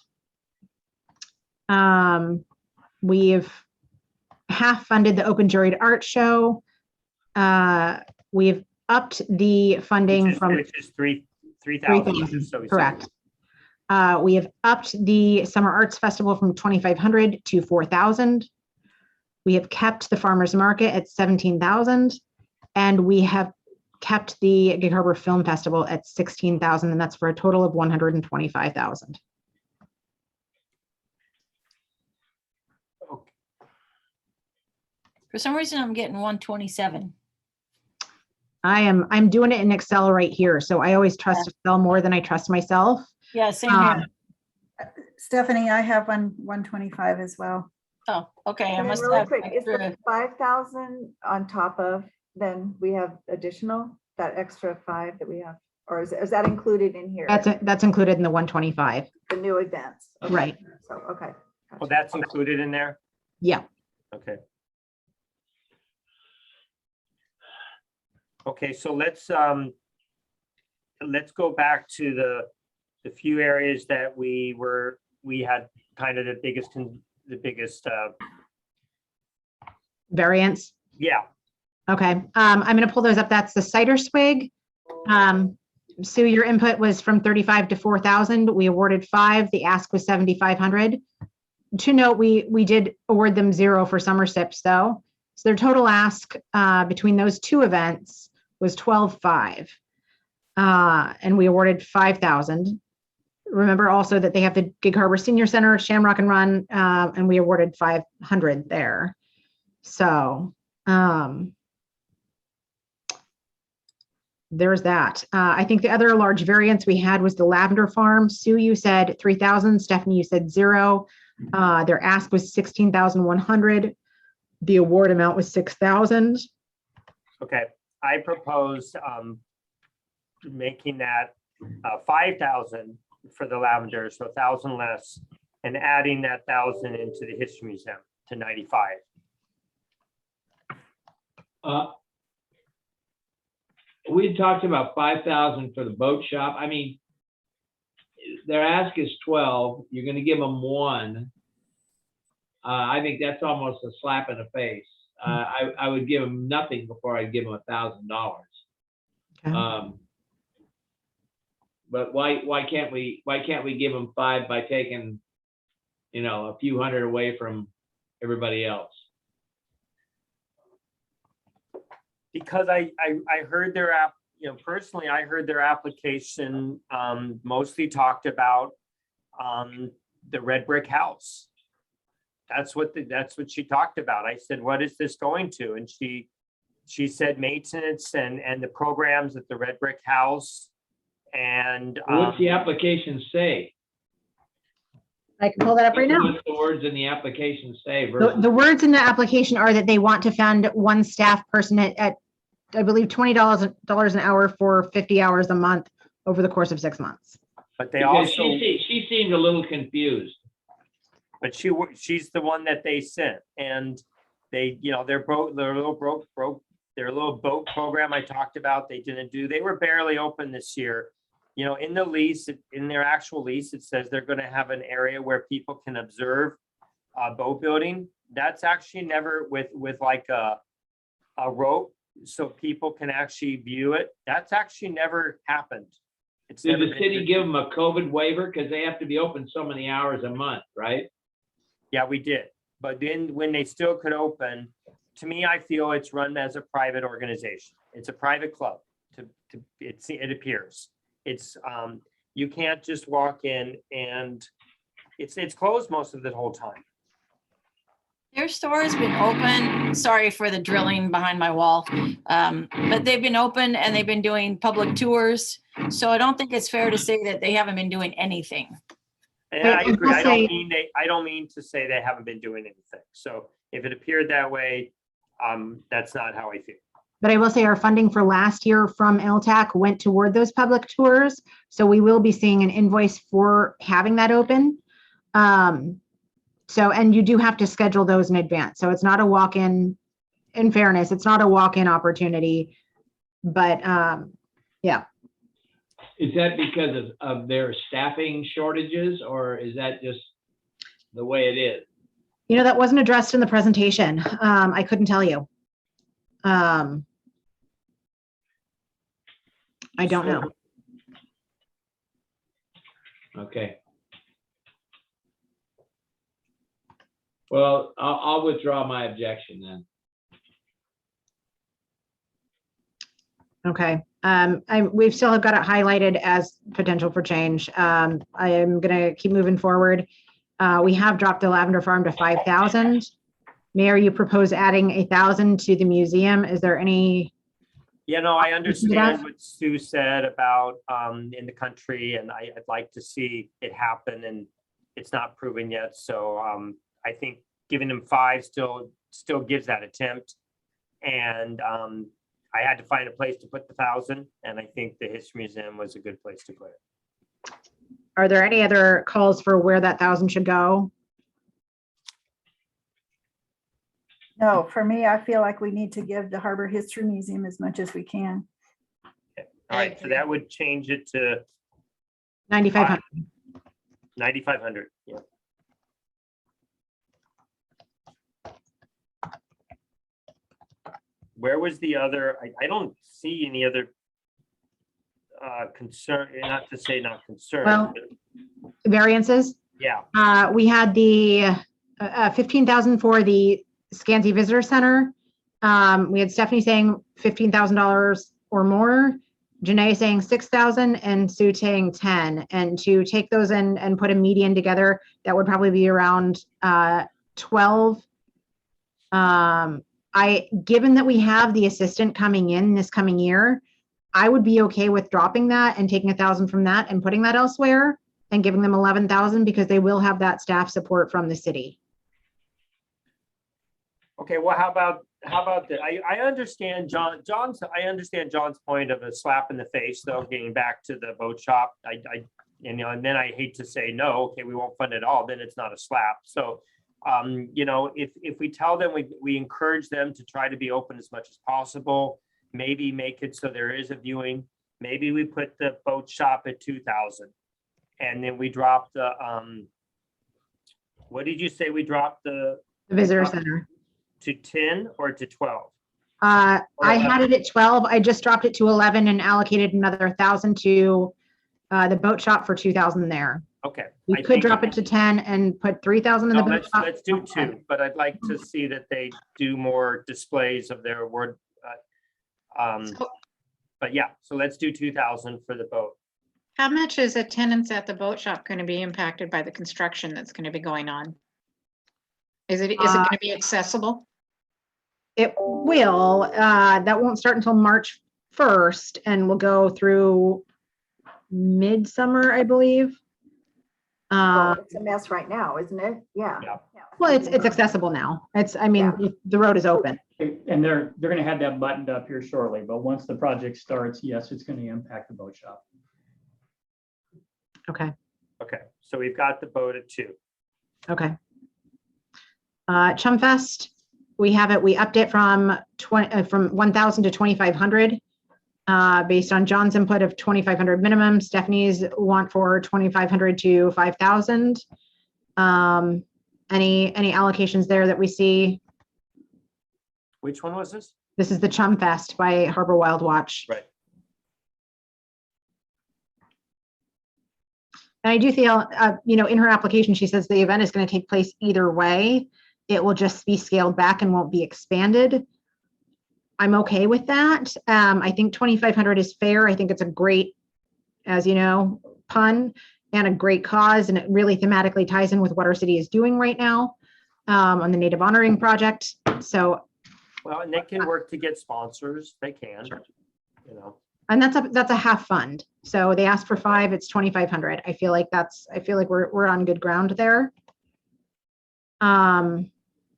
S6: We've half funded the Open Juried Art Show. We've upped the funding from
S1: Which is 3,000. So
S6: correct. We have upped the Summer Arts Festival from 2,500 to 4,000. We have kept the Farmers Market at 17,000, and we have kept the Gig Harbor Film Festival at 16,000, and that's for a total of 125,000.
S8: For some reason, I'm getting 127.
S6: I'm doing it in Excel right here, so I always trust Excel more than I trust myself.
S8: Yeah, same here.
S7: Stephanie, I have 125 as well.
S8: Oh, okay. I
S3: And then
S8: must
S3: really
S8: have
S3: quick, is the
S8: extra.
S3: 5,000 on top of, then we have additional, that extra 5 that we have, or is that included in here?
S6: That's included in the 125.
S3: The new events. Okay.
S6: Right.
S3: So, okay.
S1: Well, that's included in there?
S6: Yeah.
S1: Okay. Okay, so let's go back to the few areas that we had kind of the biggest
S6: Variance.
S1: yeah.
S6: Okay. I'm going to pull those up. That's the cider swig. Sue, your input was from 35 to 4,000. We awarded 5. The ask was 7,500. To note, we did award them 0 for summer sips though. So their total ask between those two events was 12,500. And we awarded 5,000. Remember also that they have the Gig Harbor Senior Center, Shamrock and Run, and we awarded 500 there. So there's that. I think the other large variance we had was the Lavender Farm. Sue, you said 3,000. Stephanie, you said 0. Their ask was 16,100. The award amount was 6,000.
S1: Okay, I propose making that 5,000 for the Lavender, so 1,000 less, and adding that 1,000 into the History Museum to 95.
S2: We talked about 5,000 for the boat shop. I mean, their ask is 12. You're going to give them 1. I think that's almost a slap in the face. I would give them nothing before I'd give them $1,000.
S6: Okay.
S2: But why can't we give them 5 by taking, a few hundred away from everybody else?
S1: Because I heard personally, I heard their application mostly talked about the red brick house. That's what she talked about. I said, what is this going to? And she said maintenance and the programs at the red brick house. And
S2: What's the application say?
S6: I can pull that up right now.
S2: What's the words in the application say?
S6: The
S2: versus-
S6: the words in the application are that they want to fund one staff person at I believe, $20 an hour for 50 hours a month over the course of 6 months.
S1: but they
S2: Because
S1: also,
S2: she seemed a little confused.
S1: but she's the one that they sent, and they, their little boat program I talked about, they didn't do. They were barely open this year. In the lease, in their actual lease, it says they're going to have an area where people can observe boat building. That's actually never with like a rope, so people can actually view it. That's actually never happened. It's
S2: Did
S1: never
S2: the
S1: been
S2: city
S1: done.
S2: give them a COVID waiver? Because they have to be open so many hours a month, right?
S1: Yeah, we did. But then when they still could open, to me, I feel it's run as a private organization. It's a private club. It appears. It's you can't just walk in, and it's closed most of the whole time.
S8: Their store has been open, sorry for the drilling behind my wall, but they've been open and they've been doing public tours. So I don't think it's fair to say that they haven't been doing anything.
S1: And I
S6: I
S1: agree.
S6: will
S1: I
S6: say-
S1: don't mean to say they haven't been doing anything. So if it appeared that way, that's not how I feel.
S6: But I will say our funding for last year from LTAC went toward those public tours. So we will be seeing an invoice for having that open. And you do have to schedule those in advance. So it's not a walk-in, in fairness, it's not a walk-in opportunity. But yeah,
S2: Is that because of their staffing shortages, or is that just the way it is?
S6: that wasn't addressed in the presentation. I couldn't tell you. I don't know.
S2: Okay. Well, I'll withdraw my objection then.
S6: Okay, we've still have got it highlighted as potential for change. I am gonna keep moving forward. We have dropped the Lavender Farm to 5,000. Mayor, you propose adding 1,000 to the museum. Is there any?
S1: I understand what Sue said about in the country, and I'd like to see it happen, and it's not proven yet. So I think giving them 5 still gives that attempt. And I had to find a place to put the 1,000, and I think the History Museum was a good place to put it.
S6: Are there any other calls for where that 1,000 should go?
S7: No, for me, I feel like we need to give the Harbor History Museum as much as we can.
S1: All right, so that would change it to
S6: 9,500.
S1: 9,500. Yeah. Where was the other? I don't see any other concern, not to say not concerned.
S6: Well-
S1: but
S6: Variances?
S1: yeah,
S6: We had the 15,000 for the Scansy Visitor Center. We had Stephanie saying $15,000 or more, Janae saying 6,000, and Sue saying 10. And to take those in and put a median together, that would probably be around 12. Given that we have the assistant coming in this coming year, I would be okay with dropping that and taking 1,000 from that and putting that elsewhere and giving them 11,000 because they will have that staff support from the city.
S1: okay, well, how about that? I understand I understand John's point of a slap in the face, though, getting back to the boat shop. And then I hate to say, no, okay, we won't fund it all, then it's not a slap. So, if we tell them, we encourage them to try to be open as much as possible, maybe make it so there is a viewing. Maybe we put the boat shop at 2,000, and then we drop the, what did you say? We dropped the
S6: Visitor Center.
S1: to 10 or to 12?
S6: I had it at 12. I just dropped it to 11 and allocated another 1,000 to the boat shop for 2,000 there.
S1: Okay.
S6: We
S1: I
S6: could
S1: think-
S6: drop it to 10 and put 3,000 in the
S1: No,
S6: boat shop.
S1: let's do 2, but I'd like to see that they do more displays of their word.
S4: So
S1: But yeah, so let's do 2,000 for the boat.
S4: How much is attendance at the boat shop going to be impacted by the construction that's going to be going on? Is it going to be accessible?
S6: It will, that won't start until March 1st and will go through midsummer, I believe.
S3: Oh, it's a mess right now, isn't it? Yeah.
S1: Yeah.
S6: Well, it's accessible now. I mean, the road is open.
S5: And they're gonna have that buttoned up here shortly, but once the project starts, yes, it's gonna impact the boat shop.
S6: Okay,
S1: Okay, so we've got the boat at 2.
S6: okay. Chum Fest, we upped it from 1,000 to 2,500. Based on John's input of 2,500 minimum, Stephanie's want for 2,500 to 5,000. Any allocations there that we see?
S1: Which one was this?
S6: This is the Chum Fest by Harbor Wild Watch.
S1: Right.
S6: And I do feel, in her application, she says the event is going to take place either way. It will just be scaled back and won't be expanded. I'm okay with that. I think 2,500 is fair. I think it's a great, as you know, pun and a great cause. And it really thematically ties in with what our city is doing right now on the Native Honoring Project. So,
S1: Well, and they can work to get sponsors. They can,
S6: and that's a half fund. So they asked for 5, it's 2,500. I feel like we're on good ground there.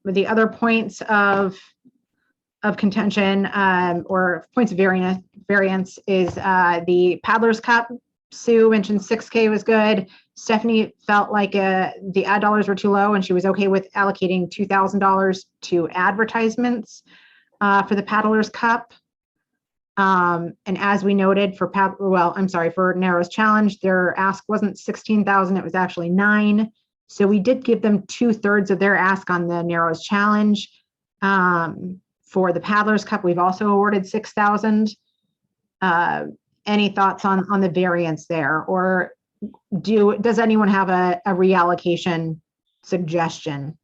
S6: With the other points of contention or points of variance is the Paddler's Cup. Sue mentioned 6K was good. Stephanie felt like the ad dollars were too low and she was okay with allocating $2,000 to advertisements for the Paddler's Cup. And as we noted for Narrows Challenge, their ask wasn't 16,000, it was actually 9. So we did give them 2/3 of their ask on the Narrows Challenge. For the Paddler's Cup, we've also awarded 6,000. Any thoughts on the variance there, or does anyone have a reallocation suggestion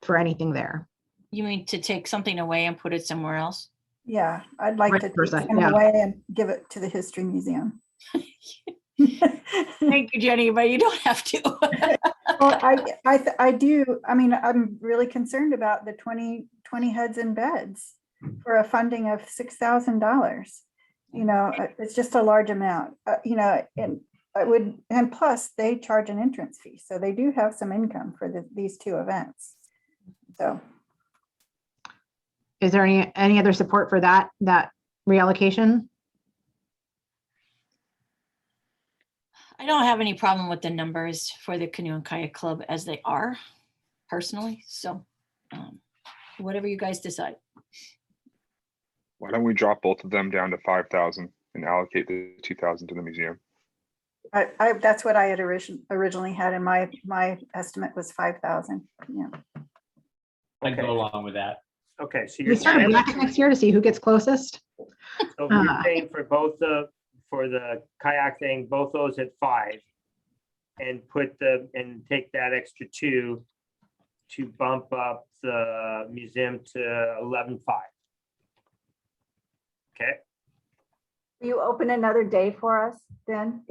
S6: for anything there?
S8: You mean to take something away and put it somewhere else?
S7: Yeah, I'd like to take
S6: 100%,
S7: them
S6: yeah.
S7: away and give it to the History Museum.
S8: Thank you, Jenny, but you don't have to.
S7: Well, I do. I mean, I'm really concerned about the 20 heads and beds for a funding of $6,000. It's just a large amount, and and plus they charge an entrance fee. So they do have some income for these 2 events. So.
S6: Is there any other support for that reallocation?
S8: I don't have any problem with the numbers for the Canoe and Kayak Club as they are, personally. So whatever you guys decide.
S10: Why don't we drop both of them down to 5,000 and allocate the 2,000 to the museum?
S7: That's what I had originally had in my estimate was 5,000. Yeah.
S2: I go along with that.
S1: Okay, so
S6: We
S1: you're
S6: start a
S1: saying,
S6: bracket next year to see who gets closest.
S1: so you're saying for for the kayak thing, both those at 5 and take that extra 2 to bump up the museum to 11.5. Okay.
S3: Will you open another day for us then?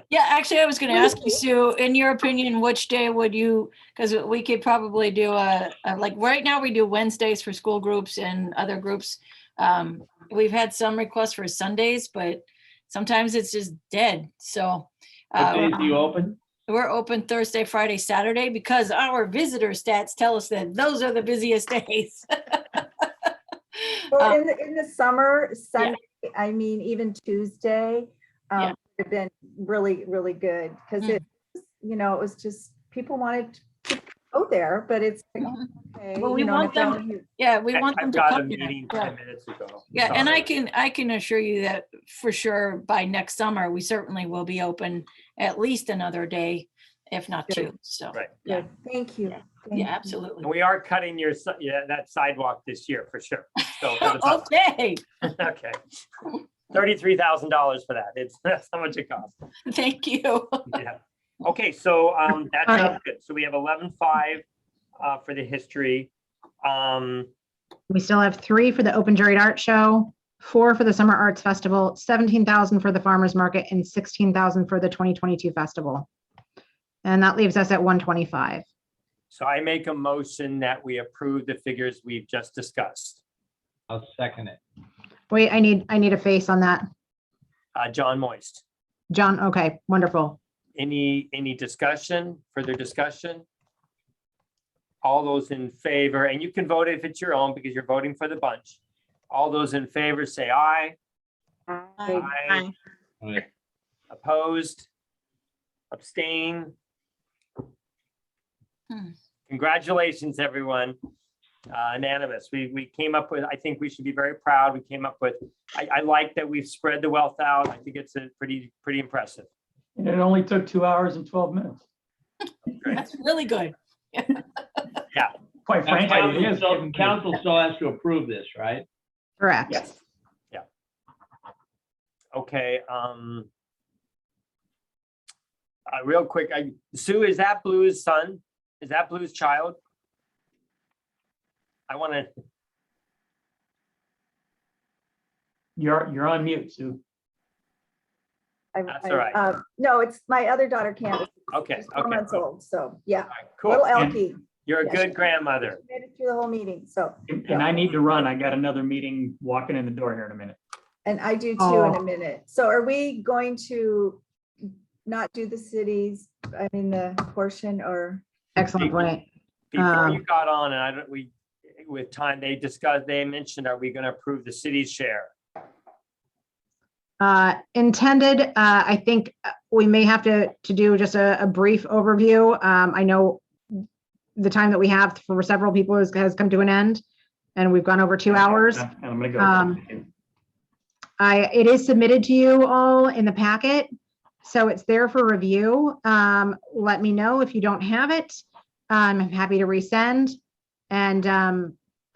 S8: Yeah, actually, I was going to ask you, Sue, in your opinion, which day would you, because we could probably do like right now we do Wednesdays for school groups and other groups. We've had some requests for Sundays, but sometimes it's just dead. So
S2: What days do you open?
S8: we're open Thursday, Friday, Saturday, because our visitor stats tell us that those are the busiest days.
S3: Well, in the summer, Sunday, I mean, even Tuesday,
S8: Yeah.
S3: would have been really, really good because it was just people wanted to go there, but it's like, okay,
S8: Well, we
S3: and
S8: want
S3: if they're
S8: them-
S3: only here-
S8: Yeah, we want them
S1: I've
S8: to
S1: got a
S8: come.
S1: meeting
S8: Yeah.
S1: 10 minutes ago.
S8: Yeah, and
S1: Sorry.
S8: I can assure you that for sure by next summer, we certainly will be open at least another day, if not
S3: Good.
S8: 2. So,
S1: Right.
S8: yeah,
S3: Good. Thank you.
S8: Yeah.
S3: Thank
S8: yeah,
S3: you.
S8: absolutely.
S1: And we are cutting that sidewalk this year for sure. So for the public.
S8: Okay,
S1: Okay. $33,000 for that. That's how much it costs.
S8: thank you.
S1: Yeah. Okay, so that
S6: All right.
S1: sounds good. So we have 11.5 for the history.
S6: We still have 3 for the Open Juried Art Show, 4 for the Summer Arts Festival, 17,000 for the Farmers Market, and 16,000 for the 2022 festival. And that leaves us at 125.
S1: So I make a motion that we approve the figures we've just discussed.
S2: I'll second it.
S6: Wait, I need a face on that.
S1: John Moist,
S6: John, okay, wonderful.
S1: any discussion, further discussion? All those in favor, and you can vote if it's your own because you're voting for the bunch. All those in favor say aye. Aye.
S2: Aye.
S1: Opposed? Abstain?
S8: Hmm.
S1: Congratulations, everyone. Unanimous. We came up with, I think we should be very proud. We came up with, I like that we've spread the wealth out. I think it's a pretty impressive.
S5: And it only took 2 hours and 12 minutes.
S8: That's really good.
S5: Quite frankly, it is.
S2: Council still has to approve this, right?
S6: Correct.
S1: Yes. Yeah. Okay, real quick, Sue, is that Blue's son? Is that Blue's child? I want to,
S5: You're on mute, Sue.
S1: That's all right.
S3: No, it's my other daughter, Candace.
S1: okay,
S3: She's 4
S1: okay.
S3: months old, so yeah,
S1: All right,
S3: little
S1: cool.
S3: Elkie.
S1: You're a
S3: Yeah,
S1: good
S3: she-
S1: grandmother.
S3: Made it through the whole meeting, so,
S5: And I need to run. I got another meeting walking in the door here in a minute.
S3: and I do too in
S6: Oh.
S3: a minute. So are we going to not do the cities, I mean, the portion or?
S6: Excellent point.
S1: Before you got on, and I don't, with time, they mentioned, are we going to approve the city's share?
S6: Intended, I think we may have to do just a brief overview. I know the time that we have for several people has come to an end, and we've gone over 2 hours.
S5: And I'm gonna go.
S6: It is submitted to you all in the packet, so it's there for review. Let me know if you don't have it. I'm happy to resend, and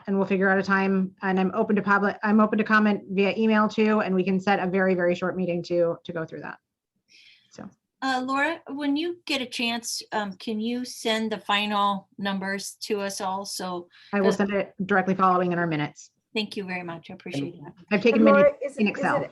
S6: we'll figure out a time. And I'm open to comment via email too, and we can set a very, very short meeting to go through that. So.
S8: Laura, when you get a chance, can you send the final numbers to us all? So
S6: I will send it directly following in our minutes.
S8: thank you very much. I appreciate that.
S6: I've taken
S3: And Laura,
S6: minutes
S3: is
S6: in
S3: it- is
S6: Excel.
S3: it-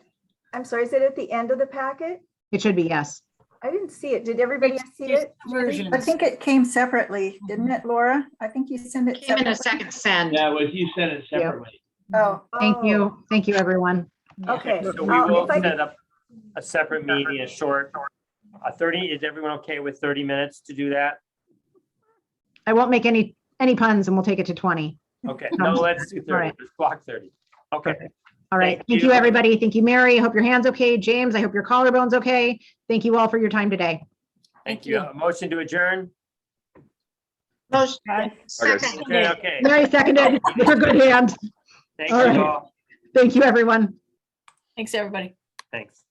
S3: I'm sorry, is it at the end of the packet?
S6: It should be, yes.
S3: I didn't see it. Did everybody see
S8: There's
S3: it?
S8: versions.
S7: I think it came separately, didn't it, Laura? I think you sent it.
S4: Came in a
S7: separately.
S4: second send.
S2: Yeah, it was, you sent it
S6: Yeah.
S2: separately.
S7: Oh,
S6: Thank you. Thank you, everyone.
S3: Okay.
S1: So we will
S3: If I-
S1: set up a separate meeting, a short, 30, is everyone okay with 30 minutes to do that?
S6: I won't make any puns, and we'll take it to 20.
S1: Okay, no, let's do 30,
S6: right.
S1: let's block 30. Okay,
S6: All right.
S1: Thank
S6: Thank
S1: you.
S6: you, everybody. Thank you, Mary. I hope your hand's okay. James, I hope your collarbone's okay. Thank you all for your time today.
S1: thank you. A motion to adjourn?
S4: Motion-
S7: okay.
S4: Second.
S1: Okay, okay.
S6: Mary seconded with her good hand.
S1: Thank
S6: All
S1: you
S6: right.
S1: all.
S6: Thank you, everyone.
S8: Thanks, everybody.
S1: Thanks.